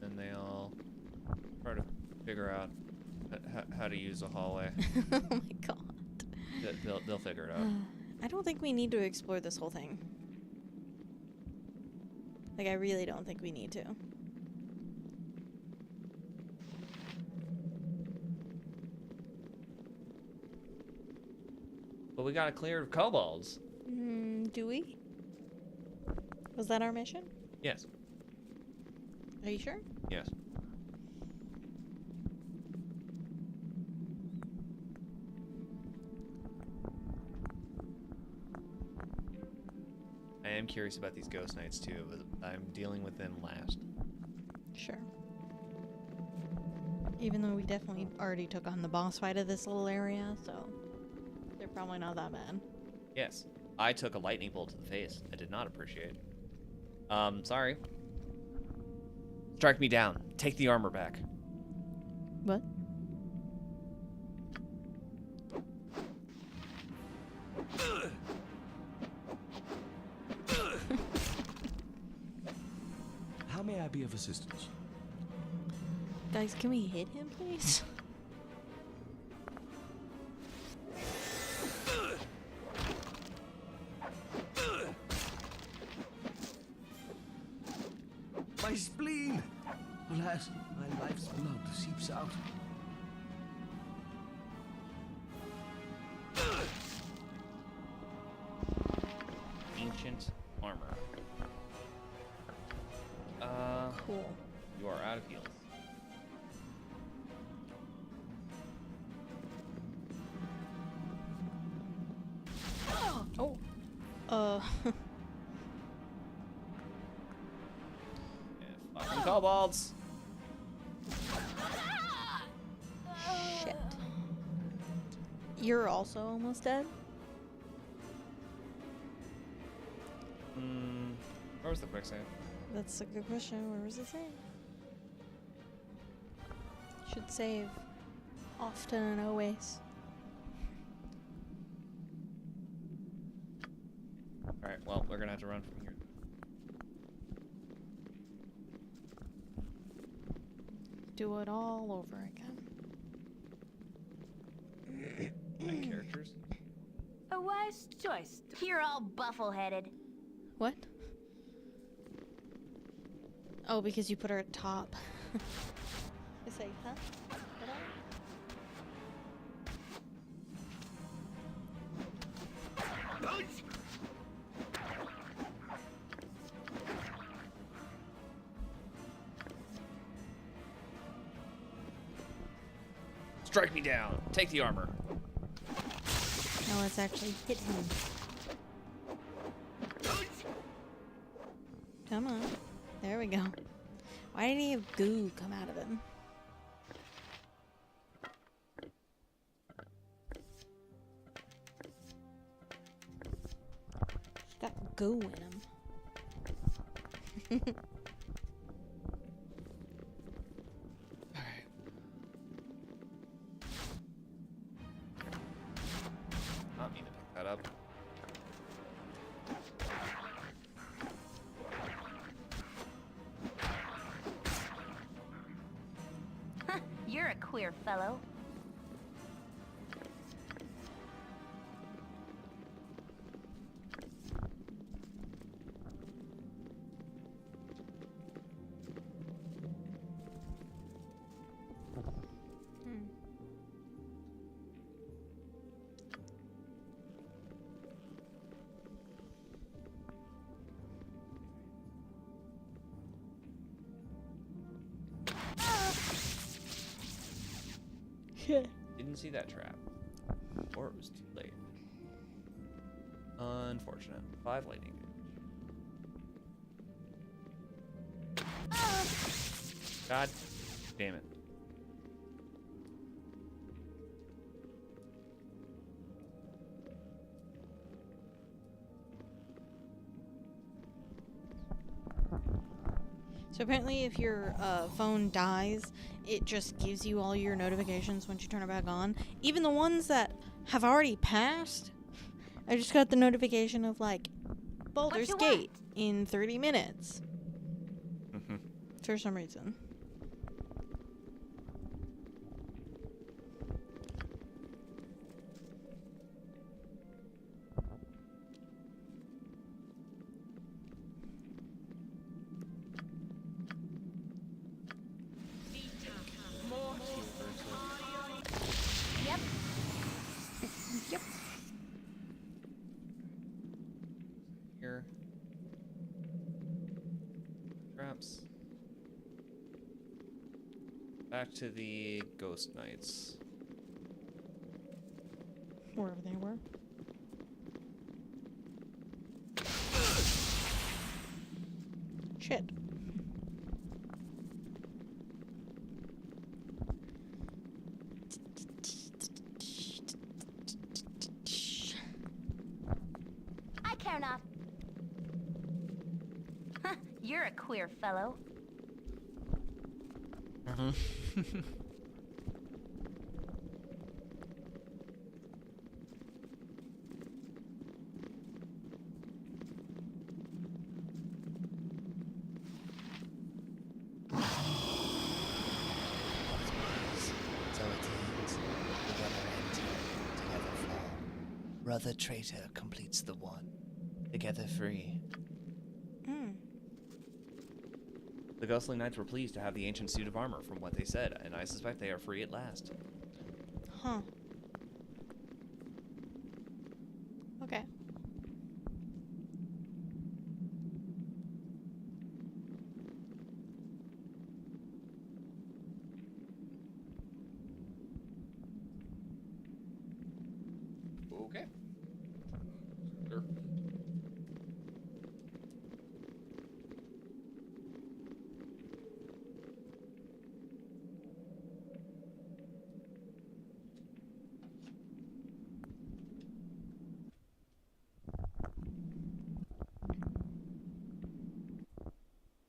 Then they all try to figure out how to use a hallway. Oh my god. They'll figure it out. I don't think we need to explore this whole thing. Like, I really don't think we need to. But we got to clear of kobolds. Do we? Was that our mission? Yes. Are you sure? Yes. I am curious about these ghost knights too, but I'm dealing with them last. Sure. Even though we definitely already took on the boss fight of this little area, so they're probably not that bad. Yes. I took a lightning bolt to the face. I did not appreciate. Sorry. Strike me down. Take the armor back. What? be of assistance? Guys, can we hit him, please? My spleen! Alas, my life's blood seeps out. Ancient armor. Cool. You are out of heals. Oh. Yeah, fucking kobolds. Shit. You're also almost dead? Where was the quick save? That's a good question. Where was it saved? Should save often and always. Alright, well, we're gonna have to run from here. Do it all over again. My characters. A wise choice. You're all buffle-headed. What? Oh, because you put her at top. I say, huh? What Strike me down. Take the armor. No, let's actually hit him. Come on. There we go. Why did he have goo come out of him? He's got goo in him. Not mean to pick that up. You're a queer fellow. Didn't see that trap. Or it was too late. Unfortunate. 5 lightning damage. God damn it. So apparently if your phone dies, it just gives you all your notifications once you turn it back on. Even the ones that have already passed. I just got the notification of like, Baldur's Gate in 30 minutes. For some reason. Yep. Yep. Here. Traps. Back to the ghost knights. Wherever they were. Shit. I care not. Huh, you're a queer fellow. brother traitor completes the one. Together free. The Ghostly Knights were pleased to have the ancient suit of armor from what they said, and I suspect they are free at last. Huh. Okay. Okay. Sure.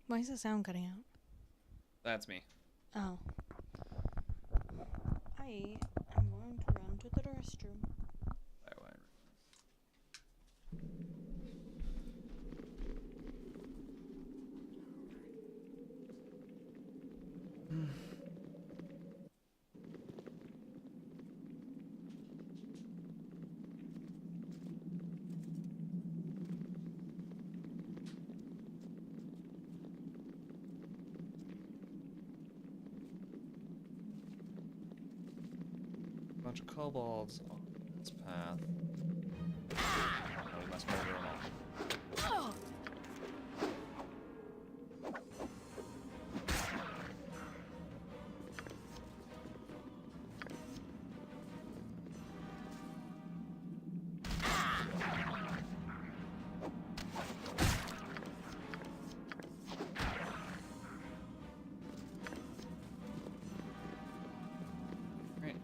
Why is the sound cutting out? That's me. Oh. I am going to run to the restroom. Bunch of kobolds on this path. Oh, we must murder them all. Right.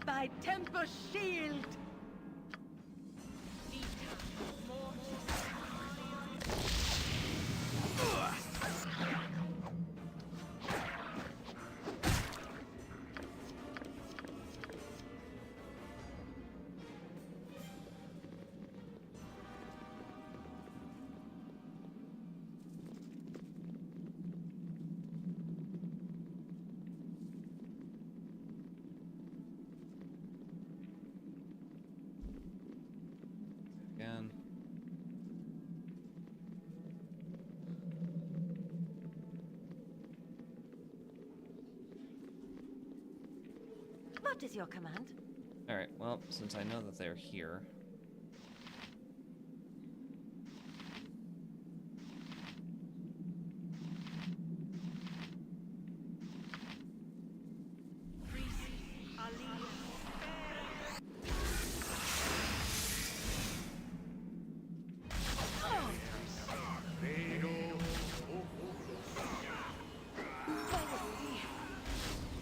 By Temper Shield! Again. What is your command? Alright, well, since I know that they're here.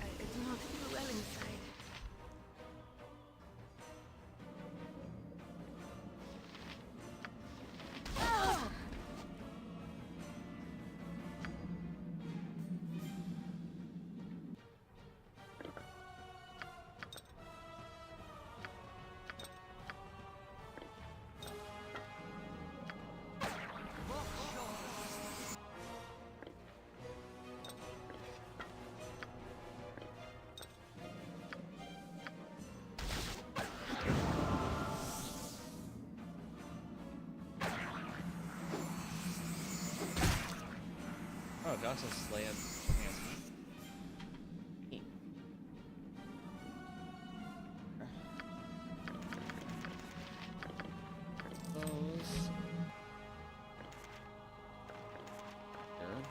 I do not feel well inside. Oh, Johnson Slay has those. Good.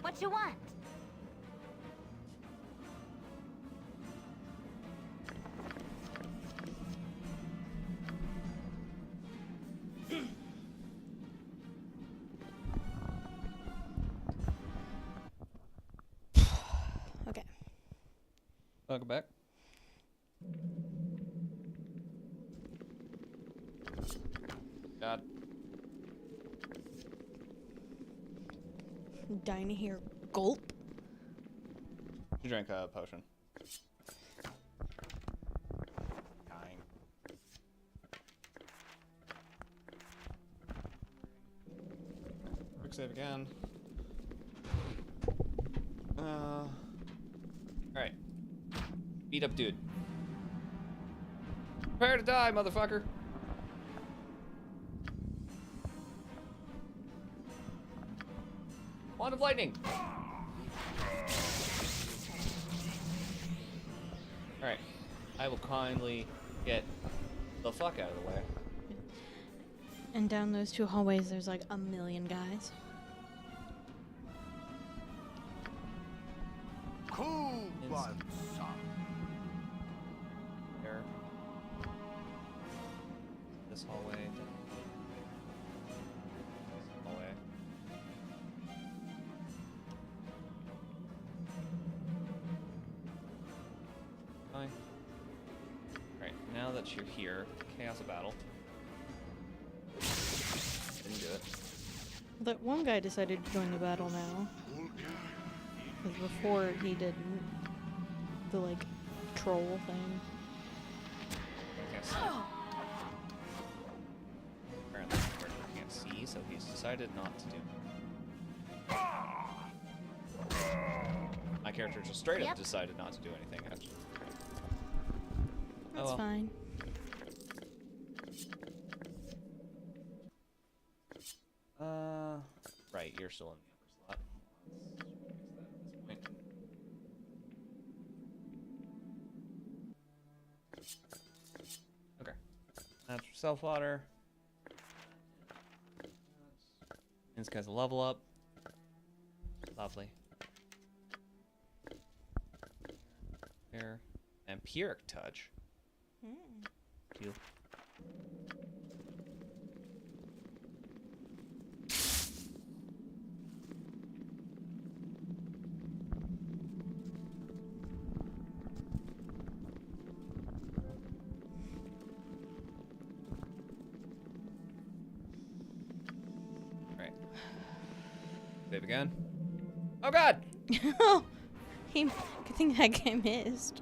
What you want? Okay. Welcome back. God. Dying here. Gulp. You drank a potion. Dying. Quick save again. Alright. Beat up dude. Prepare to die, motherfucker. Wand of lightning. Alright. I will kindly get the fuck out of the way. And down those two hallways, there's like a million guys. Cool one, son. There. This hallway. This hallway. Fine. Alright, now that you're here, chaos of battle. Didn't do it. That one guy decided to join the battle now. Because before he didn't. The, like, troll thing. I can't see. Apparently, the character can't see, so he's decided not to do. My character just straight up decided not to do anything, actually. That's fine. Right, you're still in the upper slot. Okay. That's for self-water. This guy's a level up. Lovely. There. Vampiric touch. Cute. Right. Save again. Oh god! Good thing that guy missed.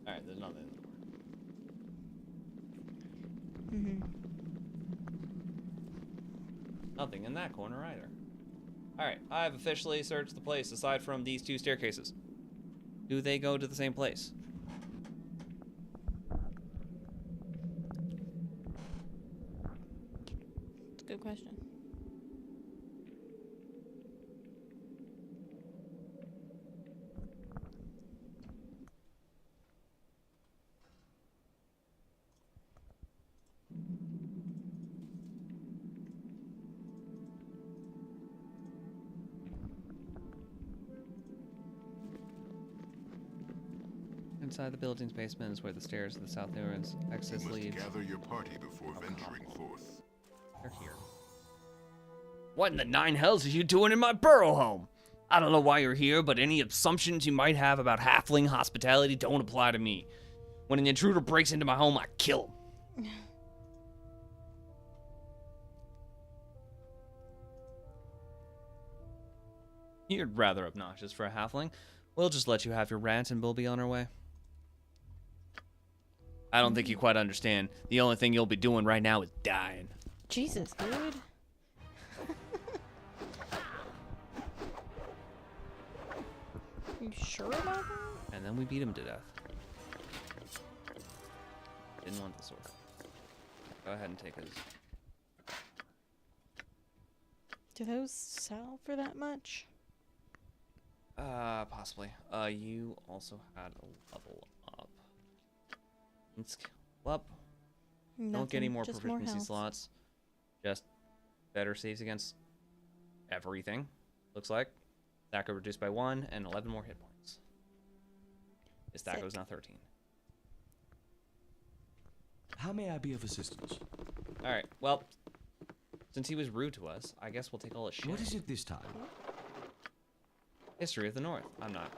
Alright, there's nothing. Nothing in that corner either. Alright, I've officially searched the place aside from these two staircases. Do they go to the same place? It's a good question. Inside the building's basement is where the stairs to the south entrance exit You must leads. gather your party before venturing forth. They're here. What in the nine hells are you doing in my burrow home? I don't know why you're here, but any assumptions you might have about halfling hospitality don't apply to me. When an intruder breaks into my home, I kill him. You're rather obnoxious for a halfling. We'll just let you have your rant and we'll be on our way. I don't think you quite understand. The only thing you'll be doing right now is dying. Jesus, dude. You sure about that? And then we beat him to death. Didn't want the sword. Go ahead and take his. Do those sell for that much? Possibly. You also had a level up. Let's level up. Don't get any more just more proficiency health. slots. Just better saves against everything. Looks like. Stack reduced by 1 and 11 more hit points. His stack goes now 13. How may I be of assistance? Alright, well. Since he was rude to us, I guess we'll take all his shit. What is it this time? History of the North. We're not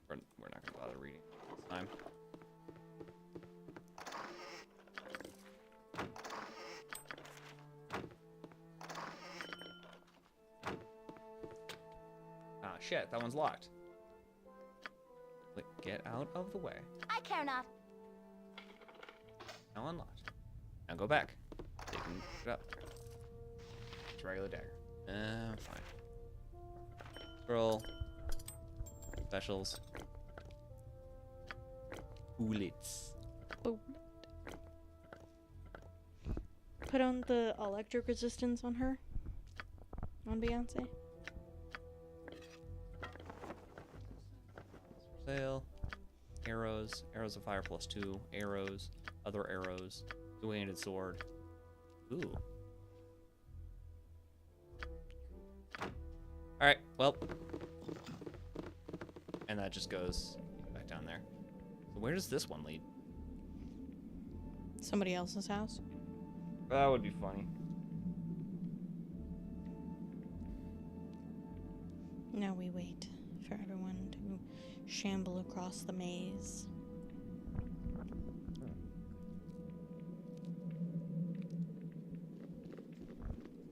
gonna bother reading this time. Ah, shit, that one's locked. Click get out of the way. I care not. Now unlocked. Now go back. You can put it up. It's a regular dagger. Fine. Scroll. Specials. Bullets. Put on the electric resistance on her. On Beyonce. Sale. Arrows. Arrows of fire +2. Arrows. Other arrows. Two-handed sword. Ooh. Alright, well. And that just goes back down there. So where does this one lead? Somebody else's house. That would be funny. Now we wait for everyone to shamble across the maze.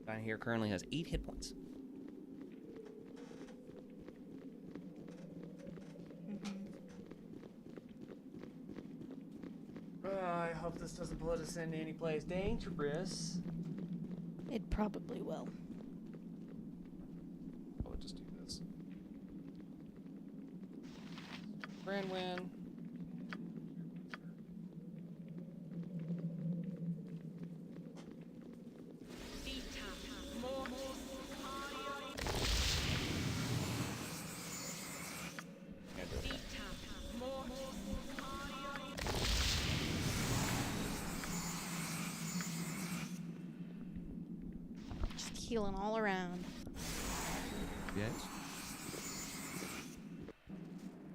Guy here currently has 8 hit points. I hope this doesn't put us into any place dangerous. It probably will. I'll just do this. Grand win. Just healing all around. Yes?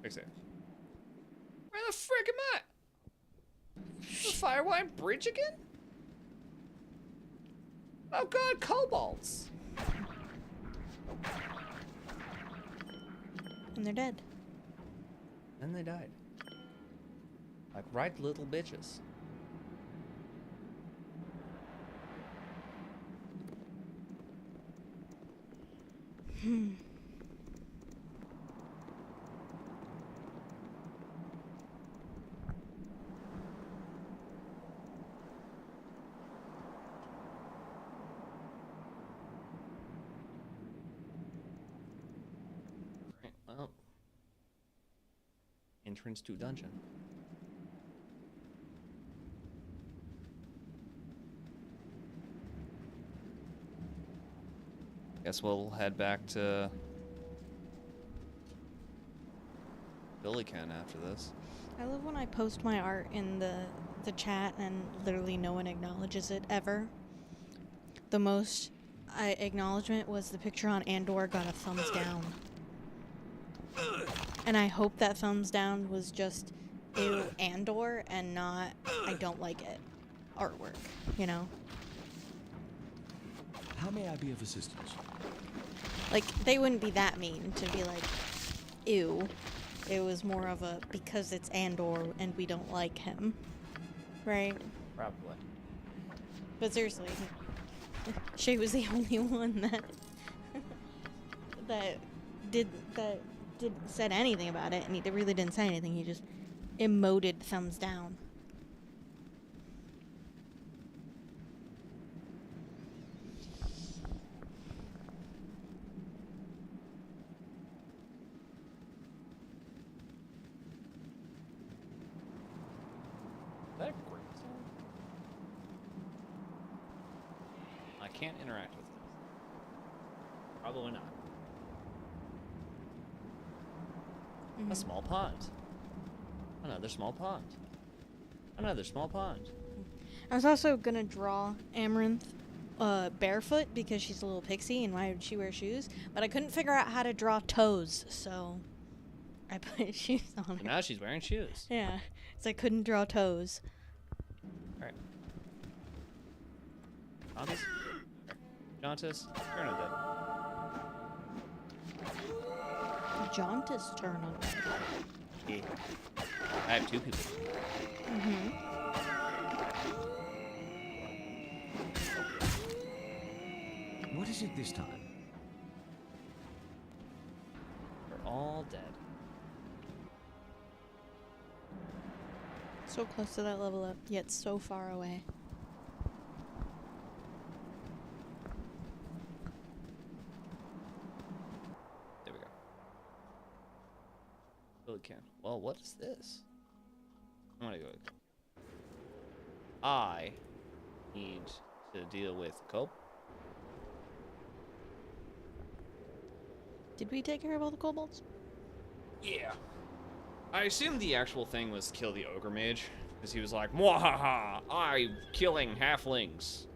Fix it. Where the frick am I? The Firewine Bridge again? Oh god, kobolds! And they're dead. And they died. Like right little bitches. Right, well. Entrance to dungeon. Guess we'll head back to Billyken after this. I love when I post my art in the chat and literally no one acknowledges it ever. The most acknowledgement was the picture on Andor got a thumbs down. And I hope that thumbs down was just ew Andor and not I don't like it artwork, you know? How may I be of assistance? Like, they wouldn't be that mean to be like, ew. It was more of a, because it's Andor and we don't like him. Right? Probably. But seriously, Shay was the only one that said anything about it, and he really didn't say anything. He just emoted thumbs down. That great. I can't interact with this. Probably not. A small pond. Another small pond. Another small pond. I was also gonna draw Amaranth barefoot because she's a little pixie and why would she wear shoes? But I couldn't figure out how to draw toes, so I put shoes on her. Now she's wearing shoes. Yeah, so I couldn't draw toes. Alright. Zombies? Jauntus, turn undead. Jauntus turn on. Yeah. I have 2 people. Mm-hmm. What is it this time? We're all dead. So close to that level up, yet so far away. There we go. Really can. Well, what is this? I'm gonna go. I need to deal with Cope. Did we take care of all the kobolds? Yeah. I assume the actual thing was kill the ogre mage, because he was like, "Mwahaha! I'm killing halflings."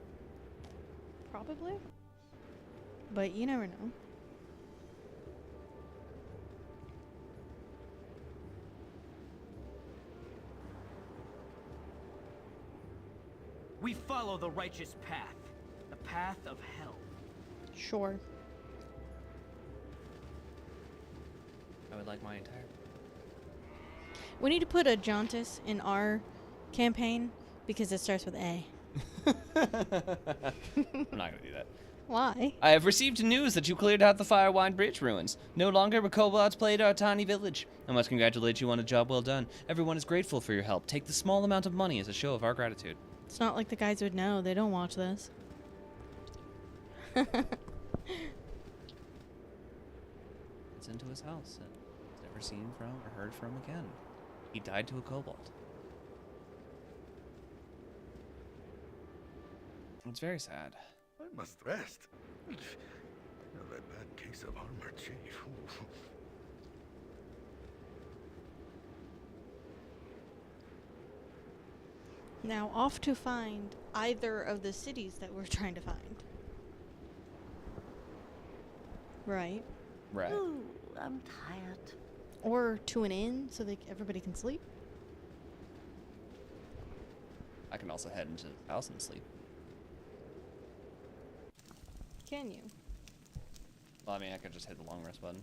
Probably. But you never know. We follow the righteous path. The path of hell. Sure. I would like my entire. We need to put a Jauntus in our campaign because it starts with A. I'm not gonna do that. Why? I have received news that you cleared out the Firewind Bridge ruins. No longer will kobolds plague our tiny village. I must congratulate you on a job well done. Everyone is grateful for your help. Take the small amount of money as a show of our gratitude. It's not like the guys would know. They don't watch this. It's into his house and he's never seen from or heard from again. He died to a kobold. It's very sad. I must rest. Another bad case of armor, chief. Now off to find either of the cities that we're trying to find. Right. Right. Ooh, I'm tired. Or to an inn so that everybody can sleep. I can also head into the house and sleep. Can you? Well, I mean, I could just hit the long rest button.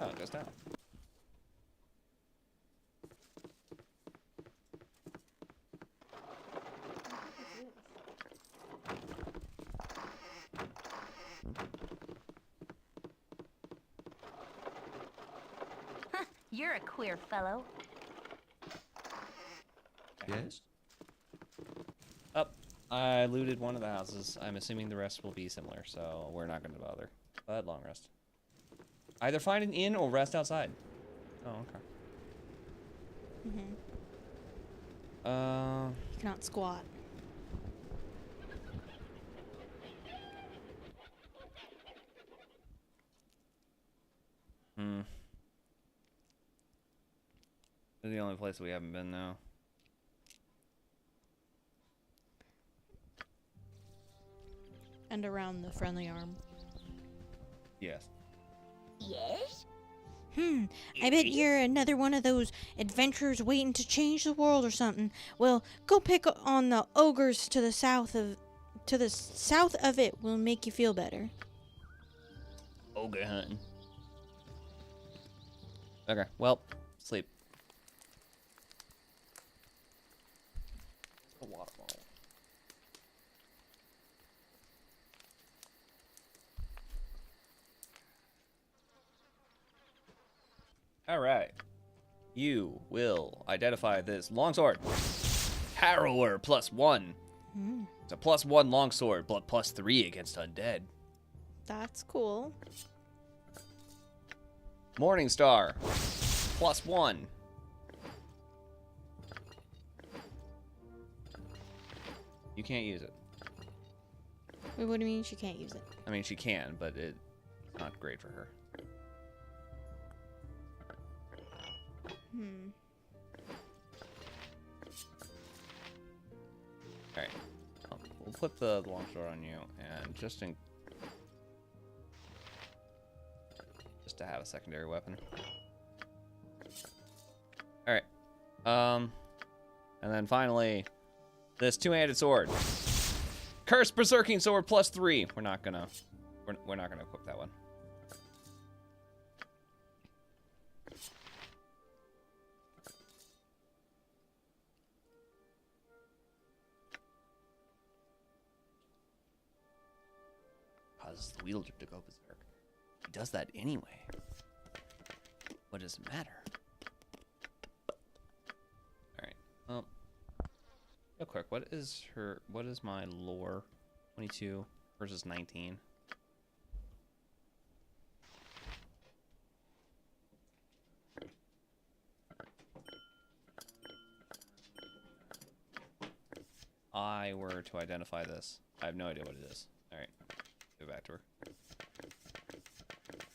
Oh, it goes down. You're a queer fellow. Yes? Up. I looted one of the houses. I'm assuming the rest will be similar, so we're not going to bother. But long rest. Either find an inn or rest outside. Oh, okay. You cannot squat. This is the only place we haven't been now. And around the friendly arm. Yes. Yes? I bet you're another one of those adventurers waiting to change the world or something. Well, go pick on the ogres to the south of it will make you feel better. Ogre hunting. Okay, well, sleep. A water bottle. Alright. You will identify this longsword. Harrower +1. It's a +1 longsword, but +3 against undead. That's cool. Morningstar +1. You can't use it. Wait, what do you mean she can't use it? I mean, she can, but it's not great for her. Alright. We'll put the longsword on you, and just to have a secondary weapon. And then finally, this two-handed sword. Cursed Berserking Sword +3. We're not gonna equip that one. Causes the wielder to go berserk. He does that anyway. What does it matter? Alright. Well, real quick, what is my lore? 22 versus 19. I were to identify this. I have no idea what it is. Alright. Go back to her.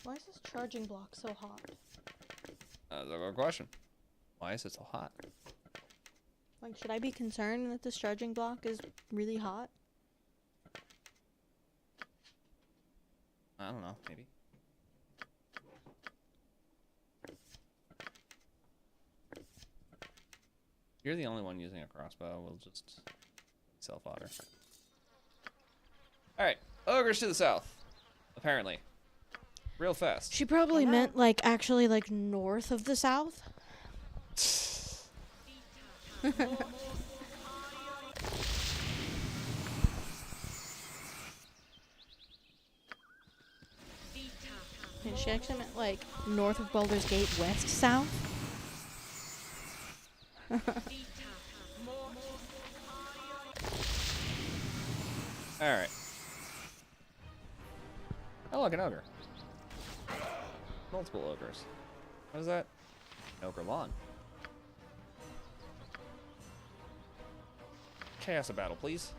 Why is this charging block so hot? That's a good question. Why is it so hot? Like, should I be concerned that this charging block is really hot? I don't know, maybe. You're the only one using a crossbow. We'll just self-fodder. Alright, ogres to the south. Apparently. Real fast. She probably meant, like, actually, like, north of the south. Yeah, she actually meant, like, north of Baldur's Gate, west, south. Alright. Oh, look, an ogre. Multiple ogres. What is that? An ogre lawn. Chaos of battle, please.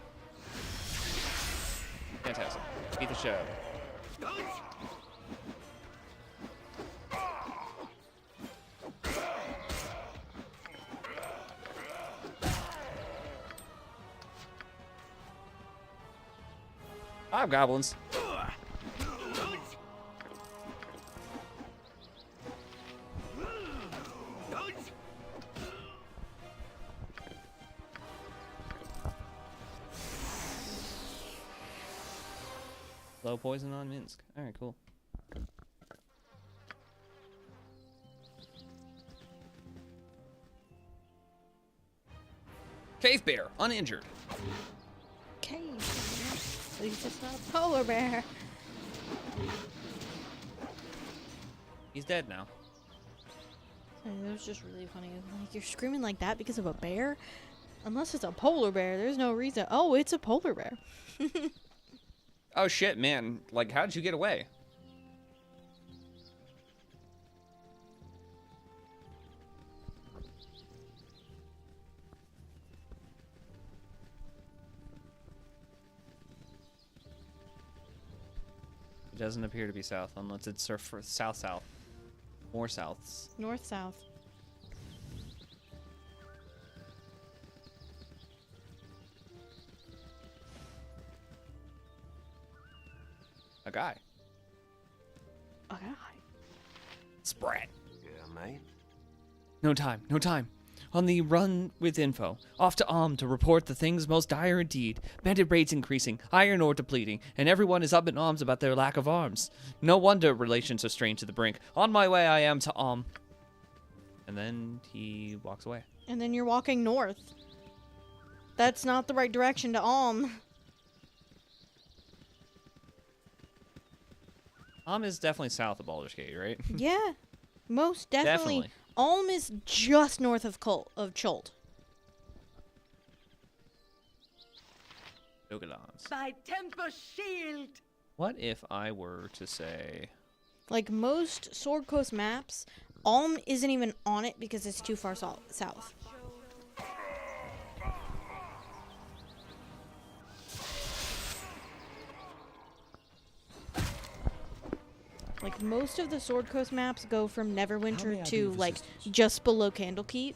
Fantastic. Beat the show. Hobgoblins. Low poison on Minsk. Alright, cool. Cave bear, uninjured. Cave bear? At least it's not a polar bear. He's dead now. It was just really funny. Like, you're screaming like that because of a bear? Unless it's a polar bear, there's no reason. Oh, it's a polar bear. Oh shit, man. Like, how did you get away? It doesn't appear to be south, unless it's south-south. More souths. North-south. A guy. A guy? Sprat. Yeah, mate. No time, no time. On the run with info. Off to to report the things most dire indeed. Bandit raids increasing, iron ore depleting, and everyone is up in arms about their lack of arms. No wonder relations are strained to the brink. On my way I am to And then he walks away. And then you're walking north. That's not the right direction to Is definitely south of Baldur's Gate, right? Yeah, most definitely. Ulm is just north of Chult. Dogadons. My temper shield. What if I were to say... Like most Sword Coast maps, Ulm isn't even on it because it's too far south. Like, most of the Sword Coast maps go from Neverwinter to, like, just below Candlekeep.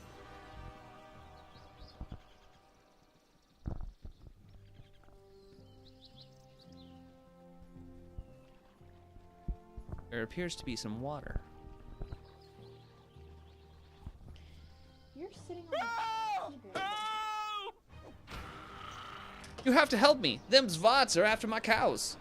There appears to be some water. You're sitting on the keyboard. You have to help me. Them Zvots are after my cows.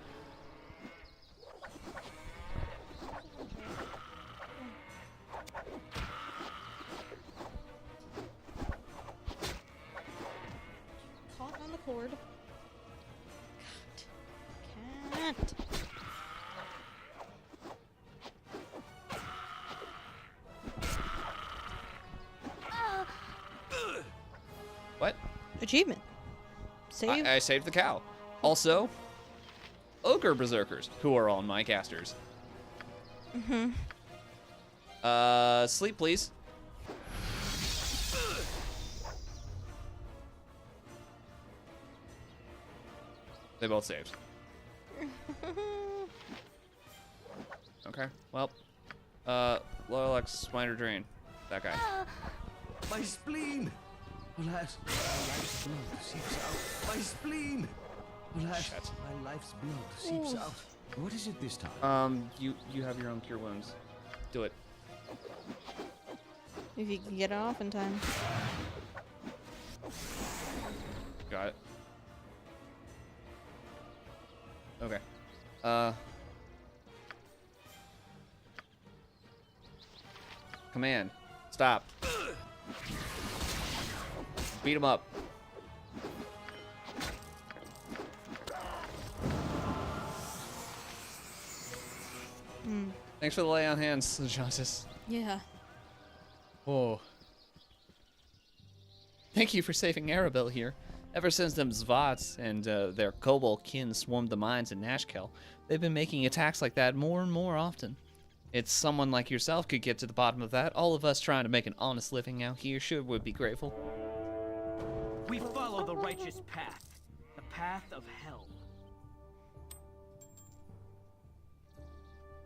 Caught on the cord. God. Can't. What? Achievement. Save. I saved the cow. Also, ogre berserkers who are on my casters. Mm-hmm. Sleep, please. They both saved. Okay, well, Lorelex, Minor Drain. That guy. My spleen! Alas, my life's blood seeps out. My spleen! Alas, Shit. my life's blood seeps out. What is it this time? You have your own cure wounds. Do it. If you can get it off in time. Got it. Okay. Command. Stop. Beat him up. Thanks for the lay on hands, Justice. Yeah. Oh. Thank you for saving Arabelle here. Ever since them Zvots and their kobold kin swarmed the mines in Nashkel, they've been making attacks like that more and more often. It's someone like yourself could get to the bottom of that. All of us trying to make an honest living out here sure would be grateful. We follow the righteous path, the path of hell.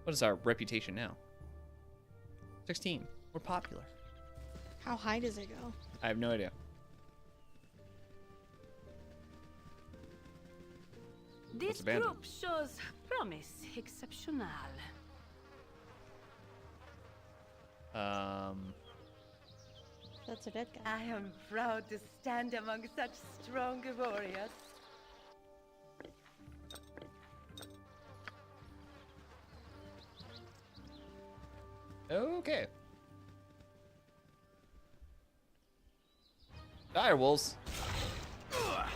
What is our reputation now? 16. We're popular. How high does it go? I have no idea. This abandoned. group shows promise exceptional. That's a dead guy. I am proud to stand among such strong warriors. Okay. Dire wolves. Oh,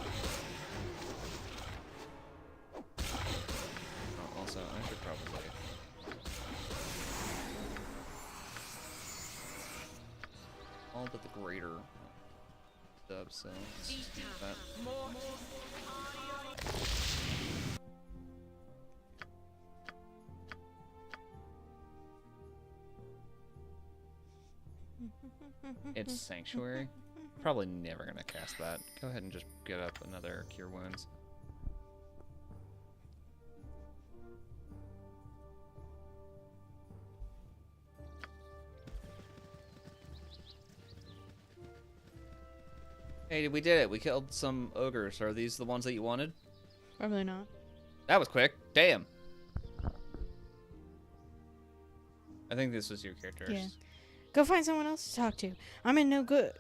also, I should probably. All but the greater dub, so let's do that. It's Sanctuary. Probably never gonna cast that. Go ahead and just get up another Cure Wounds. Hey, we did it. We killed some ogres. Are these the ones that you wanted? Probably not. That was quick. Damn. I think this was your character. Yeah. Go find someone else to talk to. I'm no good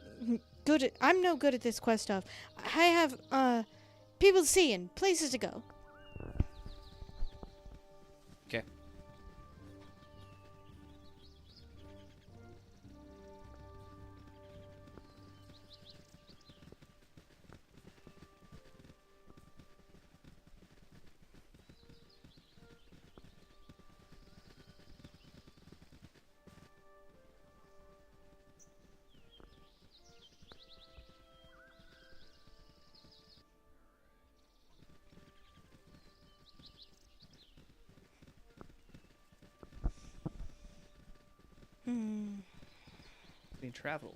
at this quest stuff. I have people to see and places to go. Okay. We travel.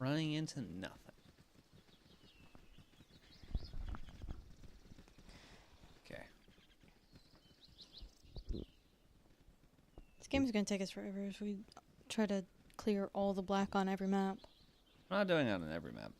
Running into nothing. Okay. This game is gonna take us forever if we try to clear all the black on every map. I'm not doing that on every map.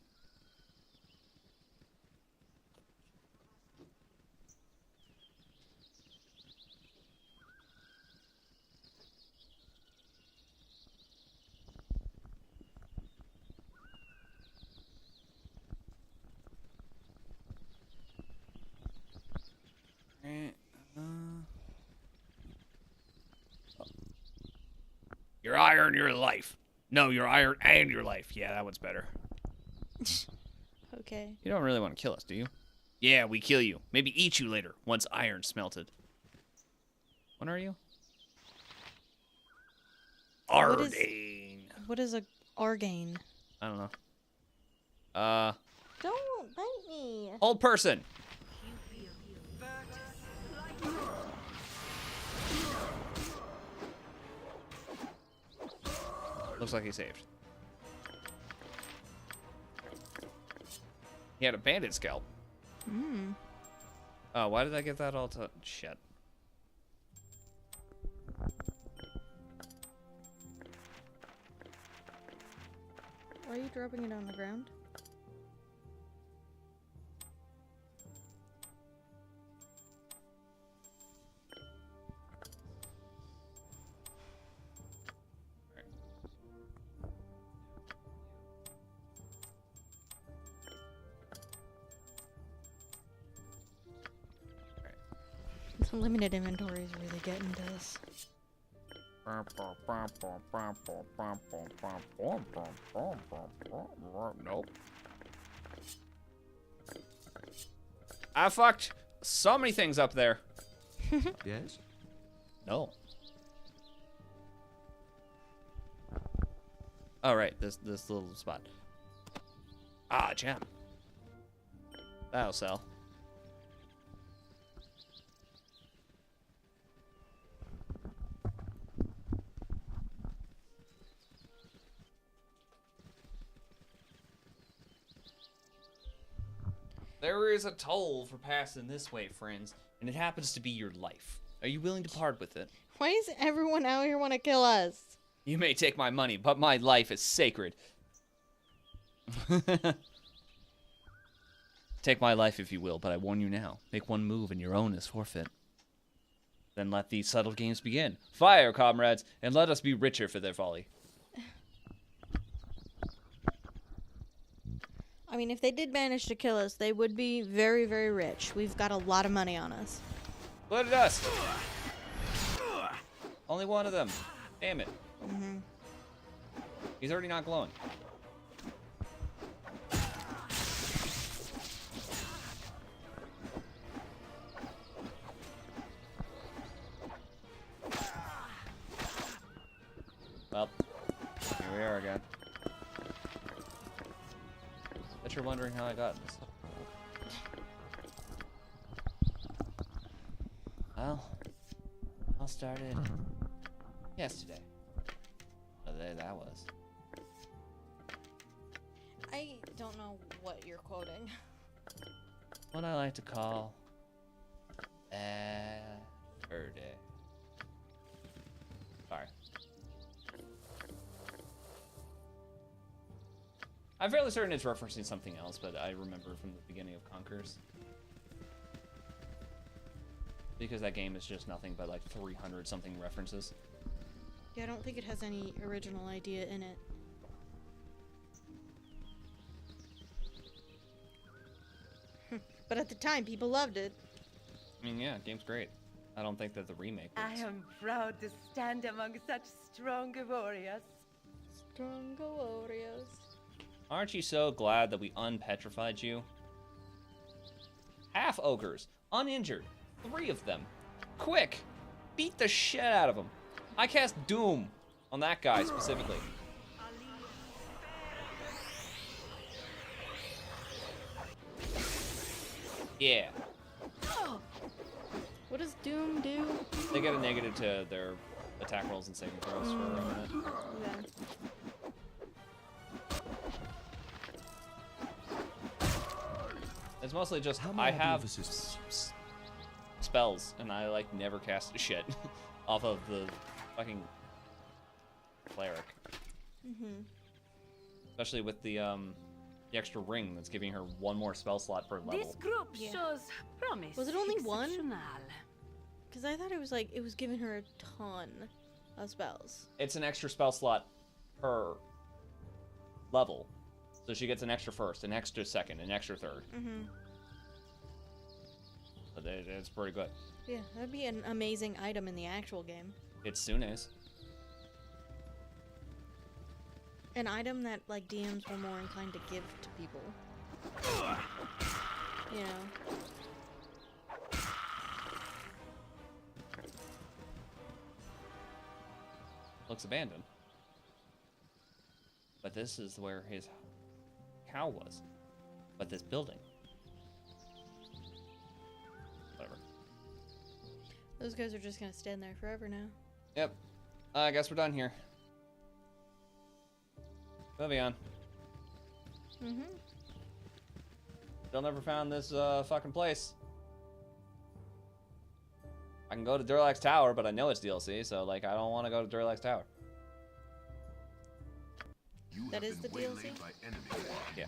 Your iron, your life. No, your iron and your life. Yeah, that one's better. Okay. You don't really want to kill us, do you? Yeah, we kill you. Maybe eat you later, once iron's smelted. What are you? Argane. What is a Argane? I don't know. Don't bite me. Old person. Looks like he saved. He had a bandit scalp. Hmm. Oh, why did I get that all to shit? Why are you dropping it on the ground? Limited inventory is really getting to us. Nope. I fucked so many things up there. Yes? No. Oh, right. This little spot. Ah, gem. That'll sell. There is a toll for passing this way, friends, and it happens to be your life. Are you willing to part with it? Why does everyone out here want to kill us? You may take my money, but my life is sacred. Take my life if you will, but I warn you now. Make one move and your own is forfeit. Then let these subtle games begin. Fire, comrades, and let us be richer for their folly. I mean, if they did manage to kill us, they would be very, very rich. We've got a lot of money on us. Blood at us! Only one of them. Damn it. Mm-hmm. He's already not glowing. Well, here we are again. Bet you're wondering how I got in this. Well, all started yesterday. What day that was. I don't know what you're quoting. What I like to call Saturday. Sorry. I'm fairly certain it's referencing something else, but I remember from the beginning of Conquers. Because that game is just nothing but like 300 something references. Yeah, I don't think it has any original idea in it. But at the time, people loved it. I mean, yeah, game's great. I don't think that the remake was. I am proud to stand among such strong warriors. Strong warriors. Aren't you so glad that we unpetrified you? Half ogres, uninjured, 3 of them. Quick, beat the shit out of them. I cast Doom on that guy specifically. Yeah. What does Doom do? They get a negative to their attack rolls and saving throws for a minute. Yeah. It's mostly just I have spells and I like never cast shit off of the fucking cleric. Mm-hmm. Especially with the extra ring that's giving her one more spell slot per level. This group shows promise. Was it only one? Exceptional. Because I thought it was like, it was giving her a ton of spells. It's an extra spell slot per level. So she gets an extra first, an extra second, an extra third. Mm-hmm. But it's pretty good. Yeah, that'd be an amazing item in the actual game. It soon is. An item that, like, DMs were more inclined to give to people. You know? Looks abandoned. But this is where his cow was. But this building. Whatever. Those guys are just gonna stand there forever now. Yep. I guess we're done here. Moving on. Mm-hmm. Still never found this fucking place. I can go to Durlax Tower, but I know it's DLC, so like I don't want to go to Durlax Tower. That is the DLC? Yeah.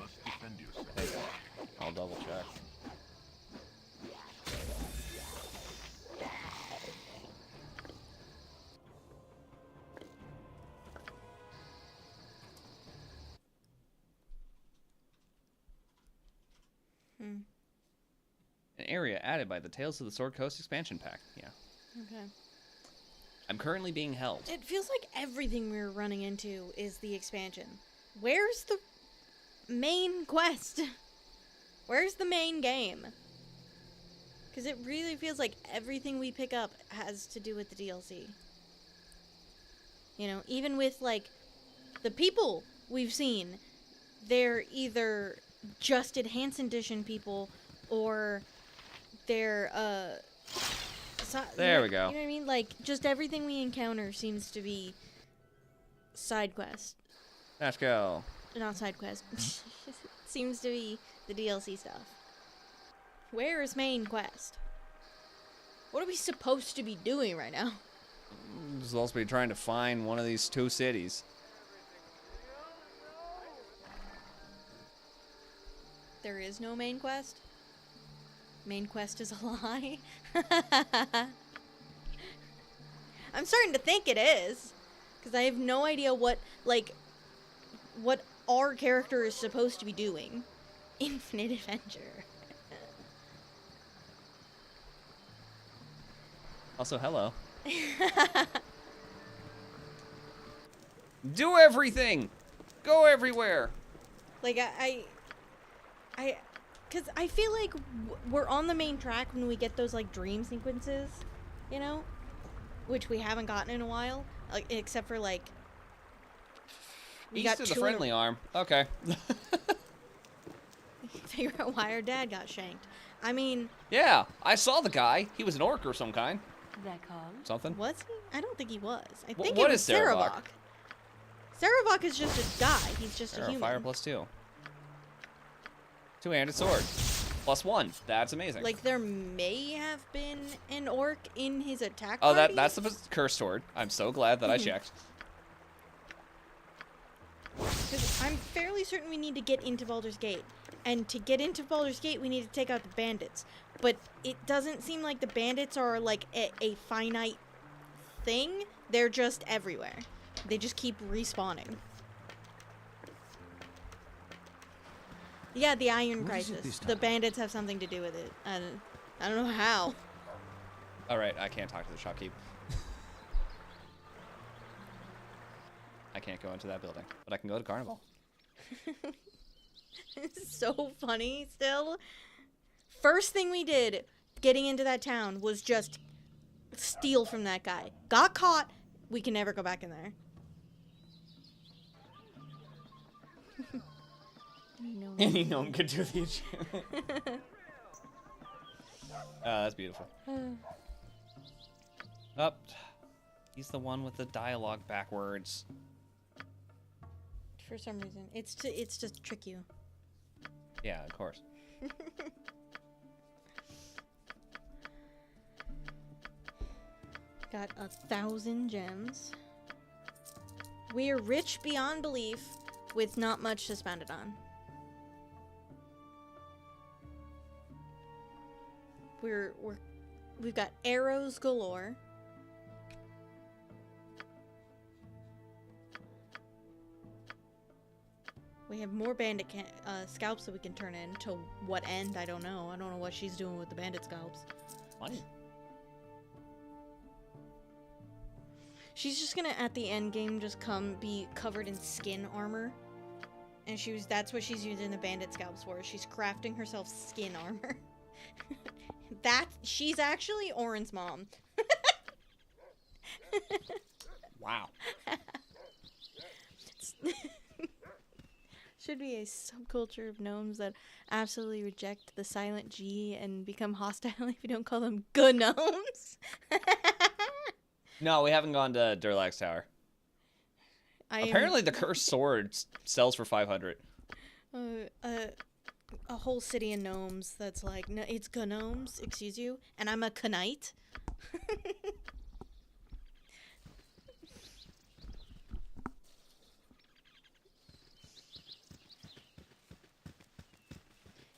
I'll double check. An area added by the Tales of the Sword Coast expansion pack. Yeah. Okay. I'm currently being held. It feels like everything we're running into is the expansion. Where's the main quest? Where's the main game? Because it really feels like everything we pick up has to do with the DLC. You know, even with, like, the people we've seen, they're either just Enhanced Edition people or they're, there we go. You know what I mean? Like, just everything we encounter seems to be side quest. Let's go. Not side quest. Seems to be the DLC stuff. Where is main quest? What are we supposed to be doing right now? We're supposed to be trying to find one of these two cities. There is no main quest? Main quest is a lie? I'm starting to think it is. Because I have no idea what our character is supposed to be doing. Infinite adventure. Also, hello. Do everything! Go everywhere! Like, because I feel like we're on the main track when we get those, like, dream sequences, you know? Which we haven't gotten in a while, like, except for, like... East is a friendly arm. Okay. Figure out why our dad got shanked. I mean... Yeah, I saw the guy. He was an orc or some kind. That call? Something? Was he? I don't think he was. I think what it was is Sarevok? Sarevok is just a guy. He's just a human. Fire +2. Two-handed sword. +1. That's amazing. Like, there may have been an orc in his attack Oh, party? that's the cursed sword. I'm so glad that I checked. Because I'm fairly certain we need to get into Baldur's Gate. And to get into Baldur's Gate, we need to take out the bandits. But it doesn't seem like the bandits are, like, a finite thing. They're just everywhere. They just keep respawning. Yeah, the Iron Crisis. The bandits have something to do with it. I don't know how. Alright, I can't talk to the shopkeep. I can't go into that building, but I can go to Carnival. It's so funny still. First thing we did getting into that town was just steal from that guy. Got caught. We can never go back in there. Any gnome could do the enchantment. That's beautiful. Up. He's the one with the dialogue backwards. For some reason. It's to trick you. Yeah, of course. Got 1,000 gems. We are rich beyond belief with not much to spend it on. We've got arrows galore. We have more bandit scalps that we can turn in. To what end? I don't know. I don't know what she's doing with the bandit scalps. Money. She's just gonna, at the end game, just be covered in skin armor. And that's what she's using the bandit scalps for. She's crafting herself skin armor. She's actually Oren's mom. Wow. Should be a subculture of gnomes that absolutely reject the silent G and become hostile if you don't call them gnomes. No, we haven't gone to Durlax Tower. Apparently the cursed sword sells for 500. A whole city of gnomes that's like, no, it's gnomes, excuse you, and I'm a knight.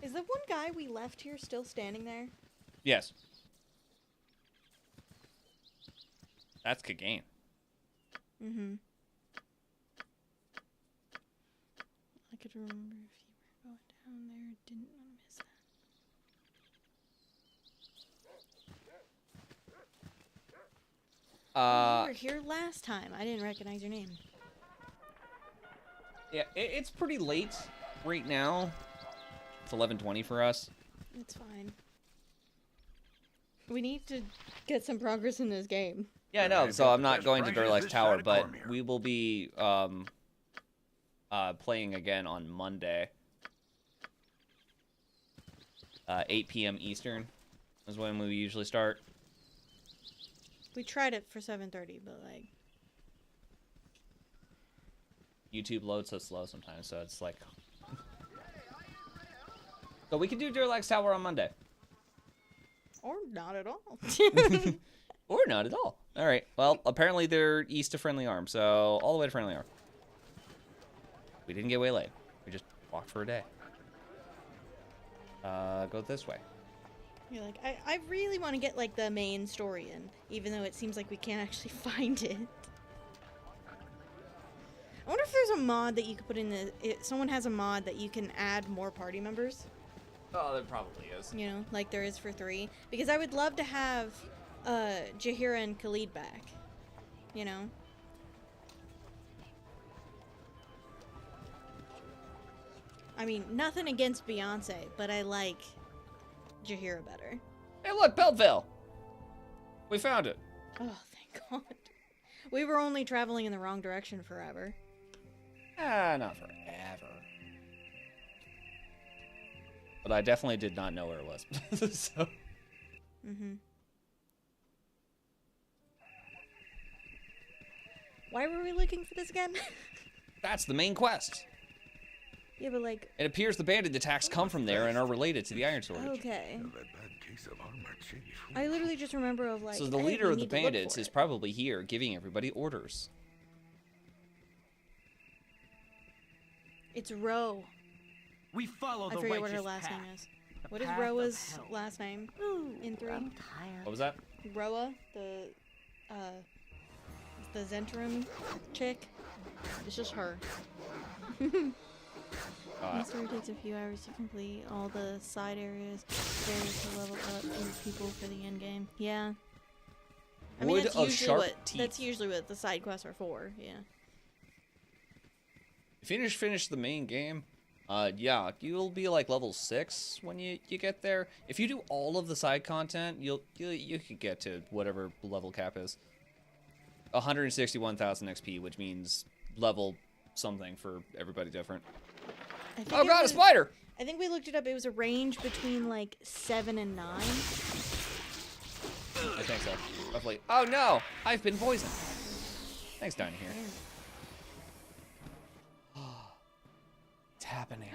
Is the one guy we left here still standing there? Yes. That's Kagain. Mm-hmm. I could remember if you were going down there. Didn't want to miss that. You were here last time. I didn't recognize your name. Yeah, it's pretty late right now. It's 11:20 for us. It's fine. We need to get some progress in this game. Yeah, I know. So I'm not going to Durlax Tower, but we will be playing again on Monday. 8 p.m. Eastern is when we usually start. We tried it for 7:30, but like YouTube loads so slow sometimes, so it's like. So we can do Durlax Tower on Monday. Or not at all. Or not at all. All right. Well, apparently they're east of Friendly Arm, so all the way to Friendly Arm. We didn't get waylaid. We just walked for a day. Go this way. You're like, I really want to get like the main story in, even though it seems like we can't actually find it. I wonder if there's a mod that you could put in someone has a mod that you can add more party members. Oh, there probably is. You know, like there is for 3. Because I would love to have Jaheira and Khalid back. You know? I mean, nothing against Beyonce, but I like Jaheira better. Hey, look, Beltville! We found it. Oh, thank God. We were only traveling in the wrong direction forever. Not forever. But I definitely did not know where it was. So. Mm-hmm. Why were we looking for this again? That's the main quest. Yeah, but like... It appears the bandit attacks come from there and are related to the iron storage. Okay. I literally just remember of like... So the hey, leader we of the need to look bandits for is it. probably here, giving everybody orders. It's Ro. We follow the I forget what her righteous last path. name is. The What is path of Roa's hell. last name? In 3? I'm tired. What was that? Roa, the Zentrum chick. It's just her. The story takes a few hours to complete. All the side areas vary to level up people for the end game. Yeah. I mean, Wood that's of usually sharp what teeth. that's usually what the side quests are for. Yeah. If you finish the main game, yeah, you'll be like level 6 when you get there. If you do all of the side content, you could get to whatever level cap is. 161,000 XP, which means level something for everybody different. Oh god, a spider! I think we looked it up. It was a range between like 7 and 9. I think so. Roughly. Oh no! I've been poisoned. Thanks, Dinah here. It's happening.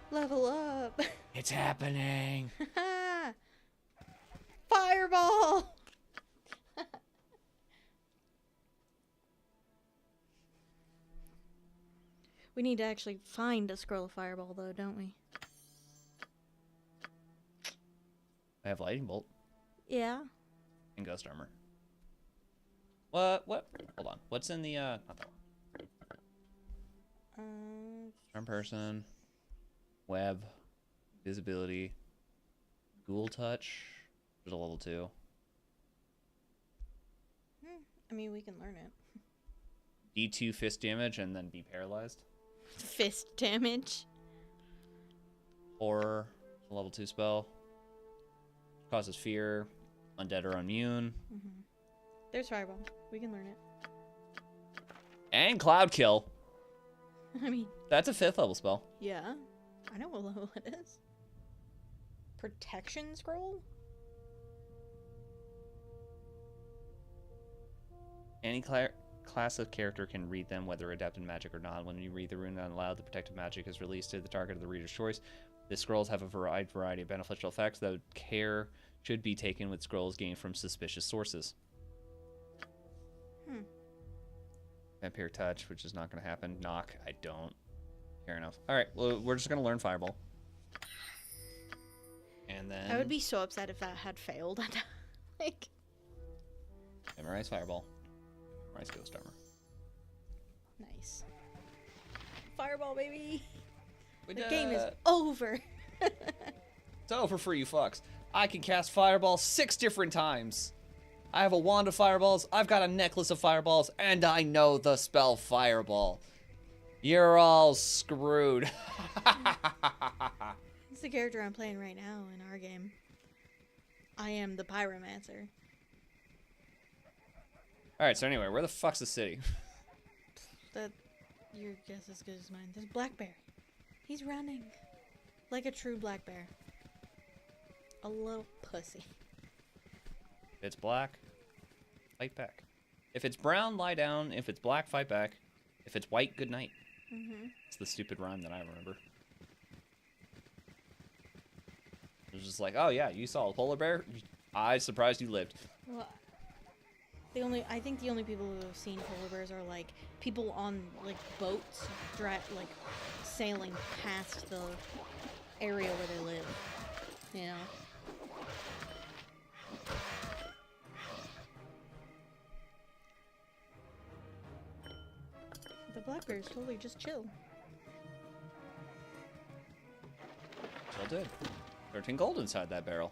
Level up. It's happening. Fireball. We need to actually find a scroll of fireball, though, don't we? I have lightning bolt Yeah. and ghost armor. What? Hold on. What's in the not that one. Charm person, web, visibility, ghoul touch. There's a level 2. I mean, we can learn it. D2 fist damage and then be paralyzed. Fist damage. Horror, a level 2 spell. Causes fear. Undead are immune. There's fireball. We can learn it. And cloud kill. I mean, That's a 5th level spell. yeah. I know what level it is. Protection scroll? Any class of character can read them, whether adept in magic or not. When you read the rune out loud, the protective magic is released to the target of the reader's choice. The scrolls have a variety of beneficial effects, though care should be taken with scrolls gained from suspicious sources. Vampire touch, which is not going to happen. Knock, I don't care enough. All right, well, we're just going to learn fireball. And then I would be so upset if that had failed. Like, memorize fireball. Memorize ghost armor. nice. Fireball, baby. We The did game is it. over. It's over for you fucks. I can cast fireball 6 different times. I have a wand of fireballs, I've got a necklace of fireballs, and I know the spell fireball. You're all screwed. It's the character I'm playing right now in our game. I am the pyromancer. Alright, so anyway, where the fuck's the city? That your guess is as good as mine. There's Black Bear. He's running like a true black bear. A little pussy. If it's black, fight back. If it's brown, lie down. If it's black, fight back. If it's white, good night. It's the stupid rhyme that I remember. It was just like, oh yeah, you saw a polar bear? I surprised you lived. Well, I think the only people who have seen polar bears are like people on like boats, like sailing past the area where they live. You know. The black bears totally just chill. Well did. 13 gold inside that barrel.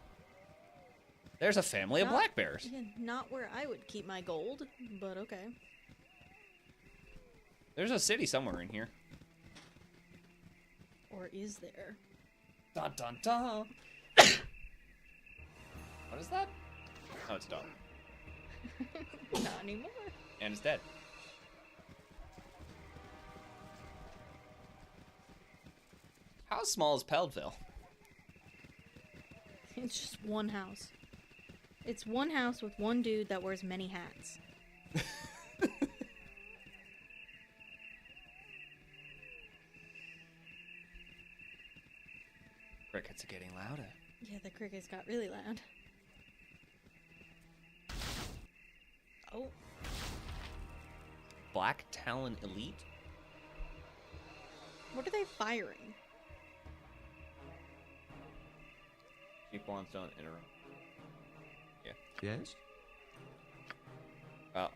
There's a family of black bears. Yeah, not where I would keep my gold, but okay. There's a city somewhere in here. Or is there? Dun dun dun. What is that? Oh, it's a dog. Not anymore. And it's dead. How small is Peldville? It's just one house. It's one house with one dude that wears many hats. Crickets are getting louder. Yeah, the crickets got really loud. Oh. Black Talon Elite? What are they firing? Keep wands don't interrupt. Yeah. Yes?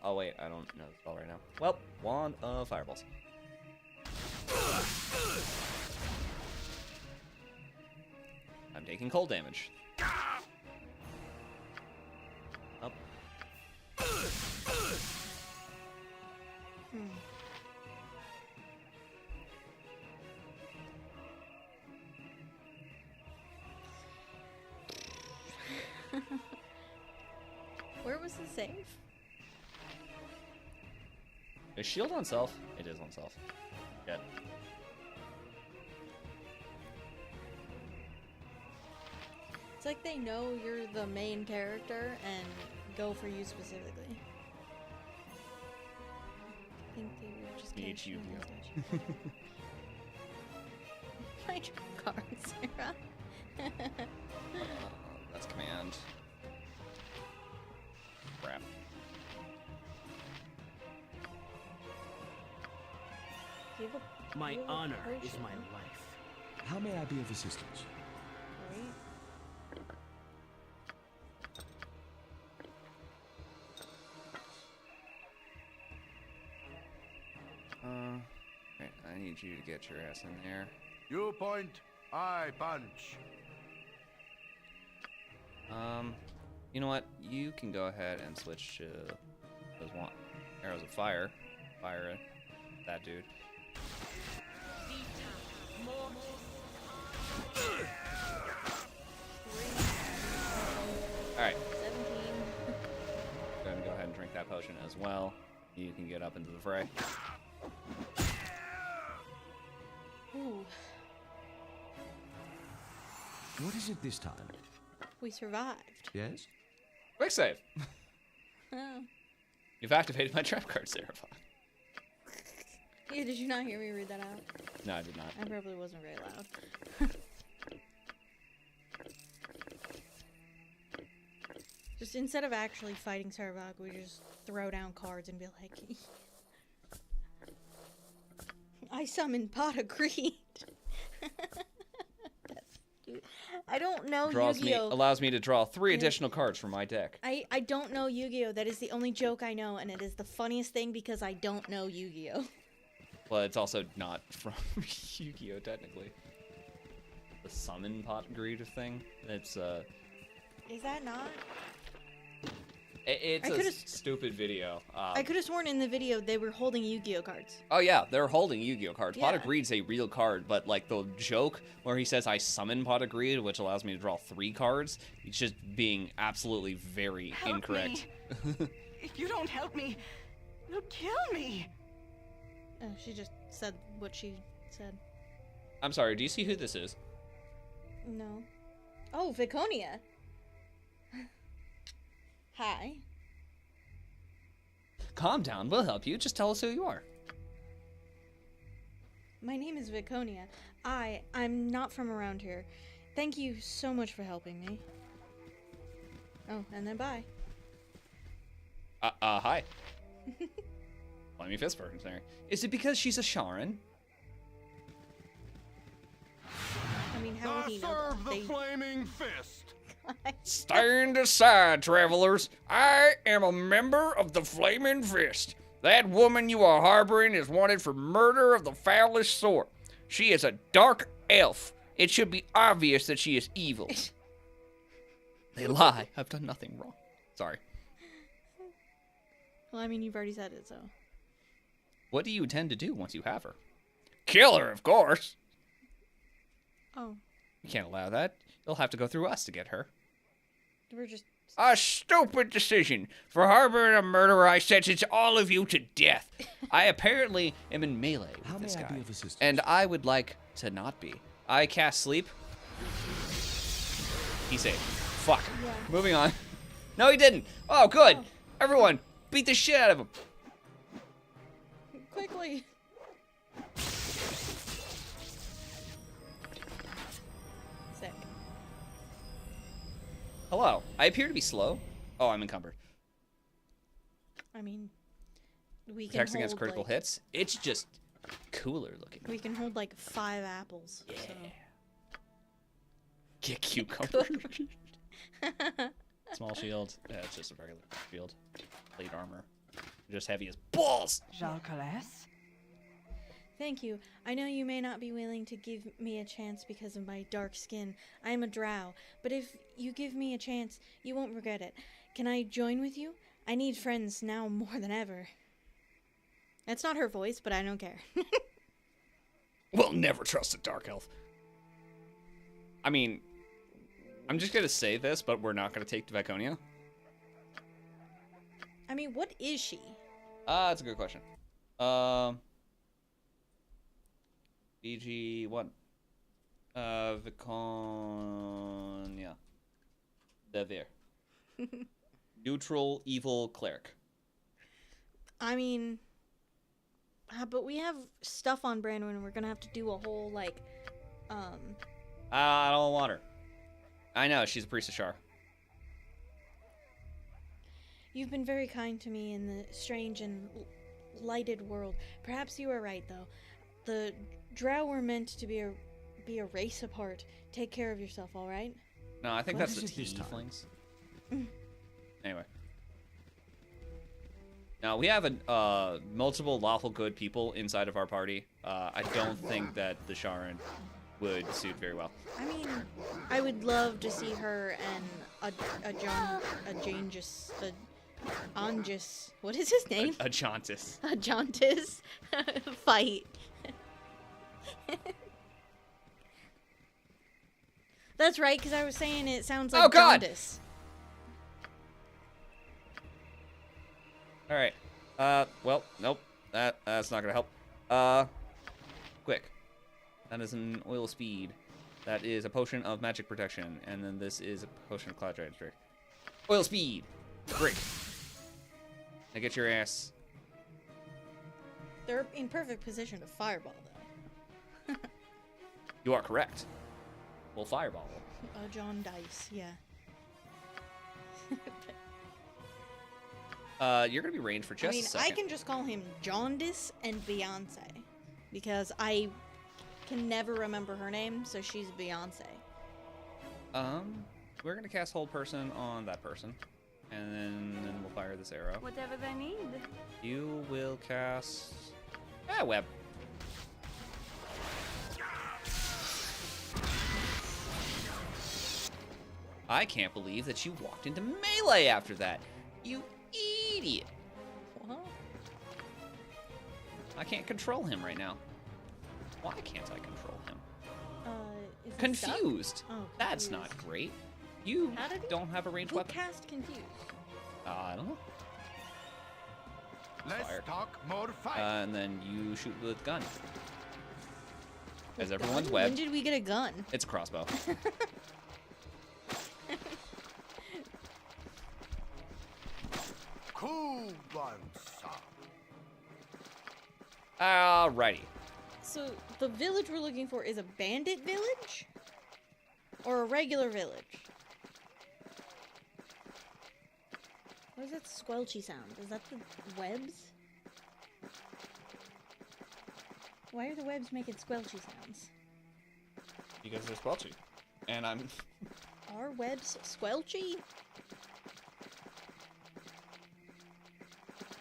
Oh wait, I don't know the spell right now. Well, wand of fireballs. I'm taking cold damage. Up. Where was the save? Is shield on self? It is on self. Yeah. It's like they know you're the main character and go for you specifically. I think they were just Need you, deal. My trump card, Sarah. That's command. Crap. You have a, My you have a honor is potion, my life. How may I be of assistance? right? Right, I need you to get your ass in there. You point, I punch. You know what? You can go ahead and switch to those arrows of fire. Fire that dude. Alright. 17. Go ahead and drink that potion as well. You can get up into the fray. Ooh, What is it this time? we survived. Yes? Quick save! Oh. You've activated my trap card, Seraph. Yeah, did you not hear me read that out? No, I did not. I probably wasn't very loud. Just instead of actually fighting Sarvak, we just throw down cards and be like, I summoned Pot of Greed. That's stupid. I don't know Yu-Gi-Oh! Allows me to draw 3 additional cards from my deck. I don't know Yu-Gi-Oh! That is the only joke I know, and it is the funniest thing because I don't know Yu-Gi-Oh! Well, it's also not from Yu-Gi-Oh! Technically. The summon pot greed thing. It's Is that not? It's a stupid video. I could have sworn in the video they were holding Yu-Gi-Oh! Cards. Oh yeah, they're holding Yu-Gi-Oh! Cards. Pot of Yeah. Greed's a real card, but like the joke where he says I summon Pot of Greed, which allows me to draw 3 cards, it's just being absolutely very Help incorrect. If you don't help me, you'll kill me. Oh, she just said what she said. I'm sorry, do you see who this is? No. Oh, Viconia. Hi. Calm down, we'll help you. Just tell us who you are. My name is Viconia. I'm not from around here. Thank you so much for helping me. Oh, and then bye. Hi. Let me fist for her. Is it because she's a Sharon? I mean, how would he know Serve that? the flaming fist. Stand aside, travelers. I am a member of the Flaming Fist. That woman you are harboring is wanted for murder of the foulest sort. She is a dark elf. It should be obvious that she is evil. They lie. I've done nothing wrong. Sorry. Well, I mean, you've already said it, so. What do you intend to do once you have her? Kill her, of course. Oh, You can't allow that. You'll have to go through us to get her. we're just. A stupid decision. For harboring a murderer, I sentence all of you to death. I apparently am in melee with this guy, and I would like to not be. I cast sleep. He's safe. Fuck. Yeah. Moving on. No, he didn't. Oh, good. Everyone, beat the shit out of him. Quickly. Sick. Hello. I appear to be slow. Oh, I'm encumbered. I mean, we can Protects hold, against critical like, hits. It's just cooler looking. We can hold like 5 apples. Yeah. So. Get cucumber. Small shield. Yeah, it's just a regular shield. Plate armor. Just heavy as balls. Jalcalas? Thank you. I know you may not be willing to give me a chance because of my dark skin. I am a drow, but if you give me a chance, you won't regret it. Can I join with you? I need friends now more than ever. That's not her voice, but I don't care. We'll never trust a dark elf. I mean, I'm just gonna say this, but we're not gonna take Viconia. I mean, what is she? That's a good question. BG1. Viconia. Devere. Neutral, evil cleric. I mean, but we have stuff on Brandon and we're gonna have to do a whole, like, I don't want her. I know, she's a priest of Shar. You've been very kind to me in the strange and lighted world. Perhaps you are right, though. The drow were meant to be a race apart. Take care of yourself, all right? No, I think What that's the is it this time? tieflings. Anyway. Now, we have multiple lawful good people inside of our party. I don't think that the Sharon would suit very well. I mean, I would love to see her and Angus, what is his name? A Jauntus. A Jauntus fight. That's right, because I was saying it sounds like Jauntus. All right. Well, nope. That's not gonna help. Quick. That is an oil speed. That is a potion of magic protection, and then this is a potion of cloud trick. Oil speed. Great. Now get your ass. They're in perfect position to fireball, though. You are correct. We'll fireball. John Dice, yeah. You're gonna be ranged for just a second. I can just call him Jaundice and Beyonce, because I can never remember her name, so she's Beyonce. We're gonna cast Hold Person on that person, and then we'll fire this arrow. Whatever they need. You will cast... web. I can't believe that you walked into melee after that. You idiot. What? I can't control him right now. Why can't I control him? Is he Confused. stuck? Oh, That's not great. You don't have a ranged weapon. Who cast Confused? I don't know. Let's Fire. talk more fight. And then you shoot with gun. As With everyone's gun? webbed. When did we get a gun? It's a crossbow. Cool one, son. Alrighty. So, the village we're looking for is a bandit village? Or a regular village? What is that squelchy sound? Is that the webs? Why are the webs making squelchy sounds? Because they're squelchy. And I'm... Are webs squelchy?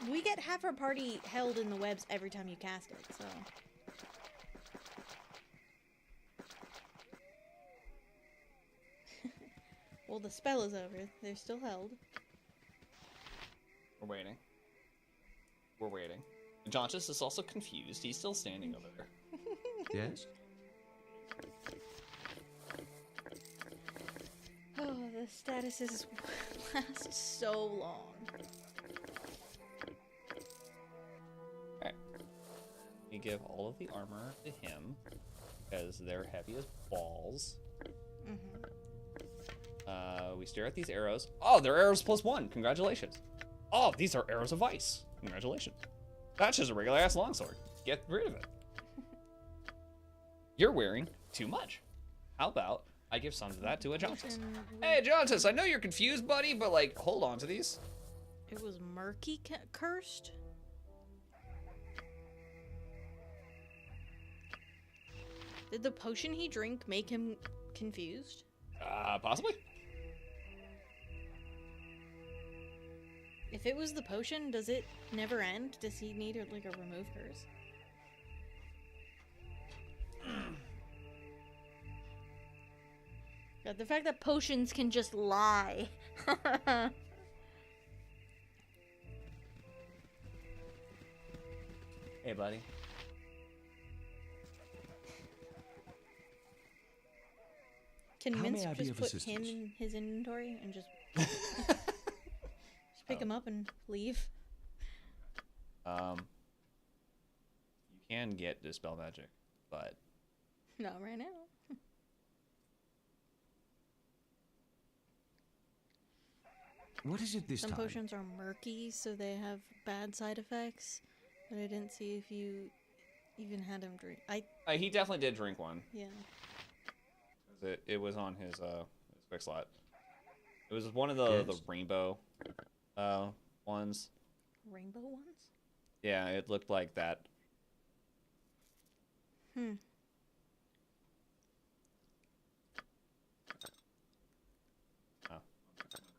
We get half our party held in the webs every time you cast it, so... Well, the spell is over. They're still held. We're waiting. We're waiting. Jauntus is also confused. He's still standing over there. Yes? Oh, the statuses last so long. Alright. We give all of the armor to him, because they're heavy as balls. Mm-hmm. We stare at these arrows. Oh, they're arrows +1. Congratulations. Oh, these are arrows of ice. Congratulations. That's just a regular ass longsword. Get rid of it. You're wearing too much. How about I give some of that to a Jauntus? Hey, Jauntus, I know you're confused, buddy, but like, hold on to these. It was murky cursed? Did the potion he drank make him confused? Possibly. If it was the potion, does it never end? Does he need like a remove curse? God, the fact that potions can just lie. Hey, buddy. Can How may Minsk I be just of put assistance? him in his inventory and just pick him up and leave? You can get Dispel Magic, but... Not right now. What is it this Some time? potions are murky, so they have bad side effects. But I didn't see if you even had him drink. he definitely did drink one. Yeah. It was on his quick slot. It was one of the rainbow ones. Rainbow ones? Yeah, it looked like that. Oh.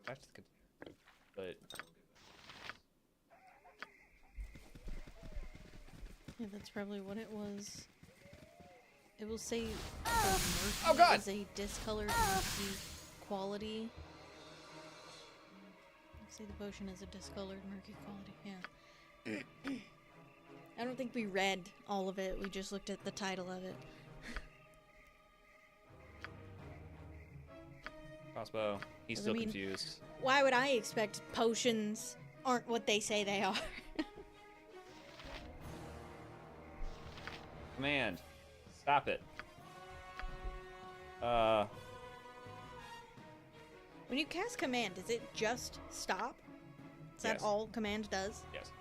Back to the container. But Yeah, that's probably what it was. It will say the Oh, God! is a discolored murky quality. Let's say the potion is a discolored murky quality. Yeah. I don't think we read all of it. We just looked at the title of it. crossbow. He's still confused. Why would I expect potions aren't what they say they are? Command. Stop it. When you cast command, is it just stop? Is that Yes. all command does? Yes.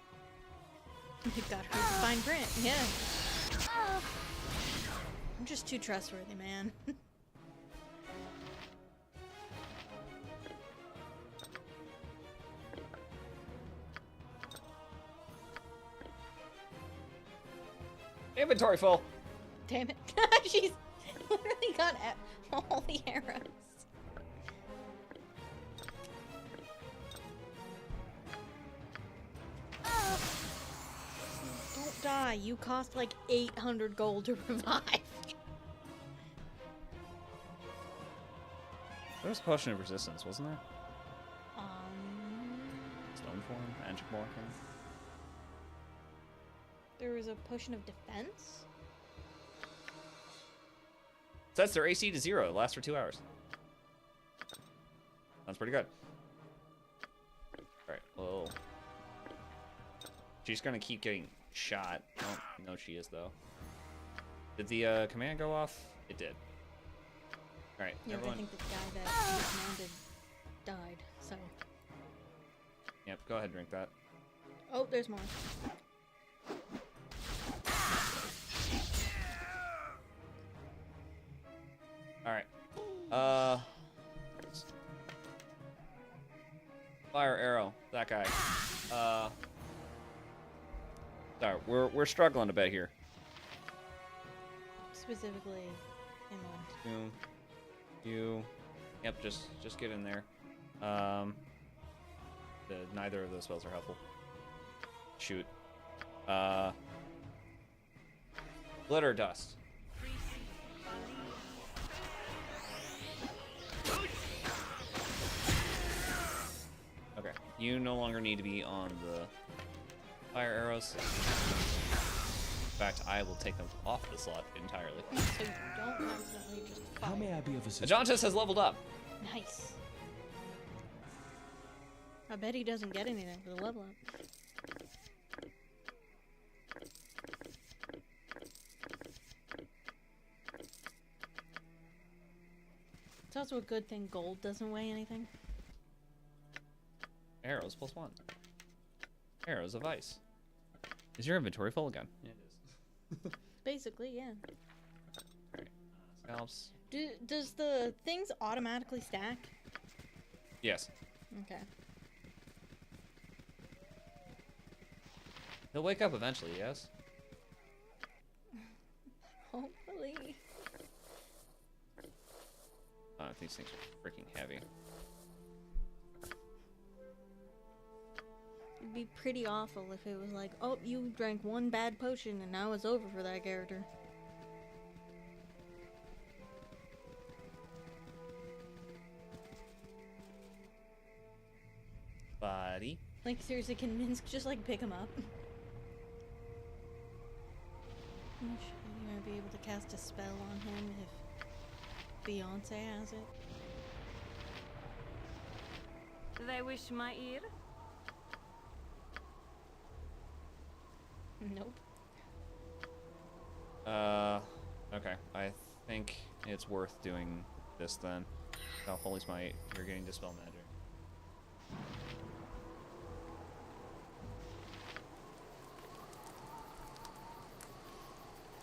You got her fine print, yeah. I'm just too trustworthy, man. Inventory full. Damn it. She's literally got all the arrows. Don't die. You cost like 800 gold to revive. There was a potion of resistance, wasn't there? Stone form, magic marking. There was a potion of defense? Sets their AC to 0. It lasts for 2 hours. That's pretty good. Alright, well... She's gonna keep getting shot. I don't know she is, though. Did the command go off? It did. Alright, Yeah, everyone... I think the guy that she commanded died, so... Yep, go ahead and drink that. Oh, there's more. Alright. Fire arrow. That guy. Sorry, we're struggling a bit here. Specifically, inland. You. Yep, just get in there. Neither of those spells are helpful. Shoot. Glitter dust. Okay, you no longer need to be on the fire arrows. In fact, I will take them off the slot entirely. So you don't accidentally just fire. How may I be of assistance? Ajantis has leveled up. Nice. I bet he doesn't get anything for the level up. It's also a good thing gold doesn't weigh anything. Arrows +1. Arrows of ice. Is your inventory full again? Yeah, it is. Basically, yeah. Alright. Scalps. Does the things automatically stack? Yes. Okay. He'll wake up eventually, yes? Hopefully. These things are freaking heavy. It'd be pretty awful if it was like, oh, you drank one bad potion and now it's over for that character. Buddy. Like, seriously, can Minsk just, like, pick him up? You might be able to cast a spell on him if Beyonce has it. They wish my ear? Nope. Okay. I think it's worth doing this then. Oh, Holy Smite, you're getting Dispel Magic.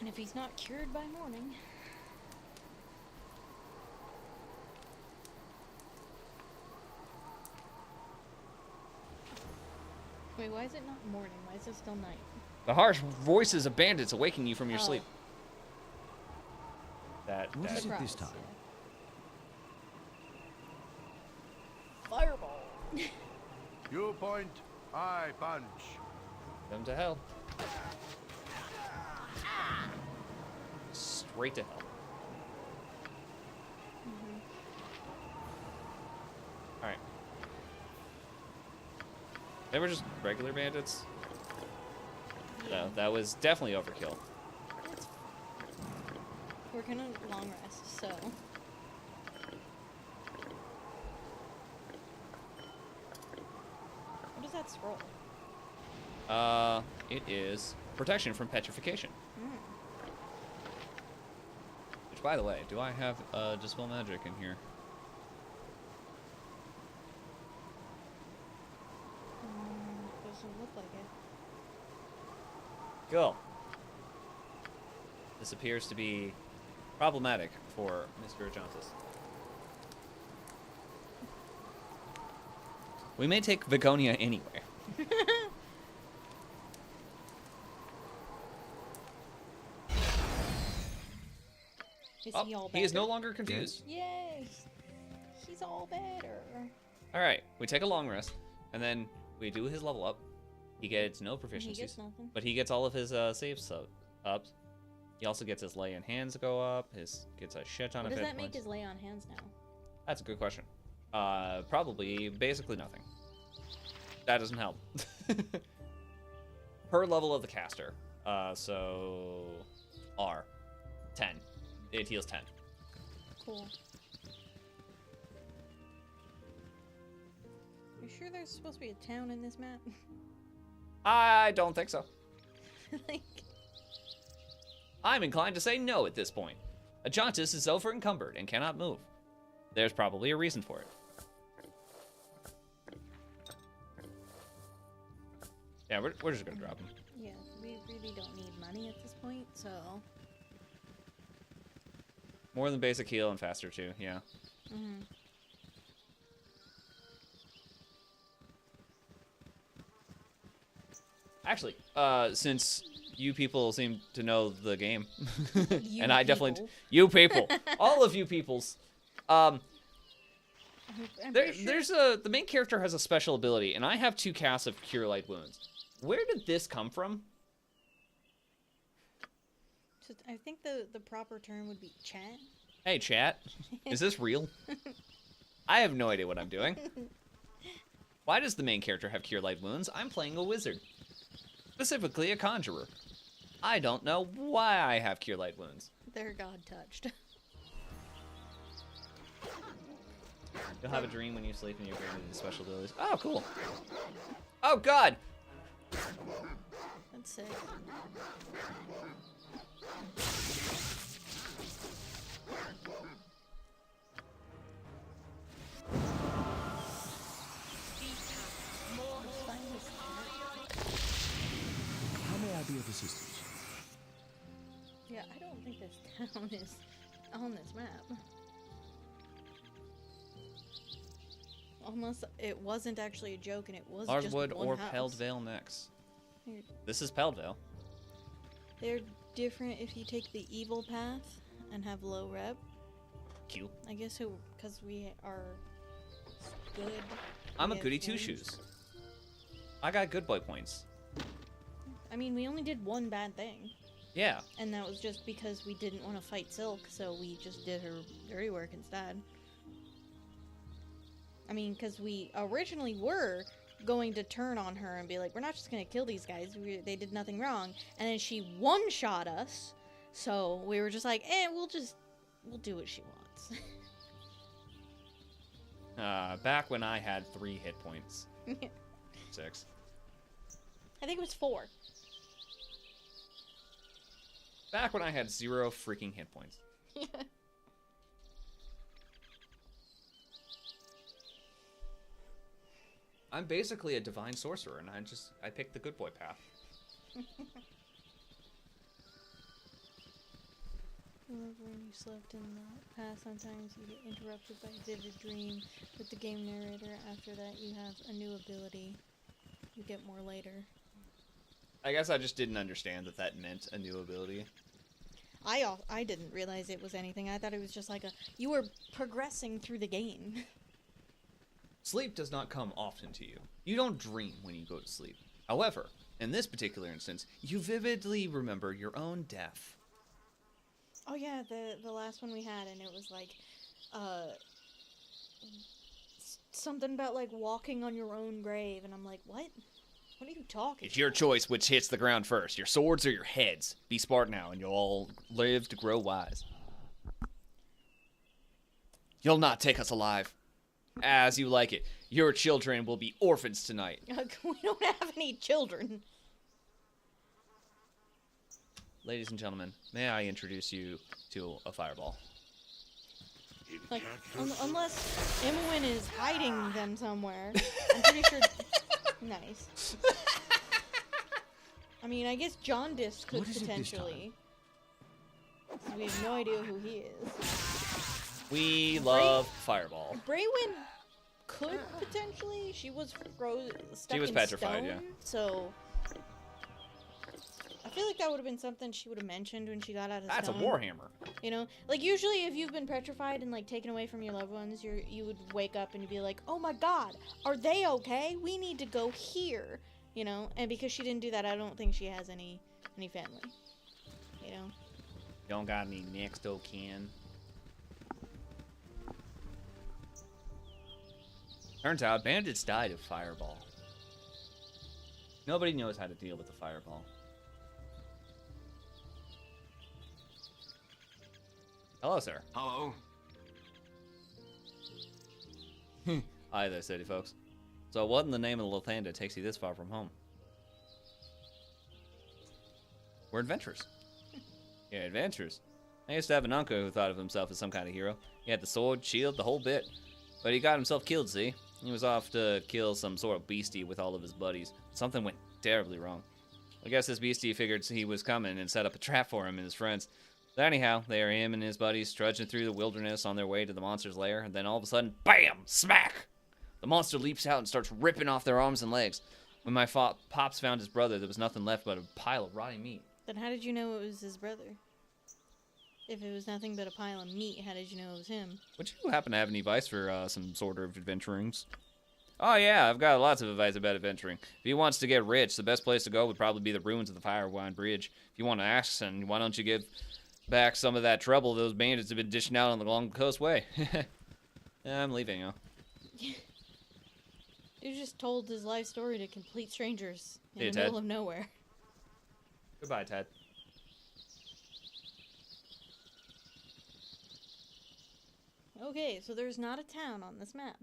And if he's not cured by morning... Wait, why is it not morning? Why is it still night? The harsh voices of bandits awaking you from your Oh. sleep. What is it this time? Fireball. You point, I punch. Them to hell. Straight to hell. Alright. They were just regular bandits. No, that was definitely overkill. We're gonna long rest, so. What is that scroll? It is protection from petrification. Which, by the way, do I have dispel magic in here? Doesn't look like it. Cool. This appears to be problematic for Mr. Ajantis. We may take Vigonia anyway. Is Oh, he all better? he is no longer confused. Yay! He's all better. Alright, we take a long rest, and then we do his level up. He gets no proficiencies. He gets nothing. But he gets all of his saves up. He also gets his lay on hands to go up. Gets a shit ton What of does hit that make points. his lay on hands now? That's a good question. Probably basically nothing. That doesn't help. Per level of the caster. So R. 10. It heals 10. Cool. You sure there's supposed to be a town in this map? I don't think so. Like, I'm inclined to say no at this point. Ajantis is over encumbered and cannot move. There's probably a reason for it. Yeah, we're just gonna drop him. yeah, we really don't need money at this point, so. More than basic heal and faster too, yeah. Mm-hmm. Actually, since you people seem to know the game, You and I people. definitely, you people, all of you peoples, I'm pretty sure- there's the main character has a special ability, and I have 2 casts of Cure Light Wounds. Where did this come from? I think the proper term would be chat. Hey, chat, is this real? I have no idea what I'm doing. Why does the main character have Cure Light Wounds? I'm playing a wizard. Specifically a conjurer. I don't know why I have Cure Light Wounds. They're god touched. You'll have a dream when you sleep and you're granted these special abilities. Oh, cool. Oh, God! That's sick. How may I be of assistance? Yeah, I don't think this town is on this map. Unless it wasn't actually a joke and it was Larwood just one or house. Peldvale next. They're- This is Peldvale. They're different if you take the evil path and have low rep. Cute. I guess because we are good. I'm a we have goody games. two-shoes. I got good boy points. I mean, we only did one bad thing. Yeah. And that was just because we didn't want to fight Silk, so we just did her dirty work instead. I mean, because we originally were going to turn on her and be like, we're not just going to kill these guys, they did nothing wrong. And then she one-shot us, so we were just like, we'll do what she wants. Back when I had 3 hit points. 6. I think it was 4. Back when I had 0 freaking hit points. I'm basically a divine sorcerer, and I picked the good boy path. Remember when you slept in the past, sometimes you get interrupted by a vivid dream with the game narrator. After that, you have a new ability. You get more later. I guess I just didn't understand that meant a new ability. I didn't realize it was anything. I thought it was just like you were progressing through the game. Sleep does not come often to you. You don't dream when you go to sleep. However, in this particular instance, you vividly remember your own death. Oh yeah, the last one we had, and it was like, something about like walking on your own grave, and I'm like, what? What are you talking It's your choice which hits the ground first, your swords or your heads. Be smart now, and you'll all live to grow wise. You'll not take us alive. As you like it. Your children will be orphans tonight. We don't have any children. Ladies and gentlemen, may I introduce you to a fireball? Like, unless Imowen is hiding them somewhere. I'm pretty sure... Nice. I mean, I guess Jaundice could potentially. We have no idea who he is. We love fireball. Braywyn could potentially. She was stuck She was in petrified, stone, yeah. So I feel like that would have been something she would have mentioned when she got out of That's stone. a warhammer. You know, like usually if you've been petrified and like taken away from your loved ones, you would wake up and you'd be like, oh my god, are they okay? We need to go here. You know, and because she didn't do that, I don't think she has any family. You know. Don't got any next of kin. Turns out bandits died of fireball. Nobody knows how to deal with the fireball. Hello, sir. Hello. Hi there, city folks. So what in the name of the Lathander takes you this far from home? We're adventurers. Yeah, adventurers. I used to have an uncle who thought of himself as some kind of hero. He had the sword, shield, the whole bit. But he got himself killed, see? He was off to kill some sort of beastie with all of his buddies. Something went terribly wrong. I guess this beastie figured he was coming and set up a trap for him and his friends. But anyhow, there him and his buddies trudging through the wilderness on their way to the monster's lair, and then all of a sudden, BAM! Smack! The monster leaps out and starts ripping off their arms and legs. When my pops found his brother, there was nothing left but a pile of rotting meat. Then how did you know it was his brother? If it was nothing but a pile of meat, how did you know it was him? Would you happen to have any advice for some sort of adventurings? Oh yeah, I've got lots of advice about adventuring. If he wants to get rich, the best place to go would probably be the ruins of the Firewind Bridge. If you want to ask, then why don't you give back some of that trouble those bandits have been dishing out on the long coast way? Yeah, I'm leaving, huh? You just told his life story to complete strangers in Hey, the Ted. middle of nowhere. Goodbye, Ted. Okay, so there's not a town on this map.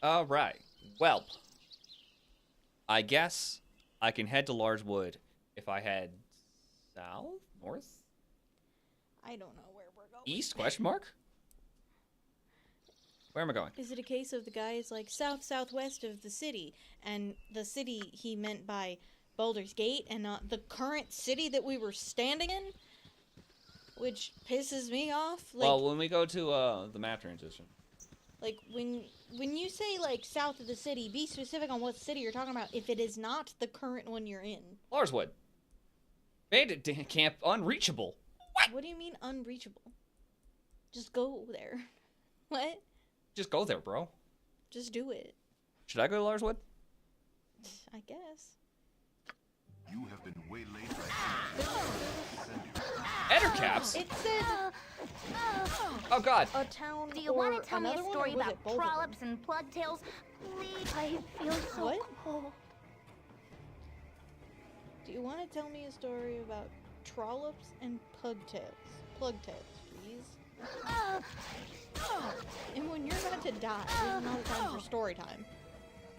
Alright. Well, I guess I can head to Largewood if I head south? North? I don't know where we're going. East? Question mark? Where am I going? Is it a case of the guy is like southwest of the city, and the city he meant by Baldur's Gate and not the current city that we were standing in? Which pisses me off. Like, Well, when we go to the map transition. like when you say like south of the city, be specific on what city you're talking about if it is not the current one you're in. Larswood. Bandit camp unreachable. What do you mean unreachable? Just go there. What? Just go there, bro. Just do it. Should I go to Larswood? I guess. You have been waylaid Ettercaps? It said Oh god. a town. Do you want to tell me a another story one, or was about it both of them? trollops and plugtails? Please, I feel so What? cold. Do you want to tell me a story about trollops and pugtails? Plugtails, please. And when you're about to die, there's not time for story time.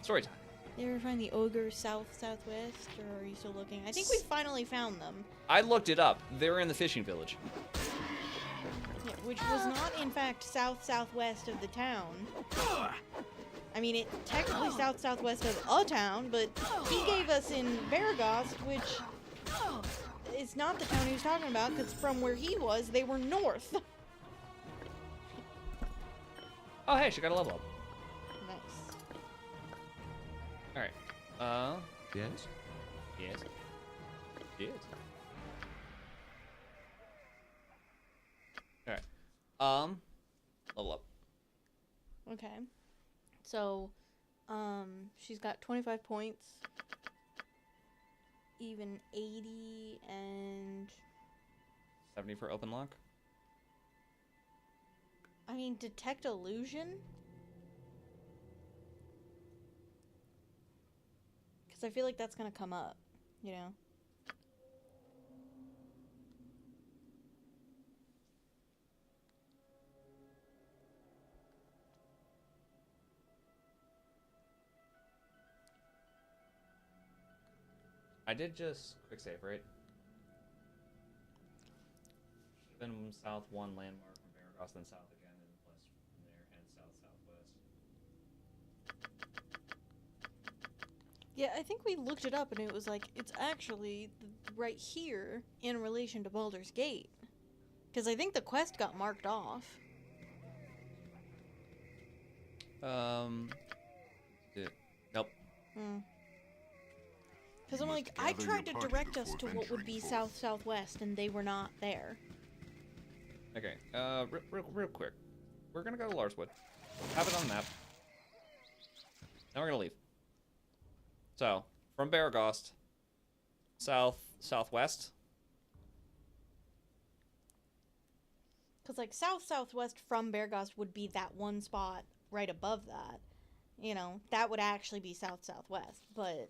Story time. You ever find the ogre southwest, or are you still looking? I think we finally found them. I looked it up. They're in the fishing village. Yeah, which was not, in fact, southwest of the town. I mean, it technically southwest of a town, but he gave us in Baragost, which is not the town he was talking about, because from where he was, they were north. Oh, hey, she got a level up. Nice. Alright. Yes? Yes. Yes. Level up. Okay. So, she's got 25 points, even 80, and 70 for open lock. I mean, detect illusion? Because I feel like that's going to come up, you know? I did just quick save, right? Then south 1 landmark from Baragos, then south again, and west from there, and south-southwest. Yeah, I think we looked it up and it was like, it's actually right here in relation to Baldur's Gate. Because I think the quest got marked off. Nope. Because I'm like, I tried to direct us to what would be south-southwest, and they were not there. Okay, real quick. We're gonna go to Larswood. Have it on the map. Now we're gonna leave. So, from Baragost, southwest. Because, like, south-southwest from Baragost would be that one spot right above that. You know, that would actually be south-southwest, but...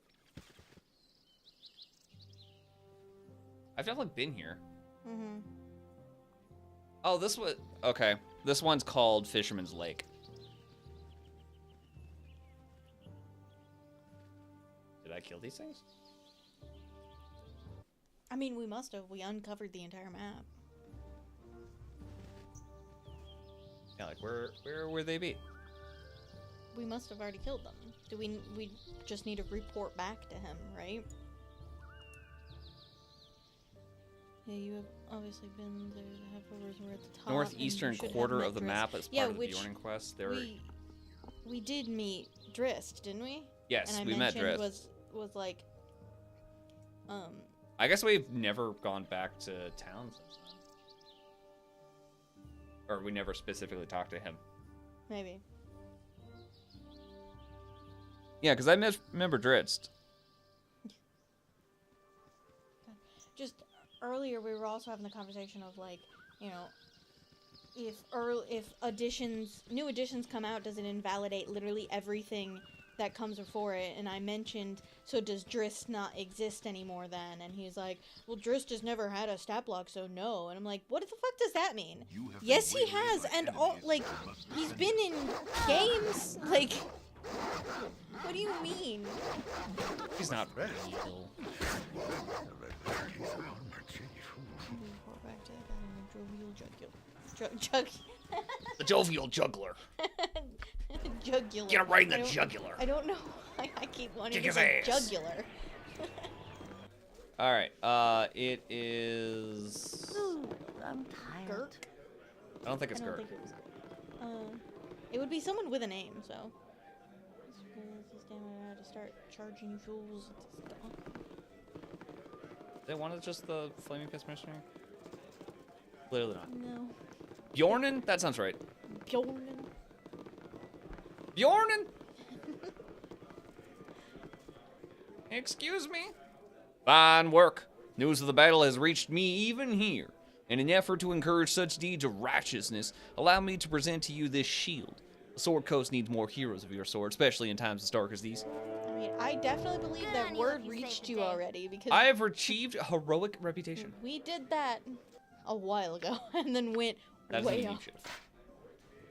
I've definitely been here. Mm-hmm. Oh, this was... Okay. This one's called Fisherman's Lake. Did I kill these things? I mean, we must have. We uncovered the entire map. Yeah, like, where would they be? We must have already killed them. We just need to report back to him, right? Yeah, you have obviously been there. The half-overs were at the top. Northeastern quarter of the map as part of the Bjorning quest. We did meet Drist, didn't we? Yes, and we met Drist. Was like, I guess we've never gone back to town since then. Or we never specifically talked to him. Maybe. Yeah, because I remember Drist. Just earlier, we were also having the conversation of, like, you know, if new additions come out, does it invalidate literally everything that comes before it? And I mentioned, so does Drist not exist anymore then? And he's like, well, Drist has never had a stat block, so no. And I'm like, what the fuck does that mean? Yes, he has, and all, like, he's been in games, like, what do you mean? He's not real. The jovial juggler. Jugular. Get him right in the jugular. I don't know why I keep wanting Kick to his say ass. jugular. Alright, it is... Ooh, I'm tired. Gert? I don't think it's I don't Gert. think it was. It would be someone with a name, so. To start charging you fools. They wanted just the Flaming Fist Missionary? Clearly not. No. Bjornen? That sounds right. Bjornen. Bjornen! Excuse me? Fine work. News of the battle has reached me even here. In an effort to encourage such deeds of righteousness, allow me to present to you this shield. The Sword Coast needs more heroes of your sort, especially in times as dark as these. I mean, I definitely believe that word reached you already because I have achieved a heroic reputation. we did that a while ago and then went That way doesn't mean off. shit.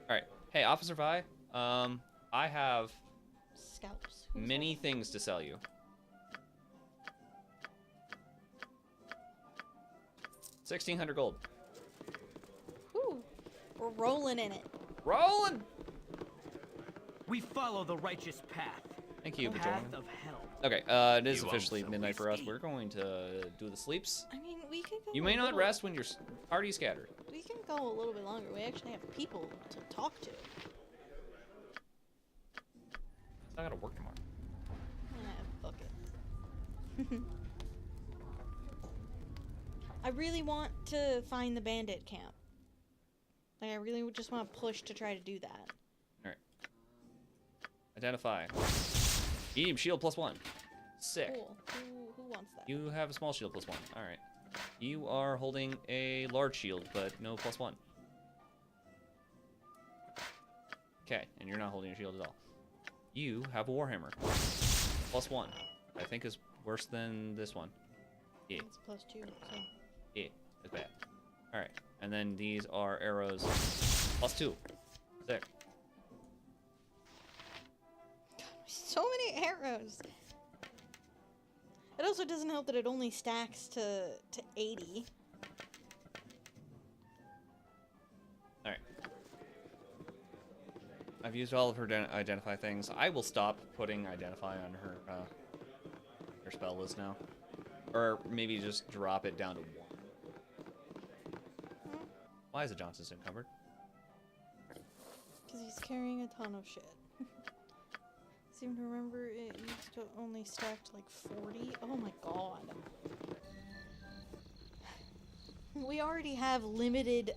Alright. Hey, Officer Vi, I have Scalps. many things to sell you. 1,600 gold. Whew. We're rolling in it. Rolling! We follow the righteous path. Thank you, The Patrolman. path of hell. Okay, it is officially midnight for us. We're going to do the sleeps. I mean, we could go. You a may not little- rest when you're already scattered. We can go a little bit longer. We actually have people to talk to. I gotta work tomorrow. Fuck it. I really want to find the bandit camp. Like, I really would just want to push to try to do that. Alright. Identify. Medium shield +1. Sick. Cool. Who wants that? You have a small shield +1. Alright. You are holding a large shield, but no +1. Okay, and you're not holding a shield at all. You have a warhammer. +1. I think is worse than this one. Yeah. It's +2, so... Yeah, it's bad. Alright, and then these are arrows. +2. Sick. So many arrows! It also doesn't help that it only stacks to 80. Alright. I've used all of her identify things. I will stop putting identify on her spell list now. Or maybe just drop it down to 1. Why is the Johnson's encumbered? Because he's carrying a ton of shit. Seem to remember it used to only stacked like 40. Oh my god. We already have limited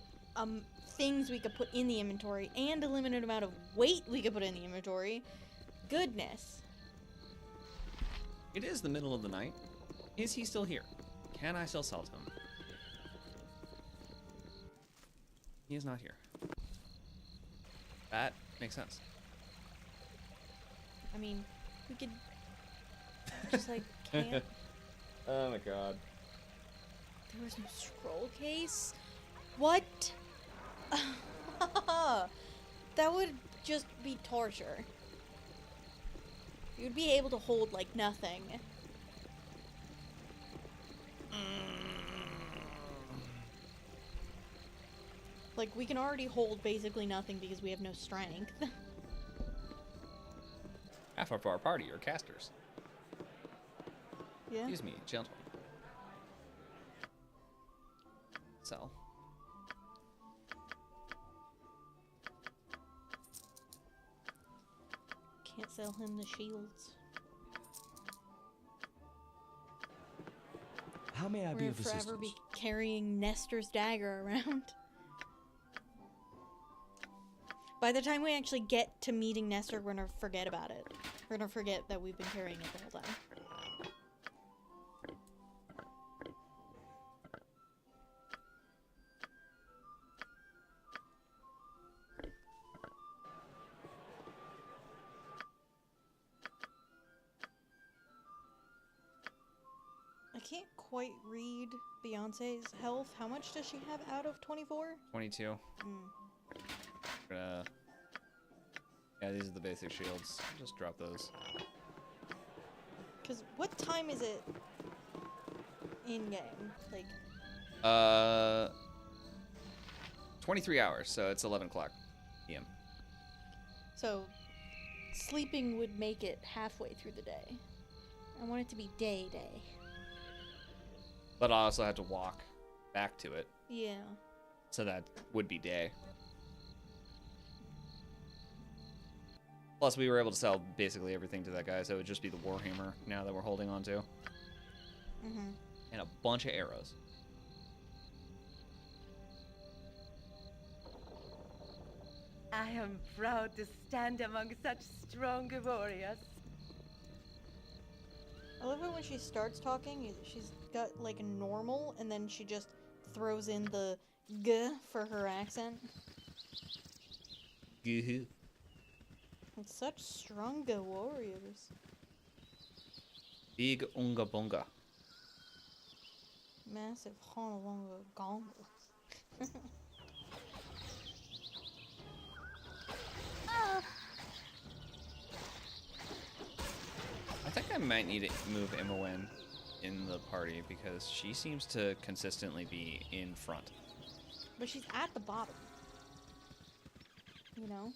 things we could put in the inventory and a limited amount of weight we could put in the inventory. Goodness. It is the middle of the night. Is he still here? Can I still sell to him? He is not here. That makes sense. I mean, we could just like camp. Oh my god. There was no scroll case? What? That would just be torture. You'd be able to hold like nothing. Like, we can already hold basically nothing because we have no strength. Half of our party are casters. Yeah. Excuse me, gentle. Sell. Can't sell him the shields. How may I We're be gonna of forever assistance? be carrying Nestor's dagger around. By the time we actually get to meeting Nestor, we're gonna forget about it. We're gonna forget that we've been carrying it the whole time. I can't quite read Beyonce's health. How much does she have out of 24? 22. Yeah, these are the basic shields. Just drop those. Because what time is it in game? Like, 23 hours, so it's 11 o'clock p.m. so sleeping would make it halfway through the day. I want it to be day. But I also had to walk back to it. Yeah. So that would be day. Plus, we were able to sell basically everything to that guy, so it would just be the Warhammer now that we're holding on to. Mm-hmm. And a bunch of arrows. I am proud to stand among such strong warriors. I love it when she starts talking, she's got like a normal, and then she just throws in the g for her accent. Goo-hoo. It's such stronger warriors. Big unga bunga. Massive Honolonga gongo. I think I might need to move Imowen in the party because she seems to consistently be in front. But she's at the bottom. You know?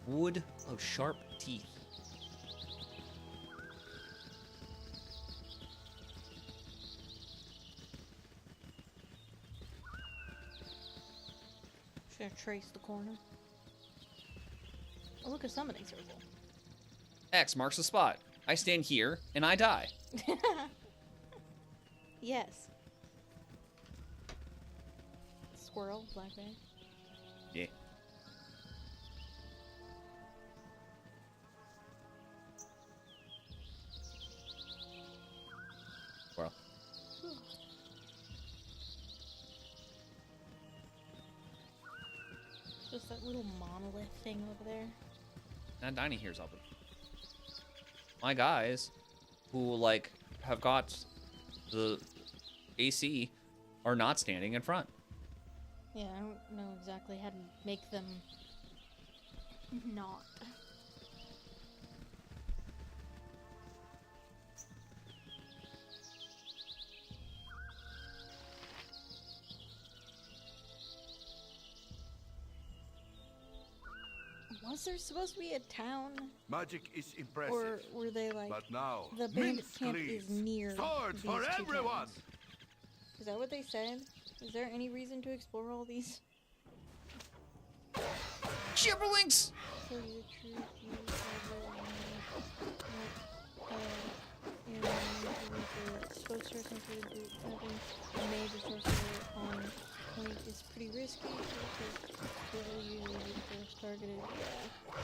Wood of sharp teeth. Should I trace the corner? Oh, look, a summoning circle. X marks the spot. I stand here, and I die. Yes. Squirrel, black bear. Yeah. Well. Just that little monolith thing over there. Not dining here's up. My guys, who like have got the AC, are not standing in front. Yeah, I don't know exactly how to make them not. Was there supposed to be a town? Magic is impressive. Or were they like, but now, the bandit camp mince is near swords these for two everyone. towns? Is that what they said? Is there any reason to explore all these? Gibberlings! Tell you the truth, you have the sorcerer simply having a major sorcerer on point is pretty risky because usually the first targeted. Yeah.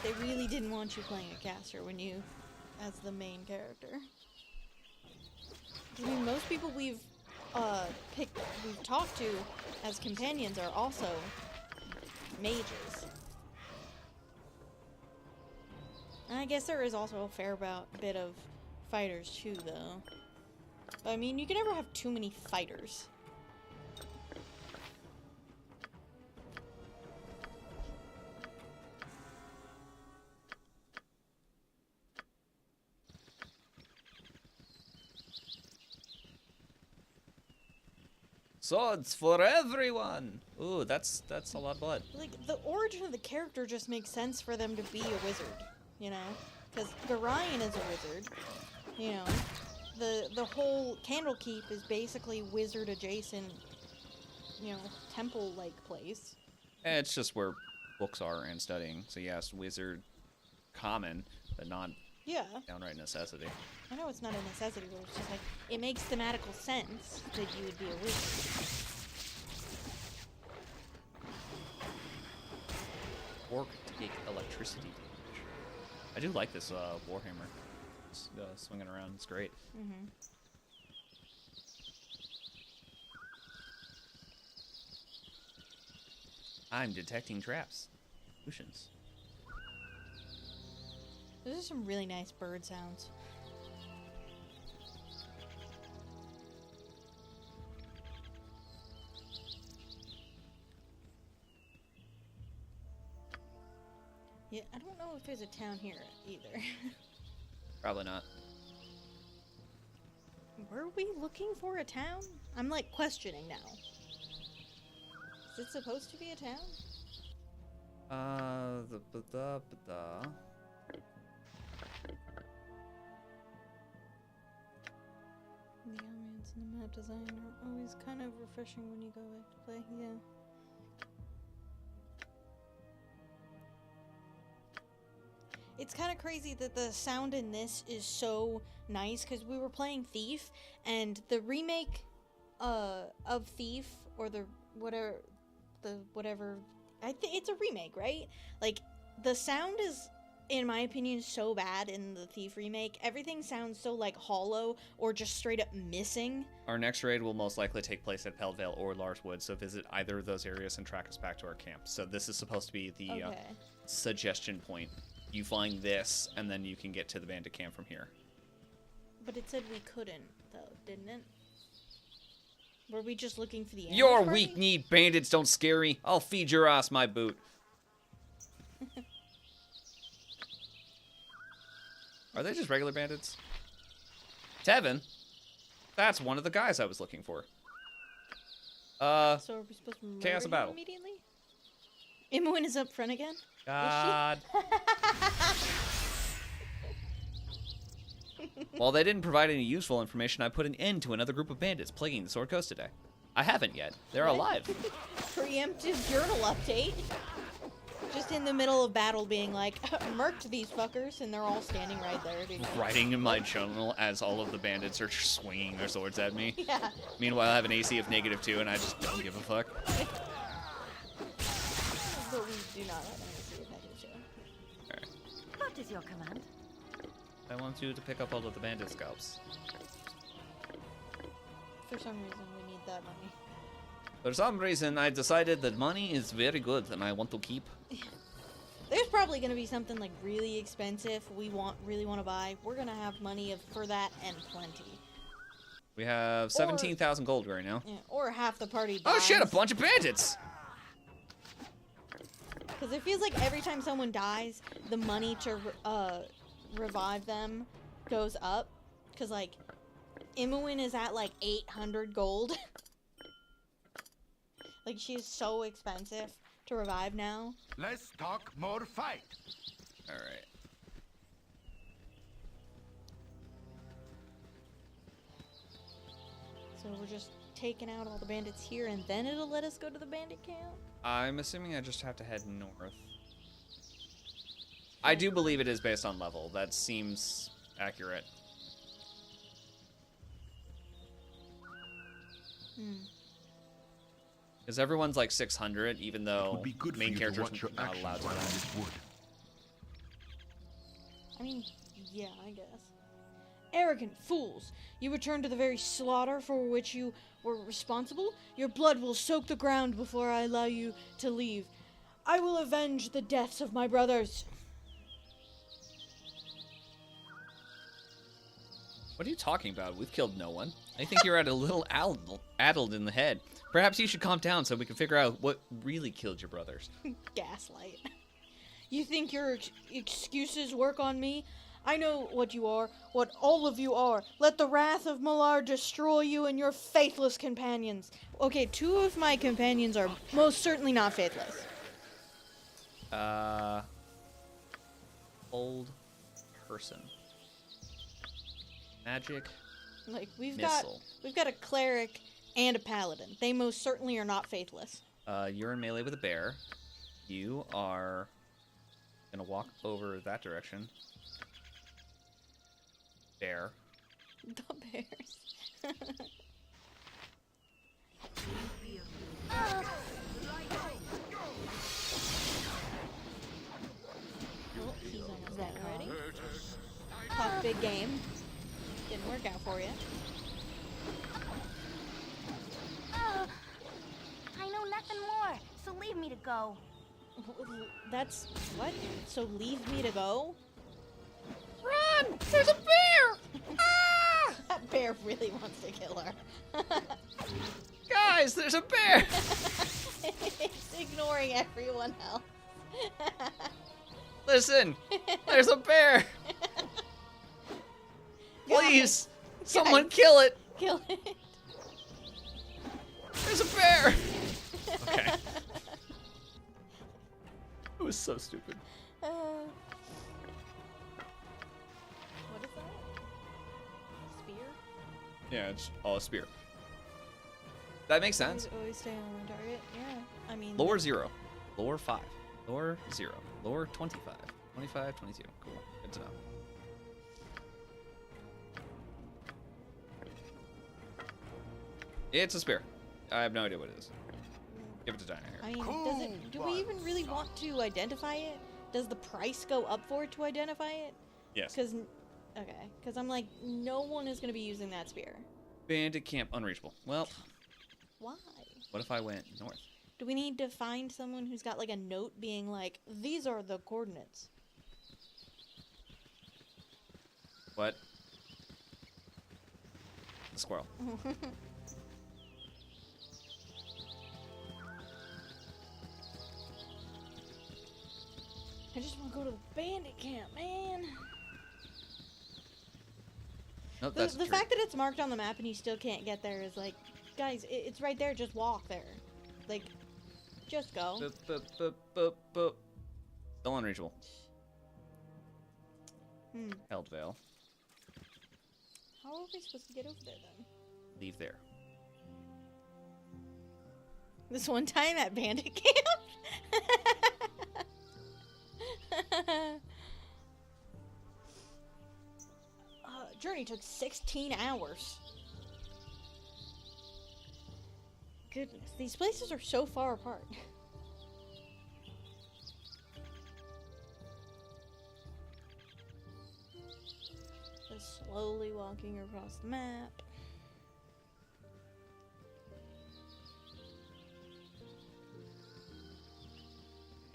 They really didn't want you playing a caster when you, as the main character. I mean, most people we've talked to as companions are also mages. And I guess there is also a fair bit of fighters too, though. But, I mean, you can never have too many fighters. Swords for everyone! Ooh, that's a lot of blood. Like, the origin of the character just makes sense for them to be a wizard, you know? Because Gorion is a wizard, you know? The whole Candlekeep is basically wizard-adjacent, you know, temple-like place. It's just where books are and studying. So yes, wizard, common, but not downright necessity. I know it's not a necessity, but it's just like, it makes thematical sense that you would be a wizard. Or could take electricity damage. I do like this Warhammer. It's, swinging around, it's great. Mm-hmm. I'm detecting traps. Solutions. Those are some really nice bird sounds. Yeah, I don't know if there's a town here either. Probably not. Were we looking for a town? I'm like questioning now. Is it supposed to be a town? The ambience and the map design are always kind of refreshing when you go back to play, yeah. It's kind of crazy that the sound in this is so nice, because we were playing Thief, and the remake of Thief, or the whatever, it's a remake, right? Like, the sound is, in my opinion, so bad in the Thief remake. Everything sounds so, like, hollow, or just straight up missing. Our next raid will most likely take place at Pelvale or Larswood, so visit either of those areas and track us back to our camp. So this is supposed to be the suggestion point. You find this, and then you can get to the bandit camp from here. But it said we couldn't, though, didn't it? Were we just looking for the Your party? weak-kneed bandits don't scare me. I'll feed your ass my boot. Are they just regular bandits? Tevin? That's one of the guys I was looking for. So are we supposed to murder Chaos of Battle. him immediately? Imoen is up front again? God. While they didn't provide any useful information, I put an end to another group of bandits plaguing the Sword Coast today. I haven't yet. They're alive. Preemptive journal update. Just in the middle of battle being like, murked these fuckers, and they're all standing right there. Dude. Writing in my journal as all of the bandits are swinging their swords at me. Yeah. Meanwhile, I have an AC of -2, and I just don't give a fuck. But we do not have an AC of -2. Alright. What is your command? I want you to pick up all of the bandit scalps. For some reason, we need that money. For some reason, I decided that money is very good, and I want to keep. There's probably going to be something like really expensive we really want to buy. We're going to have money for that and plenty. We have 17,000 gold right now. Yeah, or half the party dies. Oh shit, a bunch of bandits! Because it feels like every time someone dies, the money to revive them goes up. Because, like, Imoen is at, like, 800 gold. Like, she's so expensive to revive now. Let's talk more fight. Alright. So we're just taking out all the bandits here, and then it'll let us go to the bandit camp? I'm assuming I just have to head north. I do believe it is based on level. That seems accurate. Because everyone's like 600, even though main characters are not allowed to. I mean, yeah, I guess. Arrogant fools! You return to the very slaughter for which you were responsible? Your blood will soak the ground before I allow you to leave. I will avenge the deaths of my brothers. What are you talking about? We've killed no one. I think you're a little addled in the head. Perhaps you should calm down so we can figure out what really killed your brothers. Gaslight. You think your excuses work on me? I know what you are, what all of you are. Let the wrath of Malar destroy you and your faithless companions. Okay, 2 of my companions are most certainly not faithless. Old person. Magic. Like we've missile. got a cleric and a paladin. They most certainly are not faithless. You're in melee with a bear. You are gonna walk over that direction. Bear. The bears. Oh, he's almost dead already. Talk big game. Didn't work out for you. I know nothing more, so leave me to go. That's what? So leave me to go? Run! There's a bear! Ah! That bear really wants to kill her. Guys, there's a bear! It's ignoring everyone else. Listen, there's a bear! Please, someone kill it! Kill it. There's a bear! Okay. It was so stupid. What is that? Spear? Yeah, it's all a spear. That makes sense. Always stay on one target. Yeah, I mean. Lower 0. Lower 5. Lower 0. Lower 25. 25, 22. Cool. Good to know. It's a spear. I have no idea what it is. Give it to Dinah here. I mean, do we even really want to identify it? Does the price go up for it to identify it? Yes. Because I'm like, no one is going to be using that spear. Bandit camp unreachable. Well. Why? What if I went north? Do we need to find someone who's got like a note being like, these are the coordinates? What? The squirrel. I just want to go to the bandit camp, man. Nope, that's the fact that it's marked on the map and you still can't get there is like, guys, it's right there. Just walk there. Like, just go. Boop, boop, boop, boop, boop. Still unreachable. Held Vale. How are we supposed to get over there then? Leave there. This one time at bandit camp? Journey took 16 hours. Goodness, these places are so far apart. Just slowly walking across the map.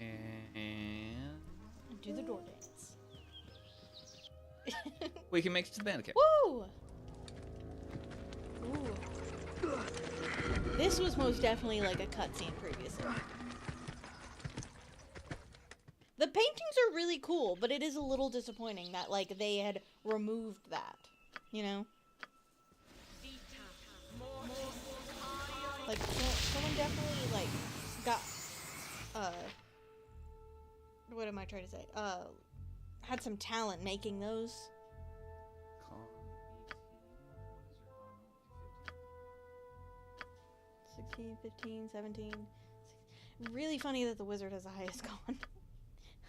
And Do the door dance. we can make it to the bandit camp. Woo! Ooh. This was most definitely like a cutscene previously. The paintings are really cool, but it is a little disappointing that like they had removed that, you know? Like someone definitely like got what am I trying to say? Had some talent making those. 16, 15, 17. 16. Really funny that the wizard has the highest con.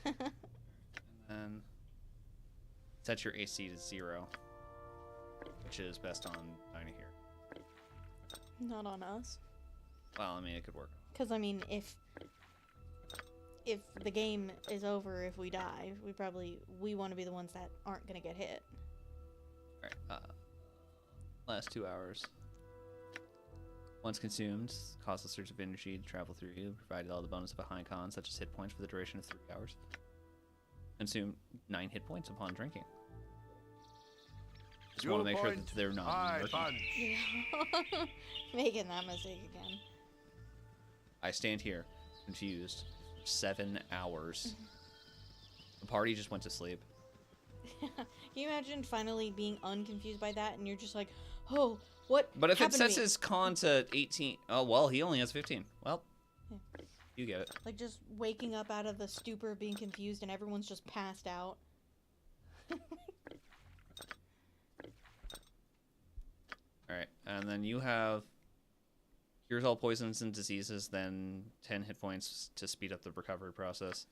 And then set your AC to 0, which is best on Dinah here. Not on us. Well, I mean, it could work. Because, I mean, if the game is over, if we die, we want to be the ones that aren't going to get hit. Alright, last 2 hours. Once consumed, costs a surge of energy to travel through you, provided all the bonus of a high con, such as hit points for the duration of 3 hours. Consume 9 hit points upon drinking. Just want to make sure that they're not murky. Yeah. Making that mistake again. I stand here, confused. 7 hours. The party just went to sleep. Can you imagine finally being unconfused by that, and you're just like, oh, what? But if it happened to sets me? his con to 18, oh well, he only has 15. Well, Yeah. you get it. Like just waking up out of the stupor of being confused, and everyone's just passed out. All right, and then you have cures all poisons and diseases, then 10 hit points to speed up the recovery process.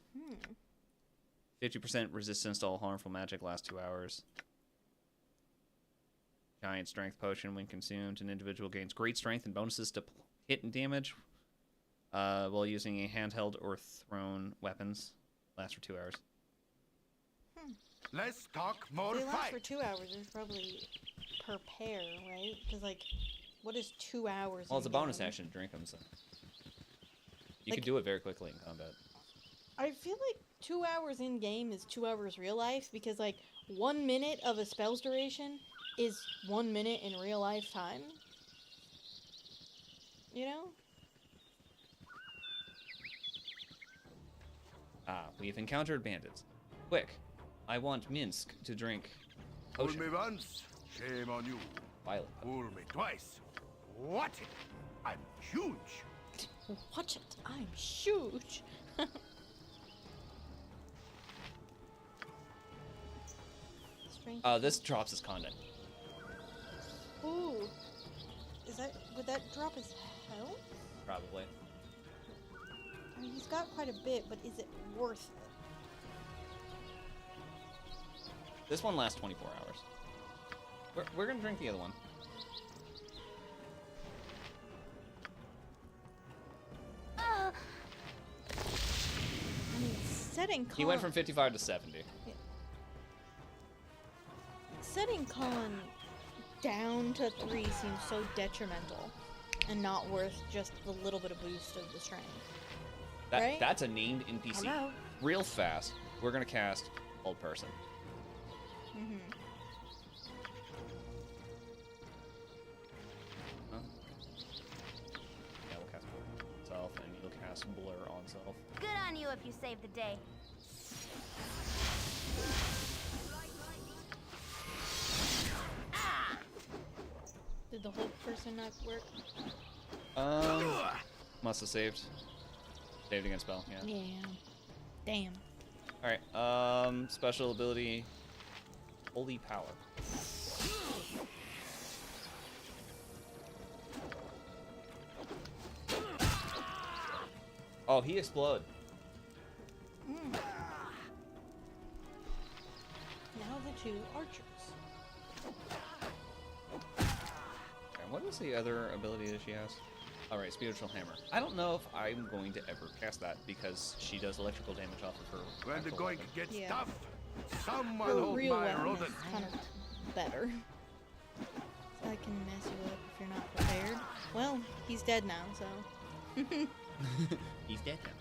50% resistance to all harmful magic lasts 2 hours. Giant strength potion when consumed. An individual gains great strength and bonuses to hit and damage while using a handheld or thrown weapons. Lasts for 2 hours. Let's talk more They last fight. for 2 hours. There's probably per pair, right? Because like, what is 2 hours? Well, it's a in bonus game? action to drink them, so you Like- can do it very quickly in combat. I feel like 2 hours in game is 2 hours real life, because like 1 minute of a spell's duration is 1 minute in real life time. You know? Ah, we've encountered bandits. Quick, I want Minsk to drink Fool potion. me once, shame on you. Violet. Fool me twice. Watch it. I'm huge. Watch it. I'm huge. Strength. This drops his conduct. Ooh. Would that drop his health? Probably. I mean, he's got quite a bit, but is it worth it? This one lasts 24 hours. We're gonna drink the other one. I mean, setting con. He went from 55 to 70. Setting con down to 3 seems so detrimental and not worth just the little bit of boost of the strength. Right? That's a named NPC. Hello? Real fast, we're gonna cast Old Person. Mm-hmm. Huh? Yeah, we'll cast Blur on self, and you'll cast Blur on self. Good on you if you save the day. Did the whole person not work? Must have saved. Saved against spell, yeah. Yeah. Damn. Alright, special ability, Holy Power. Oh, he exploded. Now the 2 archers. And what is the other ability that she has? All right, spiritual hammer. I don't know if I'm going to ever cast that because she does electrical damage off of her. When the actual going weapon. gets Yeah. tough, someone Her hold real my weapon rodent. is kind of better. That can mess you up if you're not prepared. Well, he's dead now, so. He's dead now.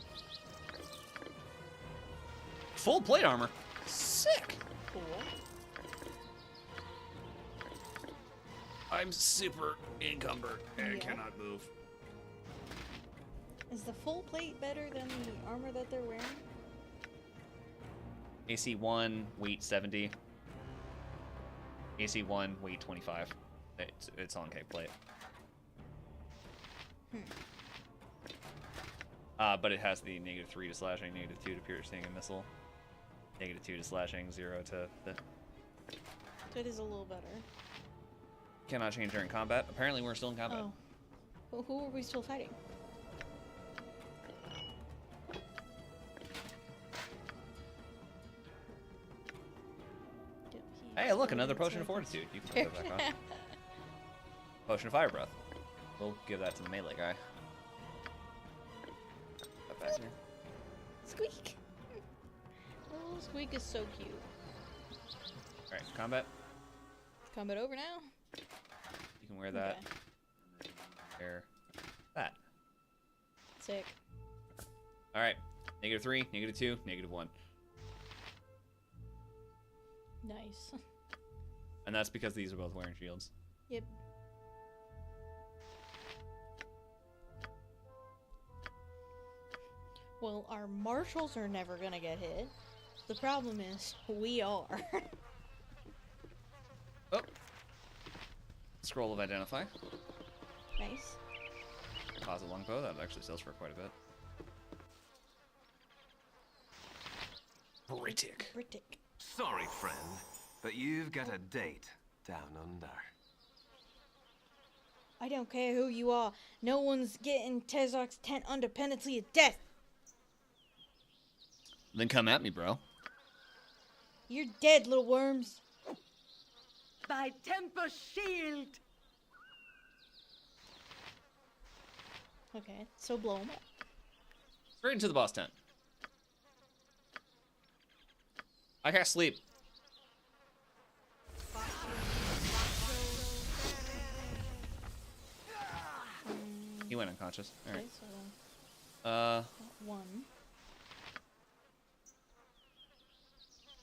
Full plate armor. Sick. Cool. I'm super encumbered and Yeah. cannot move. Is the full plate better than the armor that they're wearing? AC 1, weight 70. AC 1, weight 25. It's on K plate. But it has the -3 to slashing, -2 to piercing and missile, -2 to slashing, 0 to the. That is a little better. Cannot change during combat. Apparently, we're still in combat. Oh. Well, who are we still fighting? Hey, look, another potion of fortitude. You can put that back on. Potion of fire breath. We'll give that to the melee guy. Put that here. Squeak! Oh, Squeak is so cute. Alright, combat. Combat over now. You can wear that. Okay. And then wear that. Sick. Alright. -3, -2, -1. Nice. And that's because these are both wearing shields. Yep. Well, our marshals are never gonna get hit. The problem is, we are. Oh! Scroll of Identify. Nice. Composite longbow, that actually sells for quite a bit. Britic. Britic. Sorry, friend, but you've got a date down under. I don't care who you are. No one's getting Tezok's tent under penalty of death. Then come at me, bro. You're dead, little worms. By Temper Shield! Okay, so blow him up. Straight into the boss tent. I can't sleep. He went unconscious. Alright. Okay, so one.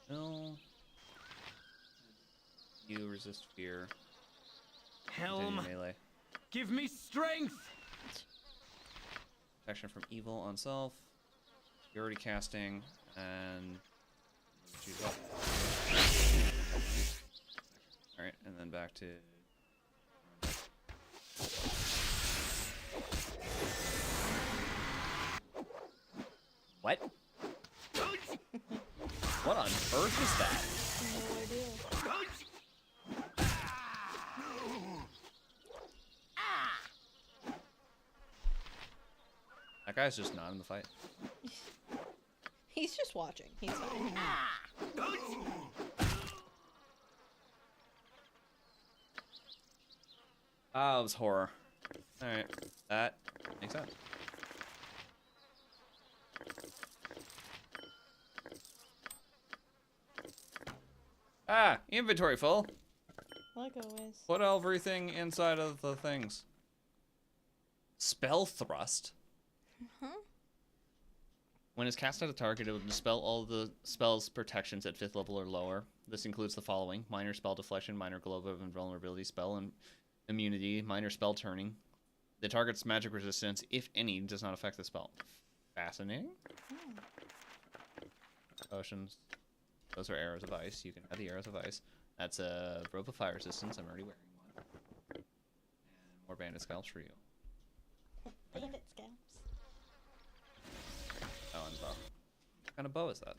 No. You resist fear. Helm, Continue melee. give me strength! Protection from evil on self. You're already casting, and choose up. Alright, and then back to. What? What on earth is that? No idea. That guy's just not in the fight. He's just watching. He's fine. Ah, it was horror. Alright, that makes sense. Ah, inventory full. Like always. Put everything inside of the things. Spell thrust. Huh? When it's cast at a target, it will dispel all the spell's protections at 5th level or lower. This includes the following: minor spell deflection, minor globe of invulnerability spell, and immunity, minor spell turning. The target's magic resistance, if any, does not affect the spell. Fascinating. Potions. Those are arrows of ice. You can have the arrows of ice. That's a rope of fire resistance. I'm already wearing one. And more bandit scalps for you. Bandit scalps. Oh, and bow. What kind of bow is that?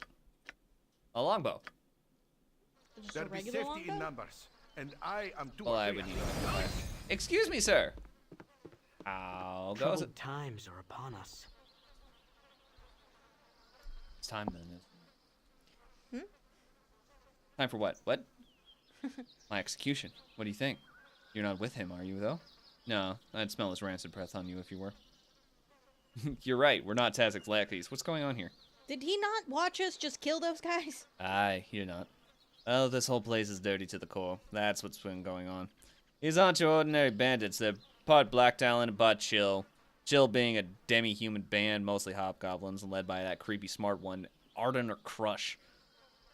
A longbow. Just There a be regular safety in longbow? numbers, and I am too Well, I would need to. Excuse me, sir. How goes it? Troubled times are upon us. It's time then. Time for what? What? My execution. What do you think? You're not with him, are you, though? No, I'd smell his rancid breath on you if you were. You're right, we're not Tazik's lackeys. What's going on here? Did he not watch us just kill those guys? Aye, you're not. Oh, this whole place is dirty to the core. That's what's been going on. These aren't your ordinary bandits. They're part Black Talon and part Chill. Chill being a demi-human band, mostly hobgoblins, and led by that creepy smart one, Arden or Crush.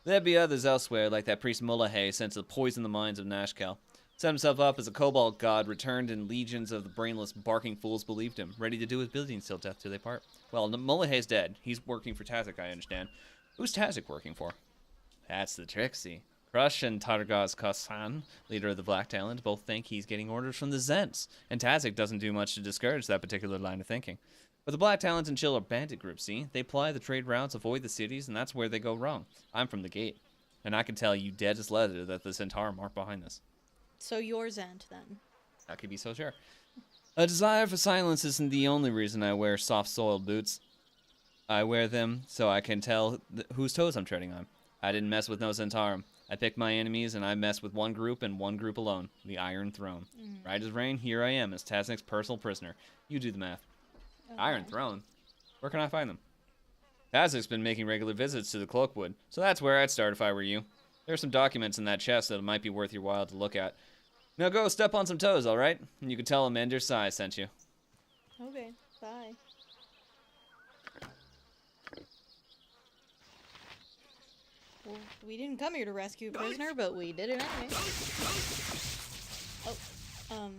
There'd be others elsewhere, like that priest Mullahay sent to poison the minds of Nashkel. Set himself up as a cobalt god, returned, and legions of the brainless, barking fools believed him, ready to do his bidding till death do they part. Well, Mullahay's dead. He's working for Tazik, I understand. Who's Tazik working for? That's the trick, see. Crush and Targaz Kosan, leader of the Black Talent, both think he's getting orders from the Zents, and Tazik doesn't do much to discourage that particular line of thinking. But the Black Talent and Chill are bandit groups, see? They ply the trade routes, avoid the cities, and that's where they go wrong. I'm from the gate, and I can tell you dead as leather that the Zentarum aren't behind this. So you're Zent, then. I could be so sure. A desire for silence isn't the only reason I wear soft-soiled boots. I wear them so I can tell whose toes I'm treading on. I didn't mess with no Zentarum. I picked my enemies, and I messed with one group and one group alone, the Iron Throne. Right as rain, here I am as Taznik's personal prisoner. You do the math. Okay. Iron Throne? Where can I find them? Taznik's been making regular visits to the Cloakwood, so that's where I'd start if I were you. There are some documents in that chest that might be worth your while to look at. Now go step on some toes, all right? And you can tell him Ender Sai sent you. Okay, bye. Well, we didn't come here to rescue a prisoner, but we did it anyway. Oh,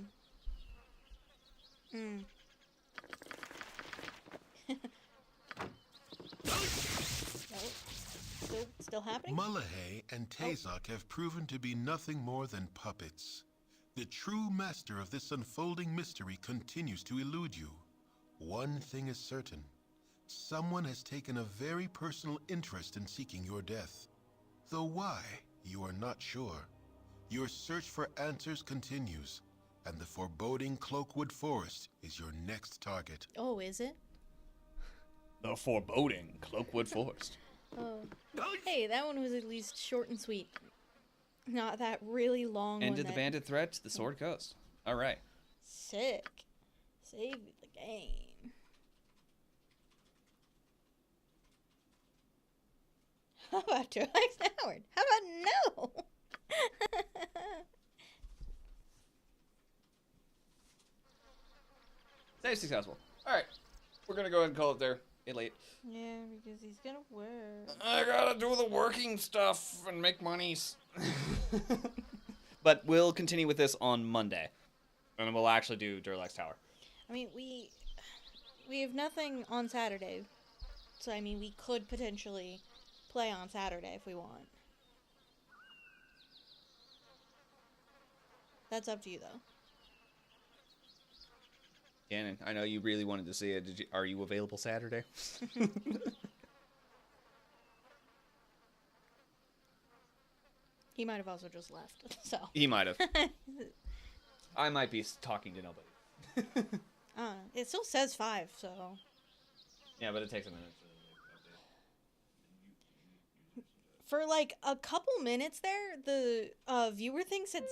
No, still happening? Mullahay and Tazok have proven to be nothing more than puppets. The true master of this unfolding mystery continues to elude you. One thing is certain. Someone has taken a very personal interest in seeking your death. Though why, you are not sure. Your search for answers continues, and the foreboding Cloakwood Forest is your next target. Oh, is it? The foreboding Cloakwood Forest. Oh. Hey, that one was at least short and sweet. Not that really long one. Ended the bandit threat to the Sword Coast. All right. Sick. Save the game. How about Joe Howard? How about no? Save successful. All right. We're going to go ahead and call it there. Get late. Yeah, because he's going to work. I got to do the working stuff and make monies. But we'll continue with this on Monday. And we'll actually do Durlax Tower. I mean, we have nothing on Saturday. So, I mean, we could potentially play on Saturday if we want. That's up to you, though. Gannon, I know you really wanted to see it. Are you available Saturday? He might have also just left, so. He might have. I might be talking to nobody. It still says 5, so. Yeah, but it takes a minute. For like a couple minutes there, the viewer thing said